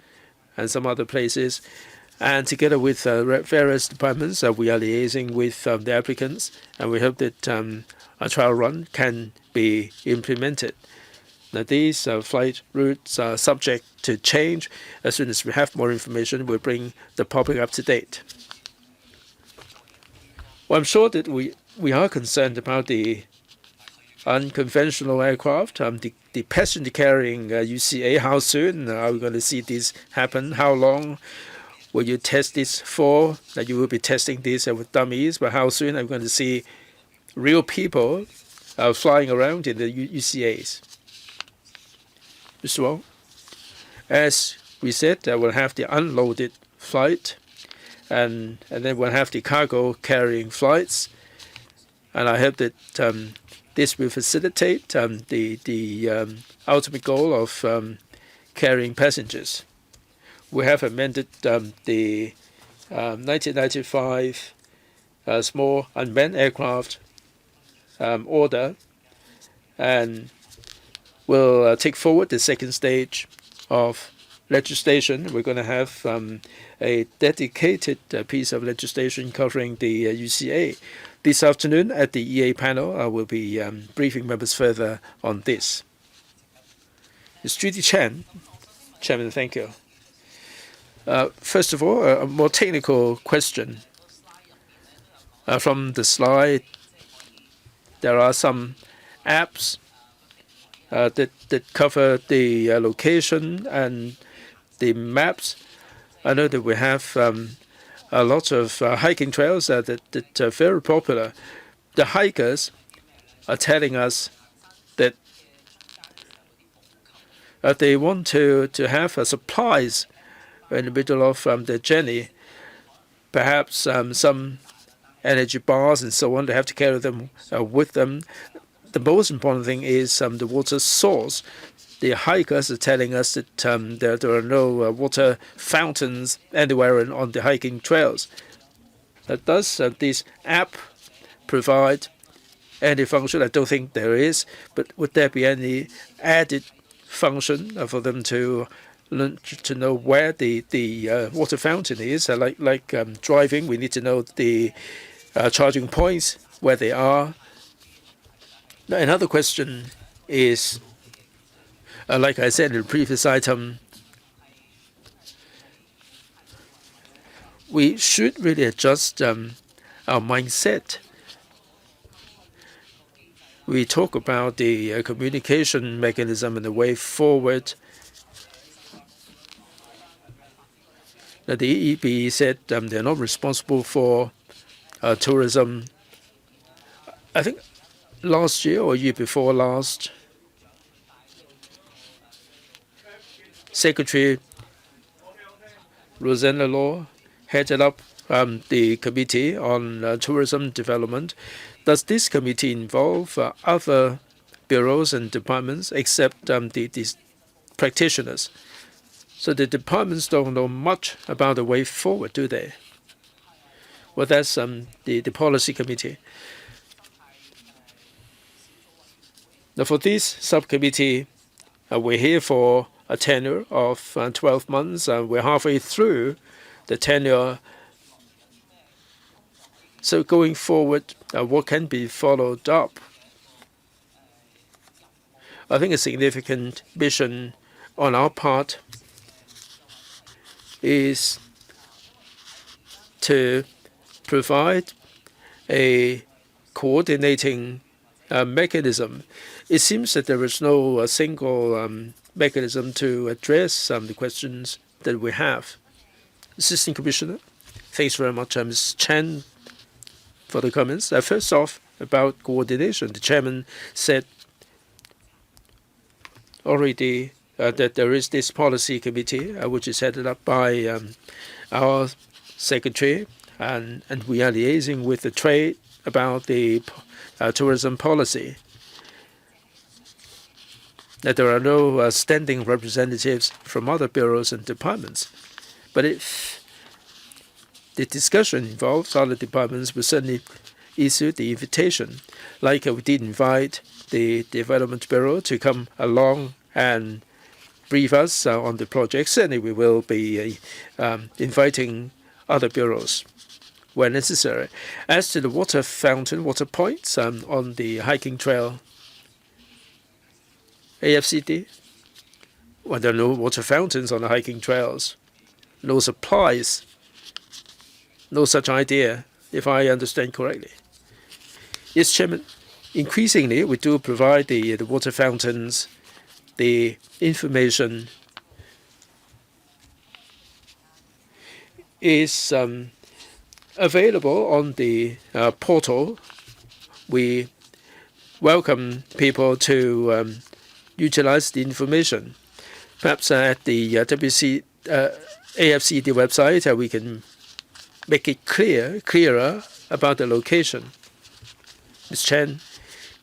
and some other places. And together with various departments, we are liaising with the applicants, and we hope that a trial run can be implemented. Now, these flight routes are subject to change. As soon as we have more information, we'll bring the public up to date. Well, I'm sure that we are concerned about the unconventional aircraft, the passenger-carrying UCA. How soon are we going to see this happen? How long will you test this for? That you will be testing this with dummies, but how soon are we going to see real people flying around in the UCAs? Mr. Wong, as we said, we'll have the unloaded flight, and then we'll have the cargo-carrying flights, and I hope that this will facilitate the ultimate goal of carrying passengers. We have amended the 1995 small unmanned aircraft order, and will take forward the second stage of legislation. We're going to have a dedicated piece of legislation covering the UCA. This afternoon at the EA panel, I will be briefing members further on this. Ms. Judy Chen. Chairman, thank you. First of all, a more technical question. From the slide, there are some apps that cover the location and the maps. I know that we have a lot of hiking trails that are very popular. The hikers are telling us that they want to have supplies in the middle of their journey, perhaps some energy bars and so on. They have to carry them with them. The most important thing is the water source. The hikers are telling us that there are no water fountains anywhere on the hiking trails. Does this app provide any function? I don't think there is, but would there be any added function for them to know where the water fountain is? Like driving, we need to know the charging points, where they are. Now, another question is, like I said in the previous item, we should really adjust our mindset. We talk about the communication mechanism and the way forward. Now, the EEB said they're not responsible for tourism. I think last year or year before last, Secretary Rosanna Law headed up the Committee on Tourism Development. Does this committee involve other bureaus and departments except the practitioners? So the departments don't know much about the way forward, do they? Well, that's the policy committee. Now, for this subcommittee, we're here for a tenure of 12 months. We're halfway through the tenure. So going forward, what can be followed up? I think a significant mission on our part is to provide a coordinating mechanism. It seems that there is no single mechanism to address the questions that we have. Assistant Commissioner, thanks very much, Ms. Chen, for the comments. First off, about coordination, the chairman said already that there is this policy committee which is headed up by our secretary, and we are liaising with the trade about the tourism policy. That there are no standing representatives from other bureaus and departments. But if the discussion involves other departments, we certainly issue the invitation. Like we did invite the Development Bureau to come along and brief us on the project. Certainly we will be inviting other bureaus where necessary. As to the water fountain, water points on the hiking trail, AFCD, well, there are no water fountains on the hiking trails, no supplies, no such idea, if I understand correctly. Yes, Chairman, increasingly we do provide the water fountains, the information is available on the portal. We welcome people to utilize the information. Perhaps at the AFCD website, we can make it clearer about the location. Ms. Chen,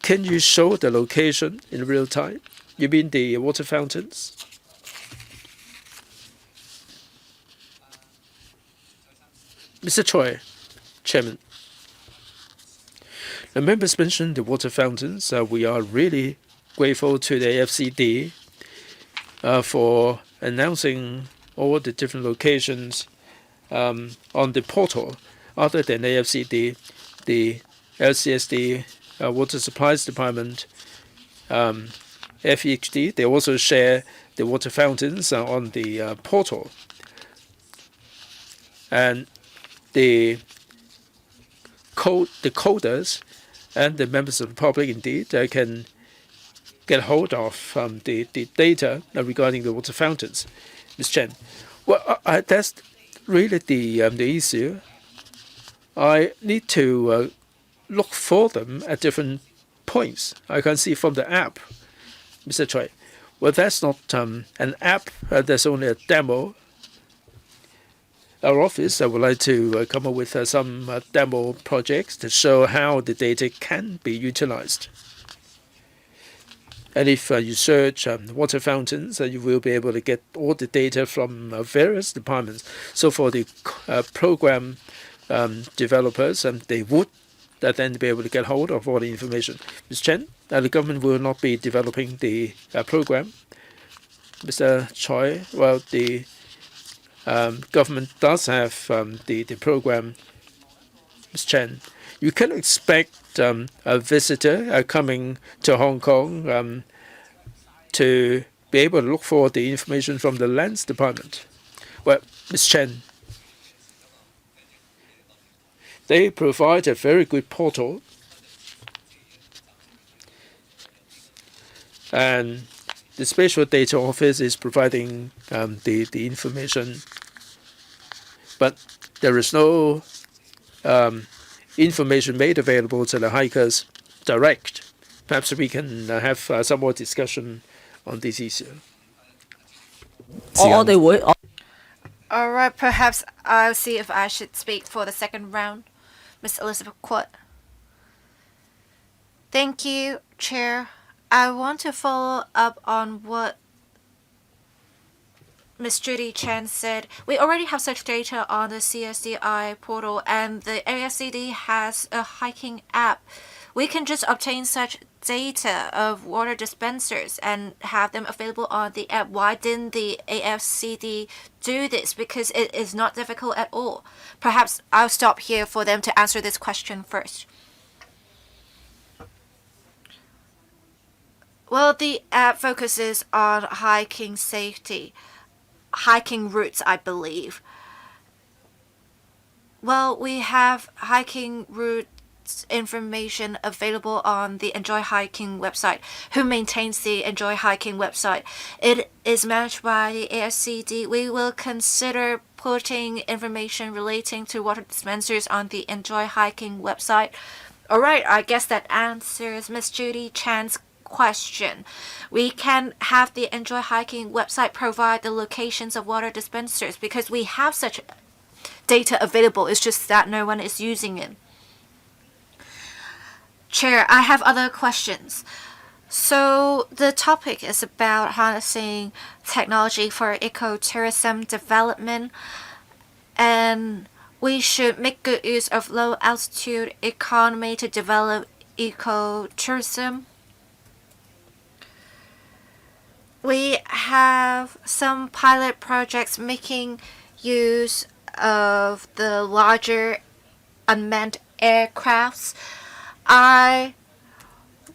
can you show the location in real time? You mean the water fountains? Mr. Choi, Chairman. The members mentioned the water fountains. We are really grateful to the AFCD for announcing all the different locations on the portal. Other than AFCD, the LCSD, Water Supplies Department, FEHD, they also share the water fountains on the portal. And the coders and the members of the public, indeed, can get hold of the data regarding the water fountains. Ms. Chen, well, that's really the issue. I need to look for them at different points. I can see from the app, Mr. Choi. Well, that's not an app. That's only a demo. Our office would like to come up with some demo projects to show how the data can be utilized. And if you search water fountains, you will be able to get all the data from various departments. So for the program developers, they would then be able to get hold of all the information. Ms. Chen, the government will not be developing the program. Mr. Choi, well, the government does have the program. Ms. Chen, you can expect a visitor coming to Hong Kong to be able to look for the information from the Lands Department. Well, Ms. Chen, They provide a very good portal, and the Spatial Data Office is providing the information, but there is no information made available to the hikers direct. Perhaps we can have some more discussion on this issue. 我哋會 All right, perhaps I'll see if I should speak for the second round. Miss Elizabeth Quat. Thank you, Chair. I want to follow up on what Ms. Judy Chan said. We already have such data on the CSDI portal, and the AFCD has a hiking app. We can just obtain such data of water dispensers and have them available on the app. Why didn't the AFCD do this? Because it is not difficult at all. Perhaps I'll stop here for them to answer this question first. Well, the app focuses on hiking safety, hiking routes, I believe. Well, we have hiking route information available on the Enjoy Hiking website. Who maintains the Enjoy Hiking website? It is managed by the AFCD. We will consider putting information relating to water dispensers on the Enjoy Hiking website. All right, I guess that answers Miss Judy Chan's question. We can have the Enjoy Hiking website provide the locations of water dispensers because we have such data available. It's just that no one is using it. Chair, I have other questions. So the topic is about harnessing technology for ecotourism development, and we should make good use of low altitude economy to develop ecotourism. We have some pilot projects making use of the larger unmanned aircrafts. I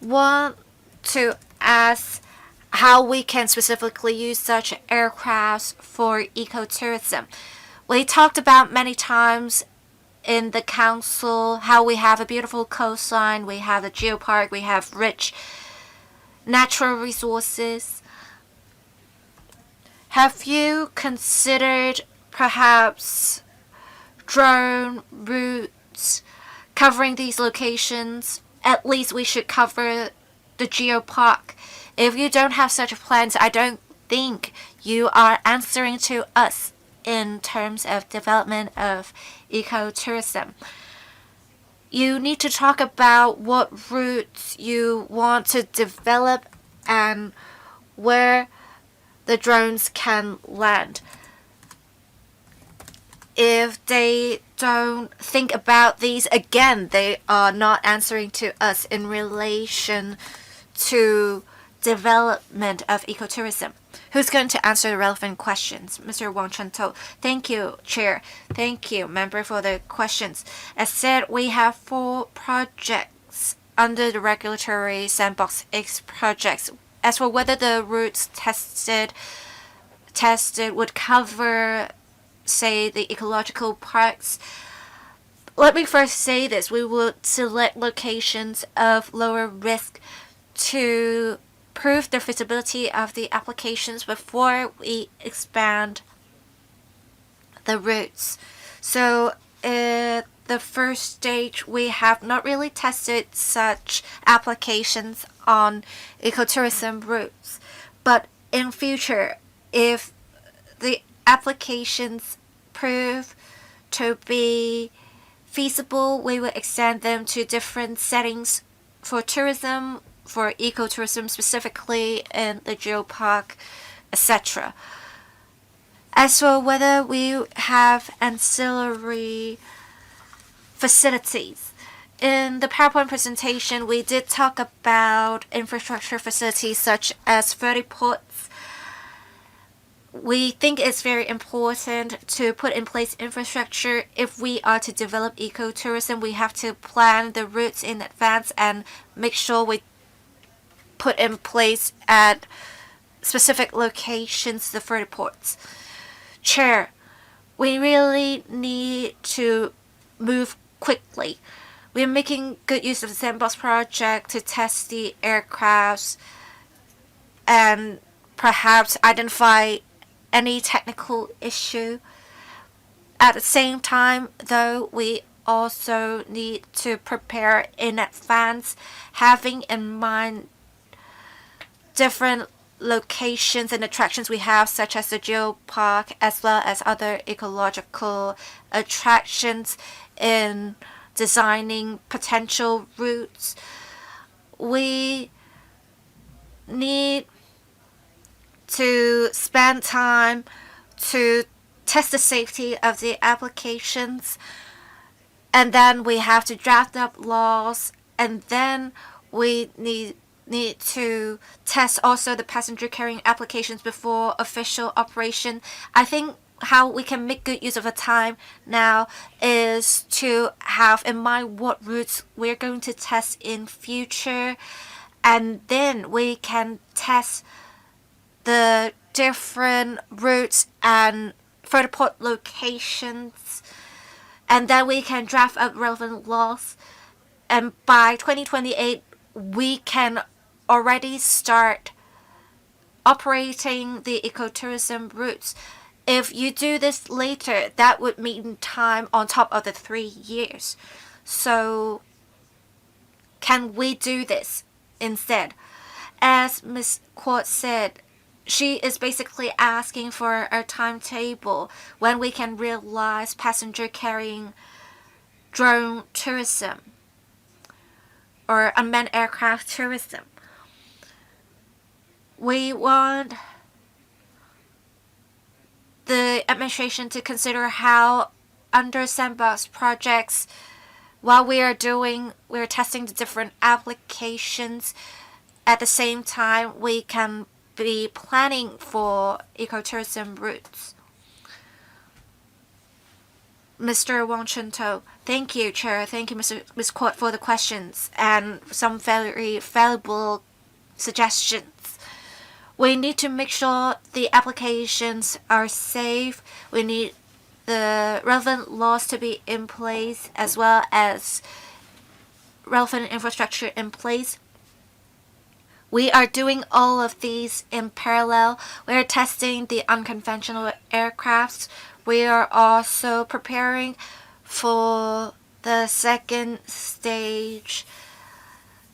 want to ask how we can specifically use such aircrafts for ecotourism. We talked about many times in the council how we have a beautiful coastline, we have the geopark, we have rich natural resources. Have you considered perhaps drone routes covering these locations? At least we should cover the geopark. If you don't have such plans, I don't think you are answering to us in terms of development of ecotourism. You need to talk about what routes you want to develop and where the drones can land. If they don't think about these, again, they are not answering to us in relation to development of ecotourism. Who's going to answer the relevant questions? Mr. Wang Chuntou. Thank you, Chair. Thank you, Member, for the questions. As said, we have 4 projects under the Regulatory Sandbox X projects. As for whether the routes tested would cover, say, the ecological parks, let me first say this. We will select locations of lower risk to prove the feasibility of the applications before we expand the routes. So at the first stage, we have not really tested such applications on ecotourism routes. But in future, if the applications prove to be feasible, we will extend them to different settings for tourism, for ecotourism specifically in the geopark, etc. As for whether we have ancillary facilities, in the PowerPoint presentation, we did talk about infrastructure facilities such as vertiports. We think it's very important to put in place infrastructure. If we are to develop ecotourism, we have to plan the routes in advance and make sure we put in place at specific locations the vertiports. Chair, we really need to move quickly. We are making good use of the sandbox project to test the aircrafts and perhaps identify any technical issue. At the same time, though, we also need to prepare in advance, having in mind different locations and attractions we have, such as the geopark, as well as other ecological attractions in designing potential routes. We need to spend time to test the safety of the applications, and then we have to draft up laws, and then we need to test also the passenger carrying applications before official operation. I think how we can make good use of the time now is to have in mind what routes we're going to test in future, and then we can test the different routes and vertiport locations, and then we can draft up relevant laws, and by 2028 we can already start operating the ecotourism routes. If you do this later, that would mean time on top of the 3 years. So can we do this instead? As Ms. Quart said, she is basically asking for a timetable when we can realize passenger carrying drone tourism or unmanned aircraft tourism. We want the administration to consider how under sandbox projects, while we're testing the different applications, at the same time we can be planning for ecotourism routes. Mr. Wang Chuntou, thank you, Chair. Thank you, Ms. Court, for the questions and some very valuable suggestions. We need to make sure the applications are safe. We need the relevant laws to be in place, as well as relevant infrastructure in place. We are doing all of these in parallel. We are testing the unconventional aircrafts. We are also preparing for the second stage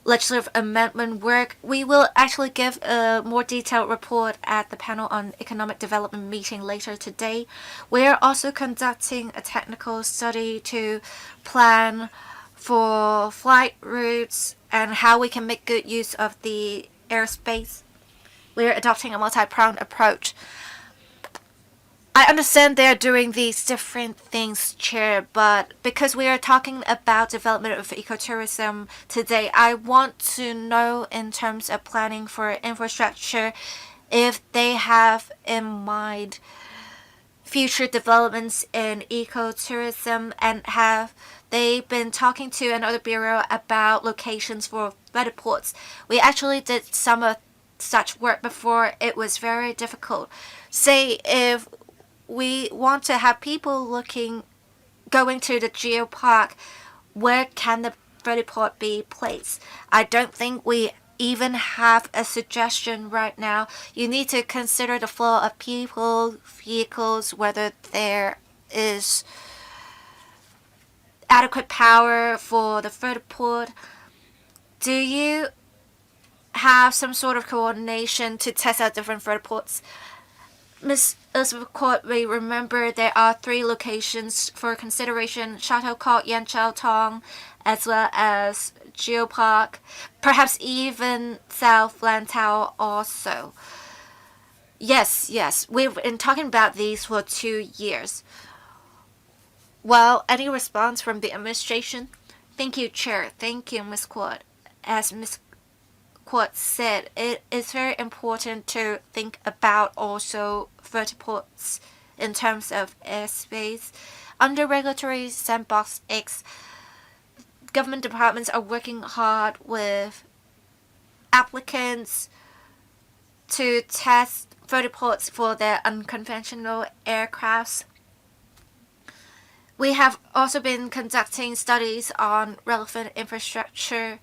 legislative amendment work. We will actually give a more detailed report at the panel on economic development meeting later today. We are also conducting a technical study to plan for flight routes and how we can make good use of the airspace. We are adopting a multi-pronged approach. I understand they're doing these different things, Chair, but because we are talking about development of ecotourism today, I want to know in terms of planning for infrastructure if they have in mind future developments in ecotourism, and have they been talking to another bureau about locations for vertiports. We actually did some of such work before. It was very difficult. Say if we want to have people going to the geopark, where can the vertiport be placed? I don't think we even have a suggestion right now. You need to consider the flow of people, vehicles, whether there is adequate power for the vertiport. Do you have some sort of coordination to test out different vertiports? Ms. Elizabeth Court may remember there are 3 locations for consideration: Shuttlecock, Yanqiao Tong, as well as Geopark, perhaps even South Lantau also. Yes, we've been talking about these for 2 years. Well, any response from the administration? Thank you, Chair. Thank you, Ms. Court. As Ms. Court said, it is very important to think about also vertiports in terms of airspace. Under Regulatory Sandbox X, government departments are working hard with applicants to test vertiports for their unconventional aircrafts. We have also been conducting studies on relevant infrastructure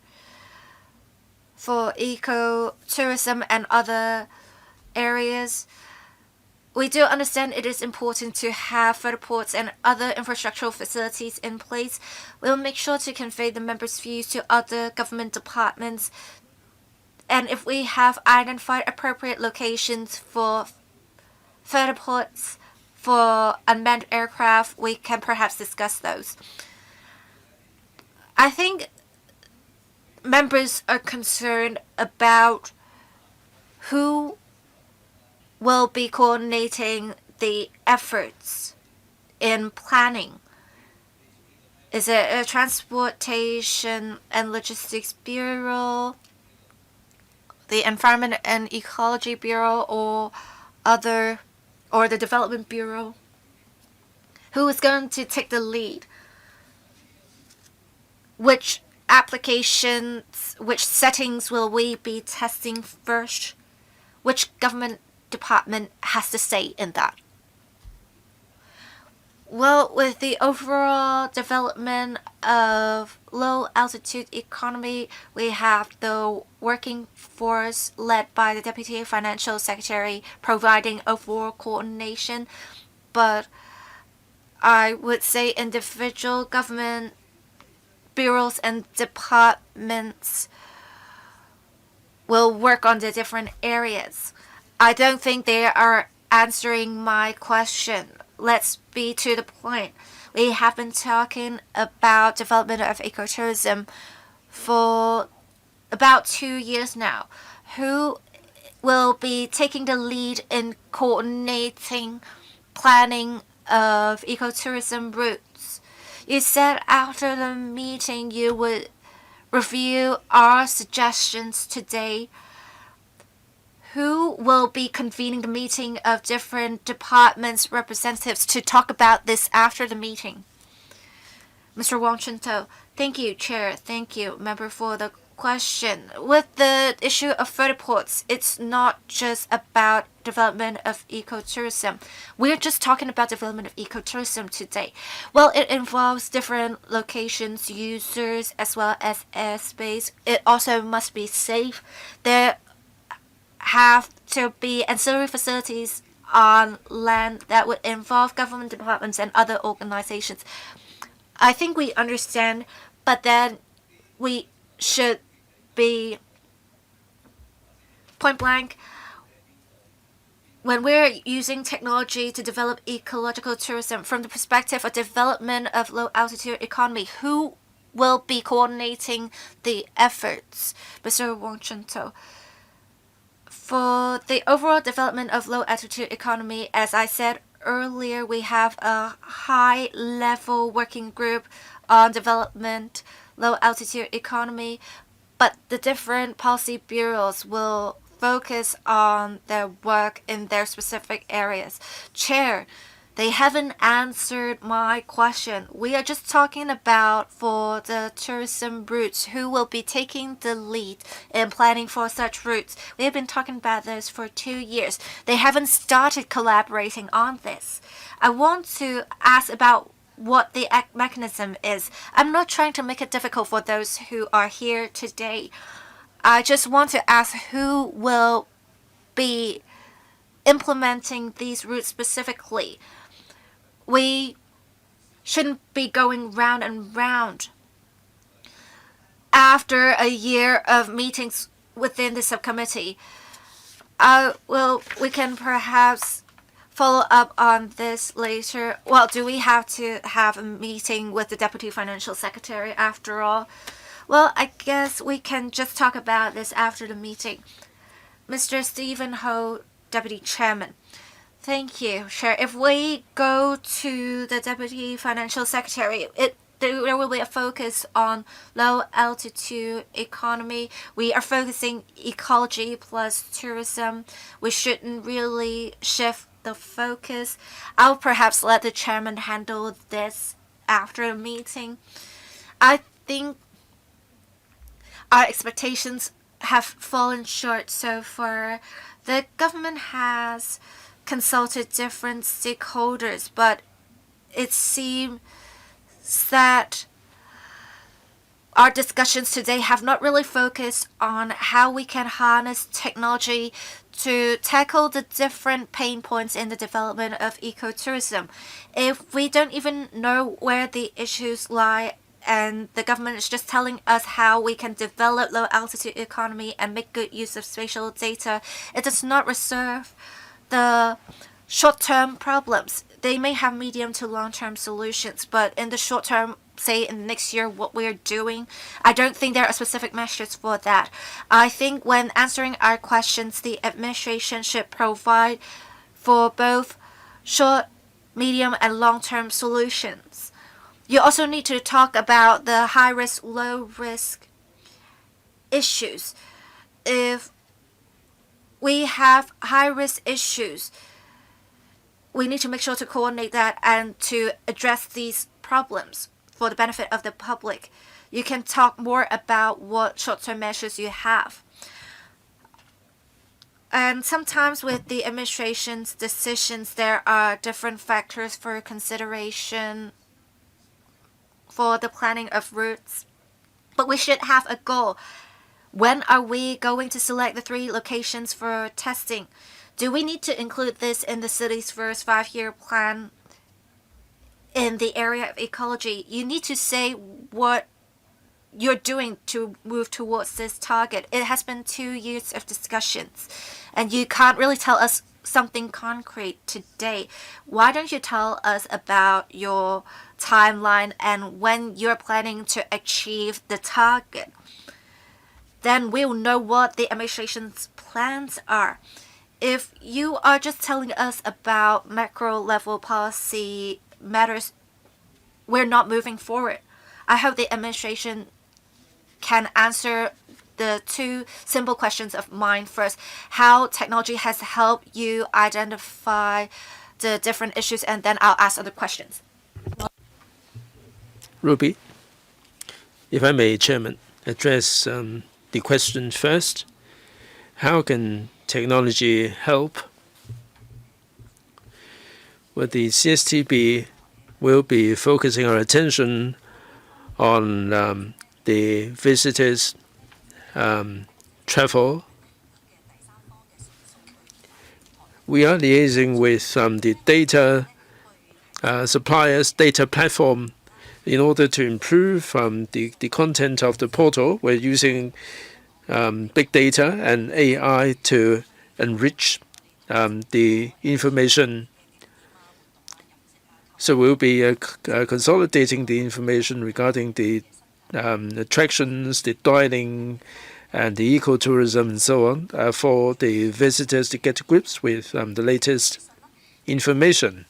for ecotourism and other areas. We do understand it is important to have vertiports and other infrastructural facilities in place. We'll make sure to convey the members' views to other government departments. And if we have identified appropriate locations for vertiports for unmanned aircraft, we can perhaps discuss those. I think members are concerned about who will be coordinating the efforts in planning. Is it a Transportation and Logistics Bureau, the Environment and Ecology Bureau, or the Development Bureau? Who is going to take the lead? Which applications, which settings will we be testing first? Which government department has to say in that? Well, with the overall development of low altitude economy, we have the working force led by the Deputy Financial Secretary providing overall coordination. But I would say individual government bureaus and departments will work on the different areas. I don't think they are answering my question. Let's be to the point. We have been talking about development of ecotourism for about 2 years now. Who will be taking the lead in coordinating planning of ecotourism routes? You said after the meeting you would review our suggestions today. Who will be convening the meeting of different departments' representatives to talk about this after the meeting? Mr. Wang Chunto. Thank you, Chair. Thank you, Member, for the question. With the issue of vertiports, it's not just about development of ecotourism. We're just talking about development of ecotourism today. Well, it involves different locations, users, as well as airspace. It also must be safe. There have to be ancillary facilities on land that would involve government departments and other organizations. I think we understand, but then we should be point blank. When we're using technology to develop ecological tourism from the perspective of development of low altitude economy, who will be coordinating the efforts? Mr. Wang Chunto. For the overall development of low altitude economy, as I said earlier, we have a high level working group on development low altitude economy, but the different policy bureaus will focus on their work in their specific areas. Chair, they haven't answered my question. We are just talking about for the tourism routes, who will be taking the lead in planning for such routes. We have been talking about this for 2 years. They haven't started collaborating on this. I want to ask about what the mechanism is. I'm not trying to make it difficult for those who are here today. I just want to ask who will be implementing these routes specifically. We shouldn't be going round and round. After a year of meetings within the subcommittee, we can perhaps follow up on this later. Well, do we have to have a meeting with the Deputy Financial Secretary after all? Well, I guess we can just talk about this after the meeting. Mr. Stephen Ho, Deputy Chairman. Thank you, Chair. If we go to the Deputy Financial Secretary, there will be a focus on low altitude economy. We are focusing ecology plus tourism. We shouldn't really shift the focus. I'll perhaps let the chairman handle this after the meeting. I think our expectations have fallen short so far. The government has consulted different stakeholders, but it seems that our discussions today have not really focused on how we can harness technology to tackle the different pain points in the development of ecotourism. If we don't even know where the issues lie and the government is just telling us how we can develop low altitude economy and make good use of spatial data, it does not resolve the short-term problems. They may have medium to long-term solutions, but in the short term, say in next year, what we're doing, I don't think there are specific measures for that. I think when answering our questions, the administration should provide for both short, medium, and long-term solutions. You also need to talk about the high-risk, low-risk issues. If we have high-risk issues, we need to make sure to coordinate that and to address these problems for the benefit of the public. You can talk more about what short-term measures you have. And sometimes with the administration's decisions, there are different factors for consideration for the planning of routes. But we should have a goal. When are we going to select the 3 locations for testing? Do we need to include this in the city's first 5-year plan in the area of ecology? You need to say what you're doing to move towards this target. It has been 2 years of discussions, and you can't really tell us something concrete today. Why don't you tell us about your timeline and when you're planning to achieve the target? Then we'll know what the administration's plans are. If you are just telling us about macro level policy matters, we're not moving forward. I hope the administration can answer the 2 simple questions of mine first. How technology has helped you identify the different issues, and then I'll ask other questions. Ruby, if I may, Chairman, address the question first. How can technology help? Well, the CSTB will be focusing our attention on the visitors' travel. We are liaising with the data suppliers, data platform, in order to improve the content of the portal. We're using big data and AI to enrich the information. So we'll be consolidating the information regarding the attractions, the dining, and the ecotourism and so on for the visitors to get to grips with the latest information.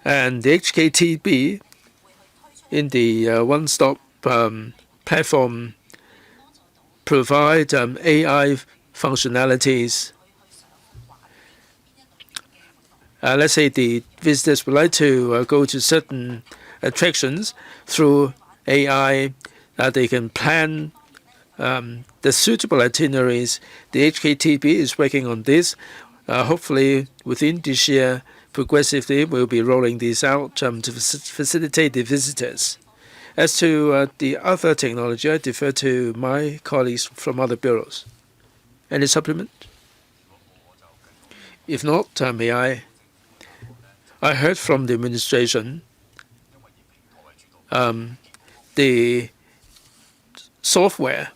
And the HKTB in the one-stop platform provide AI functionalities. Let's say the visitors would like to go to certain attractions. Through AI, they can plan the suitable itineraries. The HKTB is working on this. Hopefully, within this year, progressively, we'll be rolling this out to facilitate the visitors. As to the other technology, I defer to my colleagues from other bureaus. Any supplement? If not, may I? I heard from the administration the software,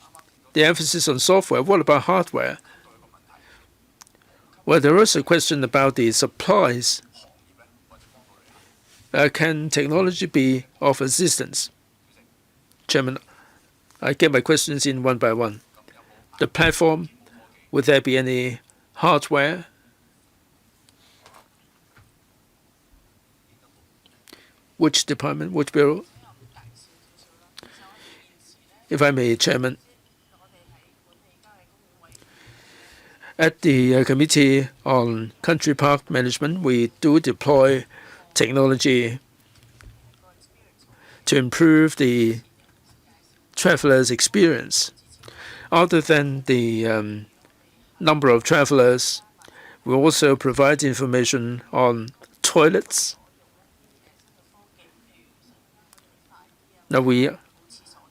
the emphasis on software. What about hardware? Well, there is a question about the supplies. Can technology be of assistance? Chairman, I get my questions in one by one. The platform, would there be any hardware? Which department, which bureau? If I may, Chairman. At the Committee on Country Park Management, we do deploy technology to improve the travelers' experience. Other than the number of travelers, we also provide information on toilets Now we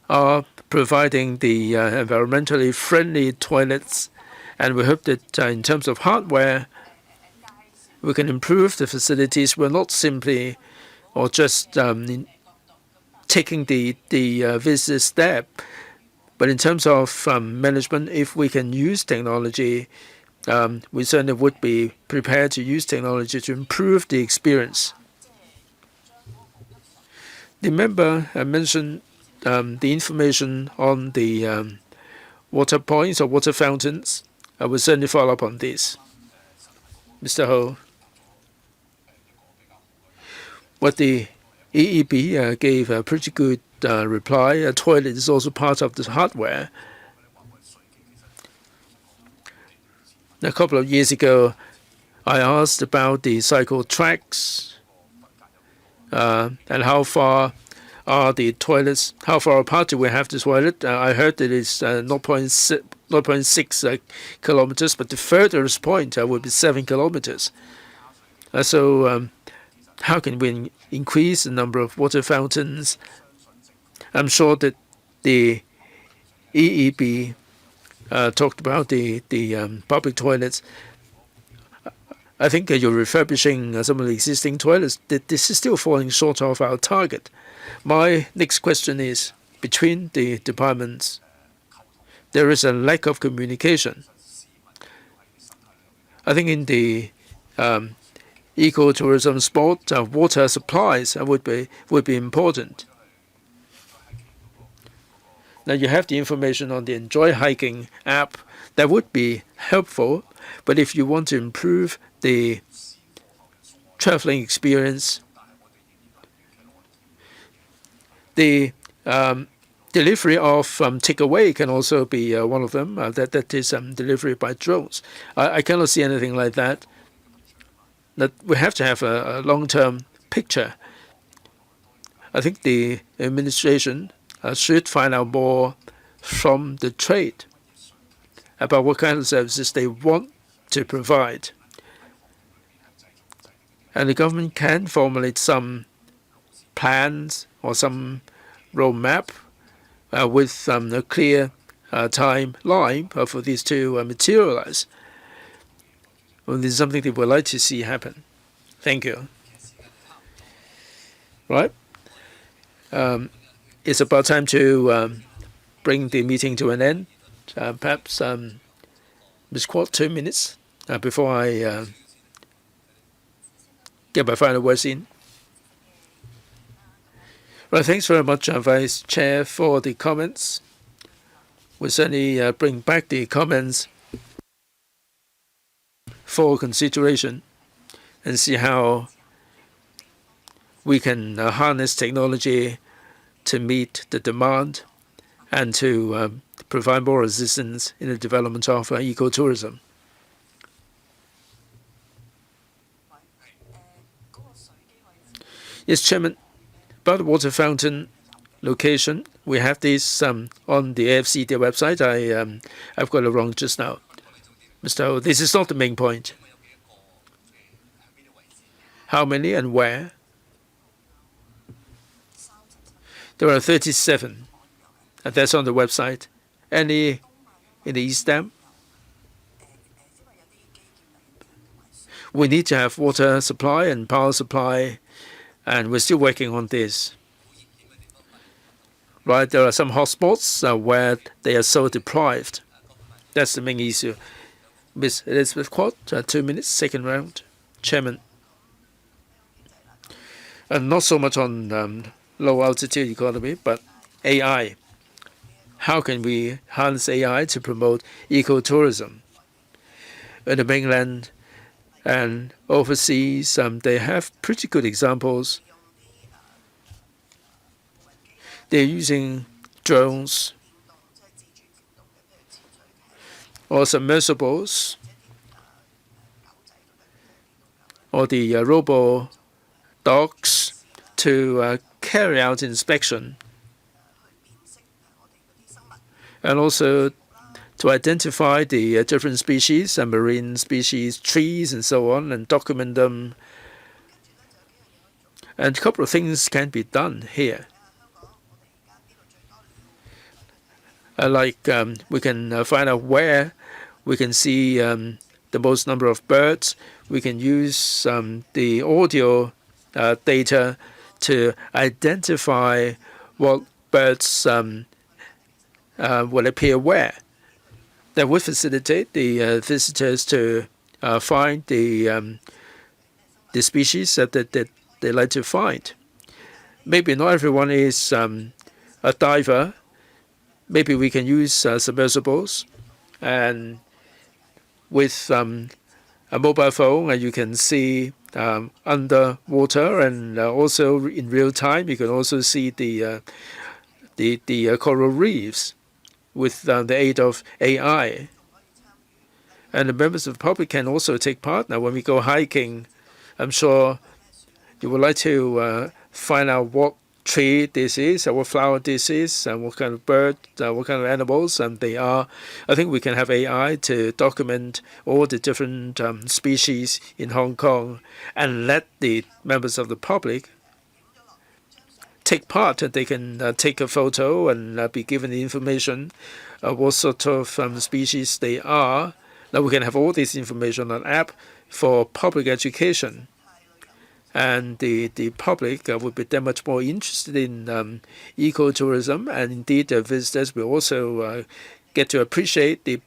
are providing the environmentally friendly toilets, and we hope that in terms of hardware, we can improve the facilities. We're not simply or just taking the visitor step, but in terms of management, if we can use technology, we certainly would be prepared to use technology to improve the experience. The member mentioned the information on the water points or water fountains. I will certainly follow up on this. Mr. Ho, what the EEB gave a pretty good reply. A toilet is also part of the hardware. A couple of years ago, I asked about the cycle tracks and how far are the toilets, how far apart do we have the toilet. I heard that it's 0.6 kilometers, but the furthest point would be 7 kilometers. So how can we increase the number of water fountains? I'm sure that the EEB talked about the public toilets. I think you're refurbishing some of the existing toilets. This is still falling short of our target. My next question is, between the departments, there is a lack of communication. I think in the ecotourism sport, water supplies would be important. Now you have the information on the Enjoy Hiking app. That would be helpful. But if you want to improve the traveling experience, the delivery of takeaway can also be one of them. That is delivery by drones. I cannot see anything like that. That we have to have a long-term picture. I think the administration should find out more from the trade about what kind of services they want to provide. And the government can formulate some plans or some roadmap with a clear timeline for these to materialize. Well, this is something that we'd like to see happen. Thank you. Right. It's about time to bring the meeting to an end. Perhaps Ms. Kwok, 2 minutes before I get my final words in. Well, thanks very much, Vice Chair, for the comments. We'll certainly bring back the comments for consideration and see how we can harness technology to meet the demand and to provide more assistance in the development of ecotourism. Yes, Chairman, about the water fountain location, we have this on the AFCD website. I've got it wrong just now. Mr. Ho, this is not the main point. How many and where? There are 37. And that's on the website. Any in the East Dam? We need to have water supply and power supply, and we're still working on this. Right, there are some hotspots where they are so deprived. That's the main issue. Ms. Elizabeth Kwok, 2 minutes, second round. Chairman. Not so much on low altitude economy, but AI. How can we harness AI to promote ecotourism? In the mainland and overseas, they have pretty good examples. They're using drones or submersibles or the robo-dogs to carry out inspection and also to identify the different species, marine species, trees, and so on, and document them. And a couple of things can be done here. we can find out where we can see the most number of birds. We can use the audio data to identify what birds will appear where. That would facilitate the visitors to find the species that they like to find. Maybe not everyone is a diver. Maybe we can use submersibles, and with a mobile phone, you can see underwater, and also in real time, you can also see the coral reefs with the aid of AI. And the members of the public can also take part. Now, when we go hiking, I'm sure you would like to find out what tree this is, what flower this is, and what kind of bird, what kind of animals they are. I think we can have AI to document all the different species in Hong Kong and let the members of the public take part. They can take a photo and be given the information what sort of species they are. Now we can have all this information on an app for public education. And the public would be that much more interested in ecotourism, and indeed the visitors will also get to appreciate the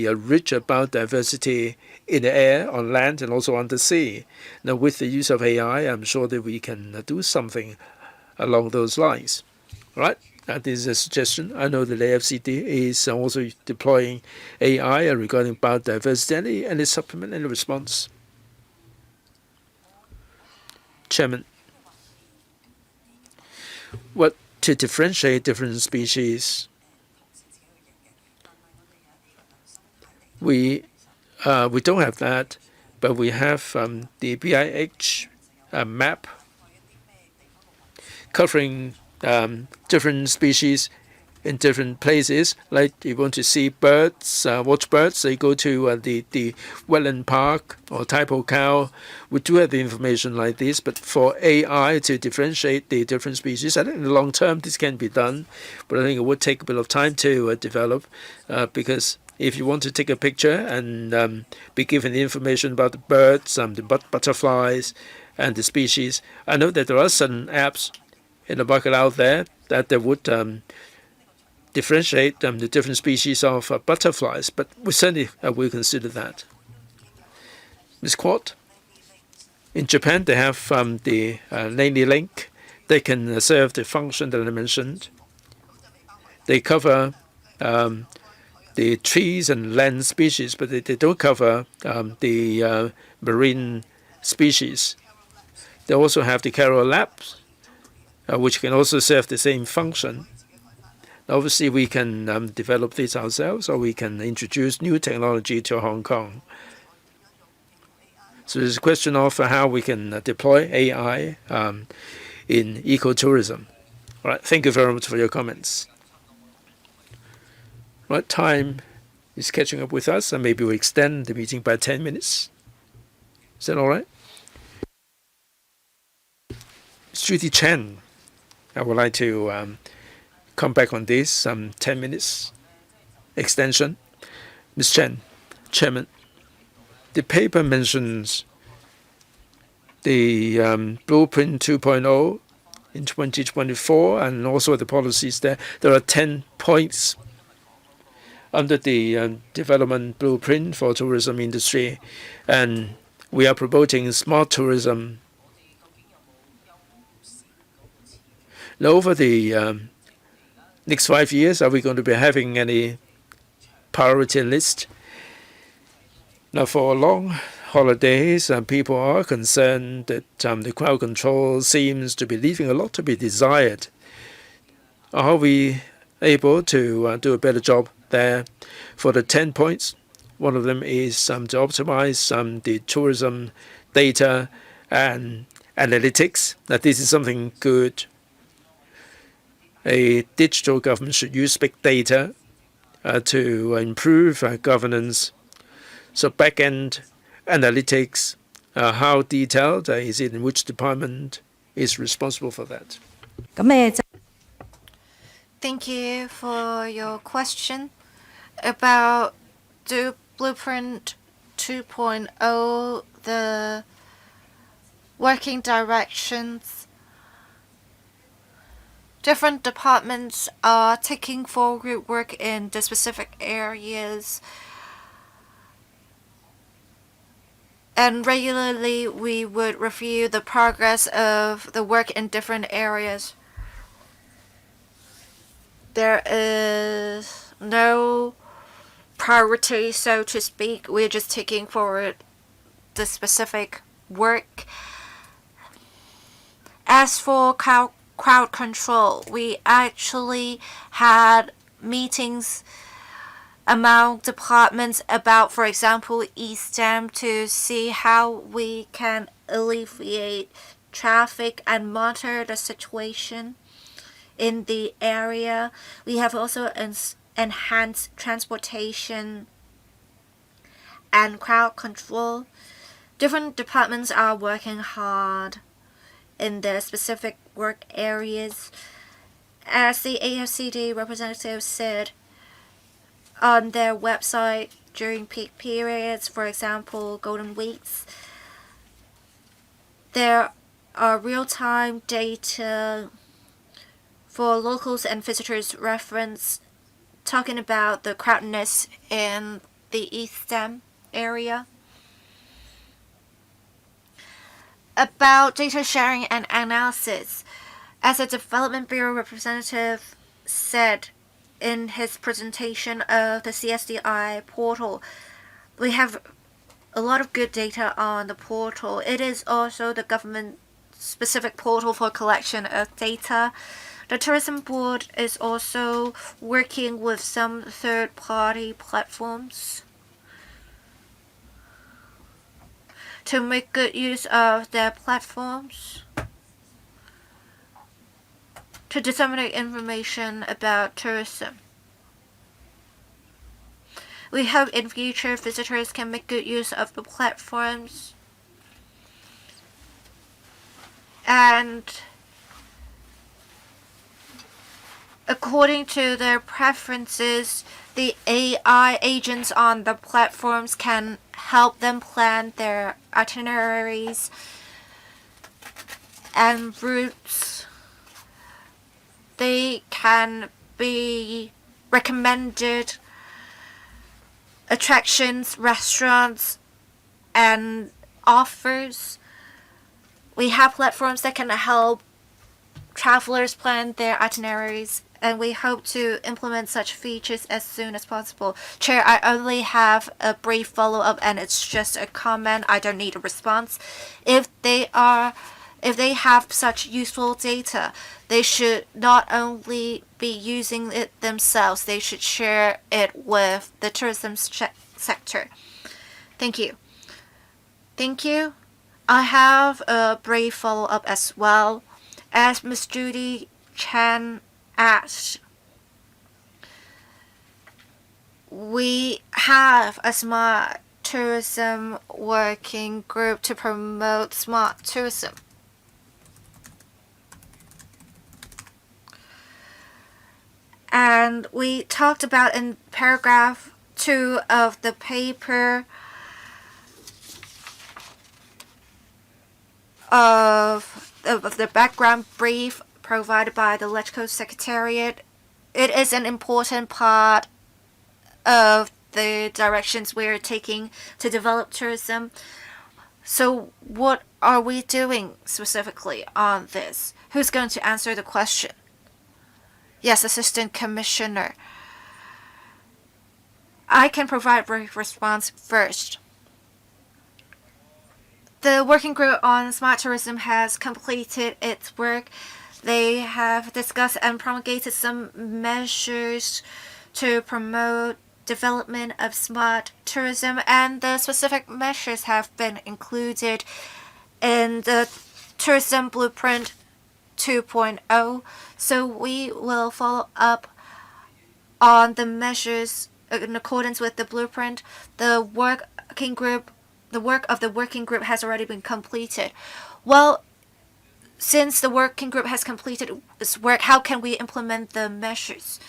rich biodiversity in the air, on land, and also on the sea. Now, with the use of AI, I'm sure that we can do something along those lines. All right? This is a suggestion. I know that the FCD is also deploying AI regarding biodiversity. Any supplement, any response? Chairman, what to differentiate different species? We don't have that, but we have the BIH map covering different species in different places. Like you want to see birds, watch birds, they go to the wetland park or Taipo cow. We do have the information like this, but for AI to differentiate the different species, I think in the long term this can be done, but I think it would take a bit of time to develop because if you want to take a picture and be given the information about the birds, the butterflies, and the species, I know that there are certain apps in the market out there that they would differentiate the different species of butterflies, but we certainly will consider that. Ms. Quat, in Japan they have the Nanny Link. They can serve the function that I mentioned. They cover the trees and land species, but they don't cover the marine species. They also have the Carol Labs, which can also serve the same function. Obviously, we can develop this ourselves, or we can introduce new technology to Hong Kong. So it's a question of how we can deploy AI in ecotourism. All right, thank you very much for your comments. Right, time is catching up with us, and maybe we extend the meeting by 10 minutes. Is that all right? Judy Chen, I would like to come back on this 10 minutes extension. Ms. Chen, Chairman, the paper mentions the Blueprint 2.0 in 2024 and also the policies there. There are 10 points under the development blueprint for tourism industry, and we are promoting smart tourism. Now, over the next 5 years, are we going to be having any priority list? Now, for long holidays, people are concerned that the crowd control seems to be leaving a lot to be desired. Are we able to do a better job there? For the 10 points, one of them is to optimize the tourism data and analytics. Now, this is something good. A digital government should use big data to improve governance. So back-end analytics, how detailed is it, in which department is responsible for that? Thank you for your question about the Blueprint 2.0, the working directions. Different departments are taking forward work in the specific areas. And regularly, we would review the progress of the work in different areas. There is no priority, so to speak. We're just taking forward the specific work. As for crowd control, we actually had meetings among departments about, for example, e-stamp to see how we can alleviate traffic and monitor the situation in the area. We have also enhanced transportation and crowd control. Different departments are working hard in their specific work areas. As the AFCD representative said on their website during peak periods, for example, Golden Weeks, there are real-time data for locals and visitors reference talking about the crowdedness in the East area. About data sharing and analysis, as a Development Bureau representative said in his presentation of the CSDI portal, we have a lot of good data on the portal. It is also the government-specific portal for collection of data. The Tourism Board is also working with some third-party platforms to make good use of their platforms to disseminate information about tourism. We hope in future visitors can make good use of the platforms and according to their preferences, the AI agents on the platforms can help them plan their itineraries and routes. They can be recommended attractions, restaurants, and offers. We have platforms that can help travelers plan their itineraries, and we hope to implement such features as soon as possible. Chair, I only have a brief follow-up, and it's just a comment. I don't need a response. If they have such useful data, they should not only be using it themselves, they should share it with the tourism sector. Thank you. Thank you. I have a brief follow-up as well. As Ms. Judy Chan asked, we have a smart tourism working group to promote smart tourism. And we talked about in paragraph 2 of the paper of the background brief provided by the Legislative Secretariat. It is an important part of the directions we're taking to develop tourism. So what are we doing specifically on this? Who's going to answer the question? Yes, Assistant Commissioner. I can provide a brief response first. The working group on smart tourism has completed its work. They have discussed and promulgated some measures to promote development of smart tourism, and the specific measures have been included in the Tourism Blueprint 2.0. So we will follow up on the measures in accordance with the blueprint. The work of the working group has already been completed. Well, since the working group has completed its work, how can we implement the measures?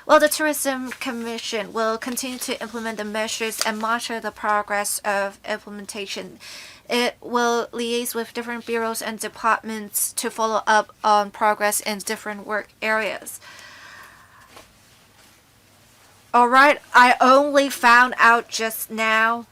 Well, the Tourism Commission will continue to implement the measures and monitor the progress of implementation. It will liaise with different bureaus and departments to follow up on progress in different work areas. Alright, I only found out just now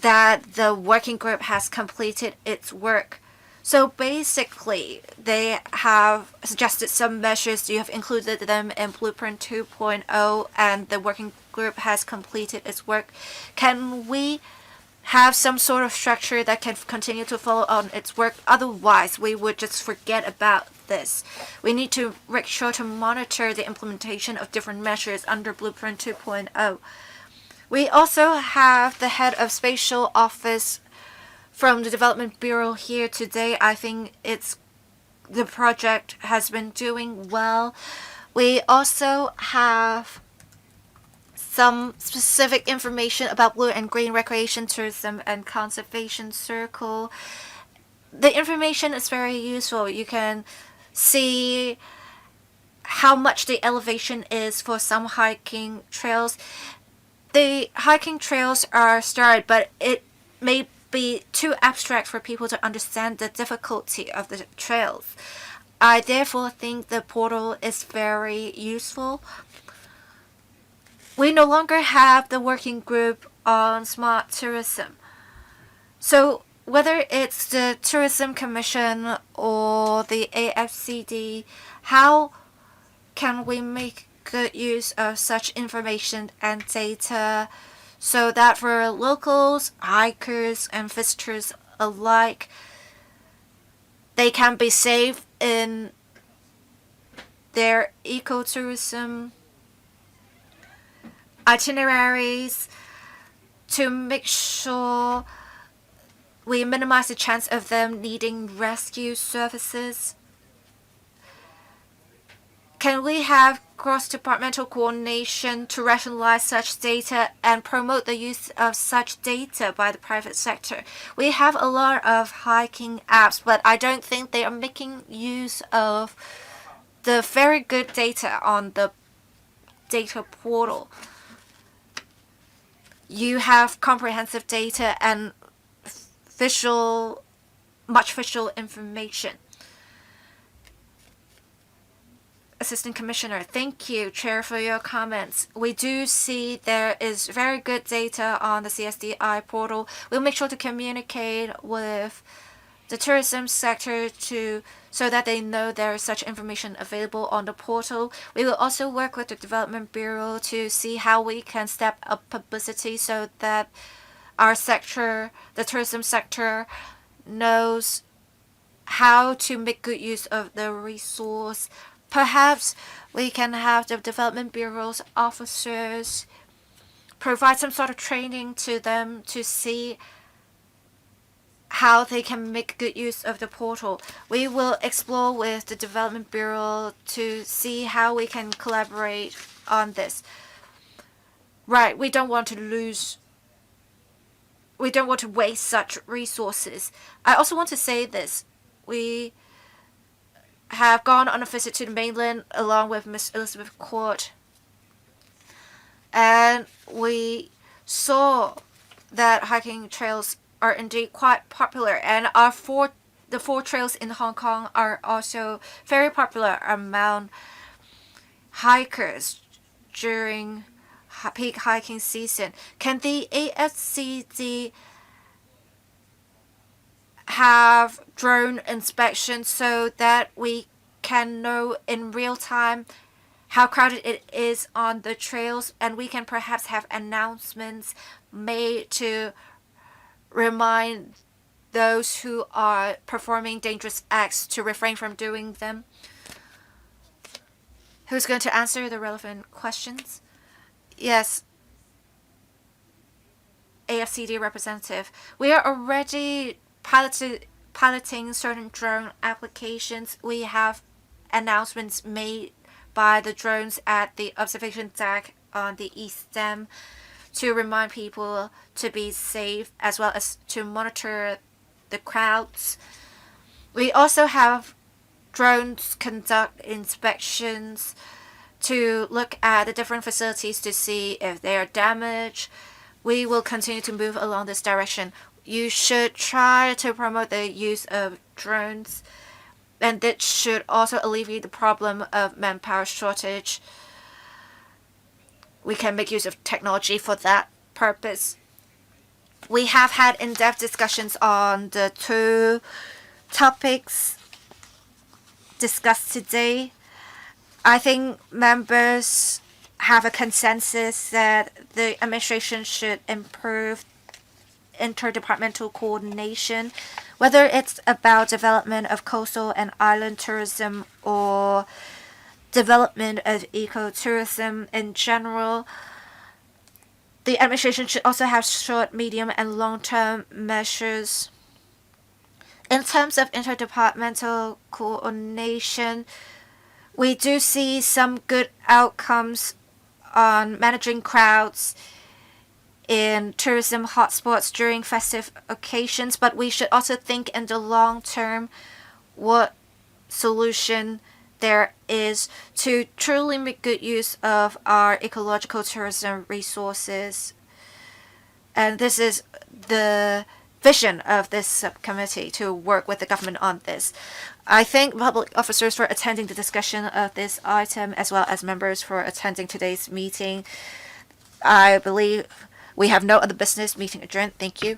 that the working group has completed its work. So basically, they have suggested some measures. You have included them in Blueprint 2.0, and the working group has completed its work. Can we have some sort of structure that can continue to follow on its work? Otherwise, we would just forget about this. We need to make sure to monitor the implementation of different measures under Blueprint 2.0. We also have the head of Spatial Office from the Development Bureau here today. I think the project has been doing well. We also have some specific information about Blue and Green Recreation, Tourism, and Conservation Circle. The information is very useful. You can see how much the elevation is for some hiking trails. The hiking trails are started, but it may be too abstract for people to understand the difficulty of the trails. I therefore think the portal is very useful. We no longer have the working group on smart tourism. So whether it's the Tourism Commission or the AFCD, how can we make good use of such information and data so that for locals, hikers, and visitors alike, they can be safe in their ecotourism itineraries, to make sure we minimize the chance of them needing rescue services? Can we have cross-departmental coordination to rationalize such data and promote the use of such data by the private sector? We have a lot of hiking apps, but I don't think they are making use of the very good data on the data portal. You have comprehensive data and much visual information. Assistant Commissioner, thank you, Chair, for your comments. We do see there is very good data on the CSDI portal. We'll make sure to communicate with the tourism sector so that they know there is such information available on the portal. We will also work with the Development Bureau to see how we can step up publicity so that our sector, the tourism sector, knows how to make good use of the resource. Perhaps we can have the Development Bureau's officers provide some sort of training to them to see how they can make good use of the portal. We will explore with the Development Bureau to see how we can collaborate on this. Right, we don't want to waste such resources. I also want to say this. We have gone on a visit to the mainland along with Miss Elizabeth Court, and we saw that hiking trails are indeed quite popular, and the four trails in Hong Kong are also very popular among hikers during peak hiking season. Can the AFCD have drone inspection so that we can know in real time how crowded it is on the trails, and we can perhaps have announcements made to remind those who are performing dangerous acts to refrain from doing them? Who's going to answer the relevant questions? Yes, AFCD representative. We are already piloting certain drone applications. We have announcements made by the drones at the observation deck on the East Dam to remind people to be safe as well as to monitor the crowds. We also have drones conduct inspections to look at the different facilities to see if they are damaged. We will continue to move along this direction. You should try to promote the use of drones, and it should also alleviate the problem of manpower shortage. We can make use of technology for that purpose. We have had in-depth discussions on the two topics discussed today. I think members have a consensus that the administration should improve interdepartmental coordination, whether it's about development of coastal and island tourism or development of ecotourism in general. The administration should also have short, medium, and long-term measures. In terms of interdepartmental coordination, we do see some good outcomes on managing crowds in tourism hotspots during festive occasions, but we should also think in the long term what solution there is to truly make good use of our ecological tourism resources. And this is the vision of this subcommittee, to work with the government on this. I thank public officers for attending the discussion of this item, as well as members for attending today's meeting. I believe we have no other business. Meeting adjourned. Thank you.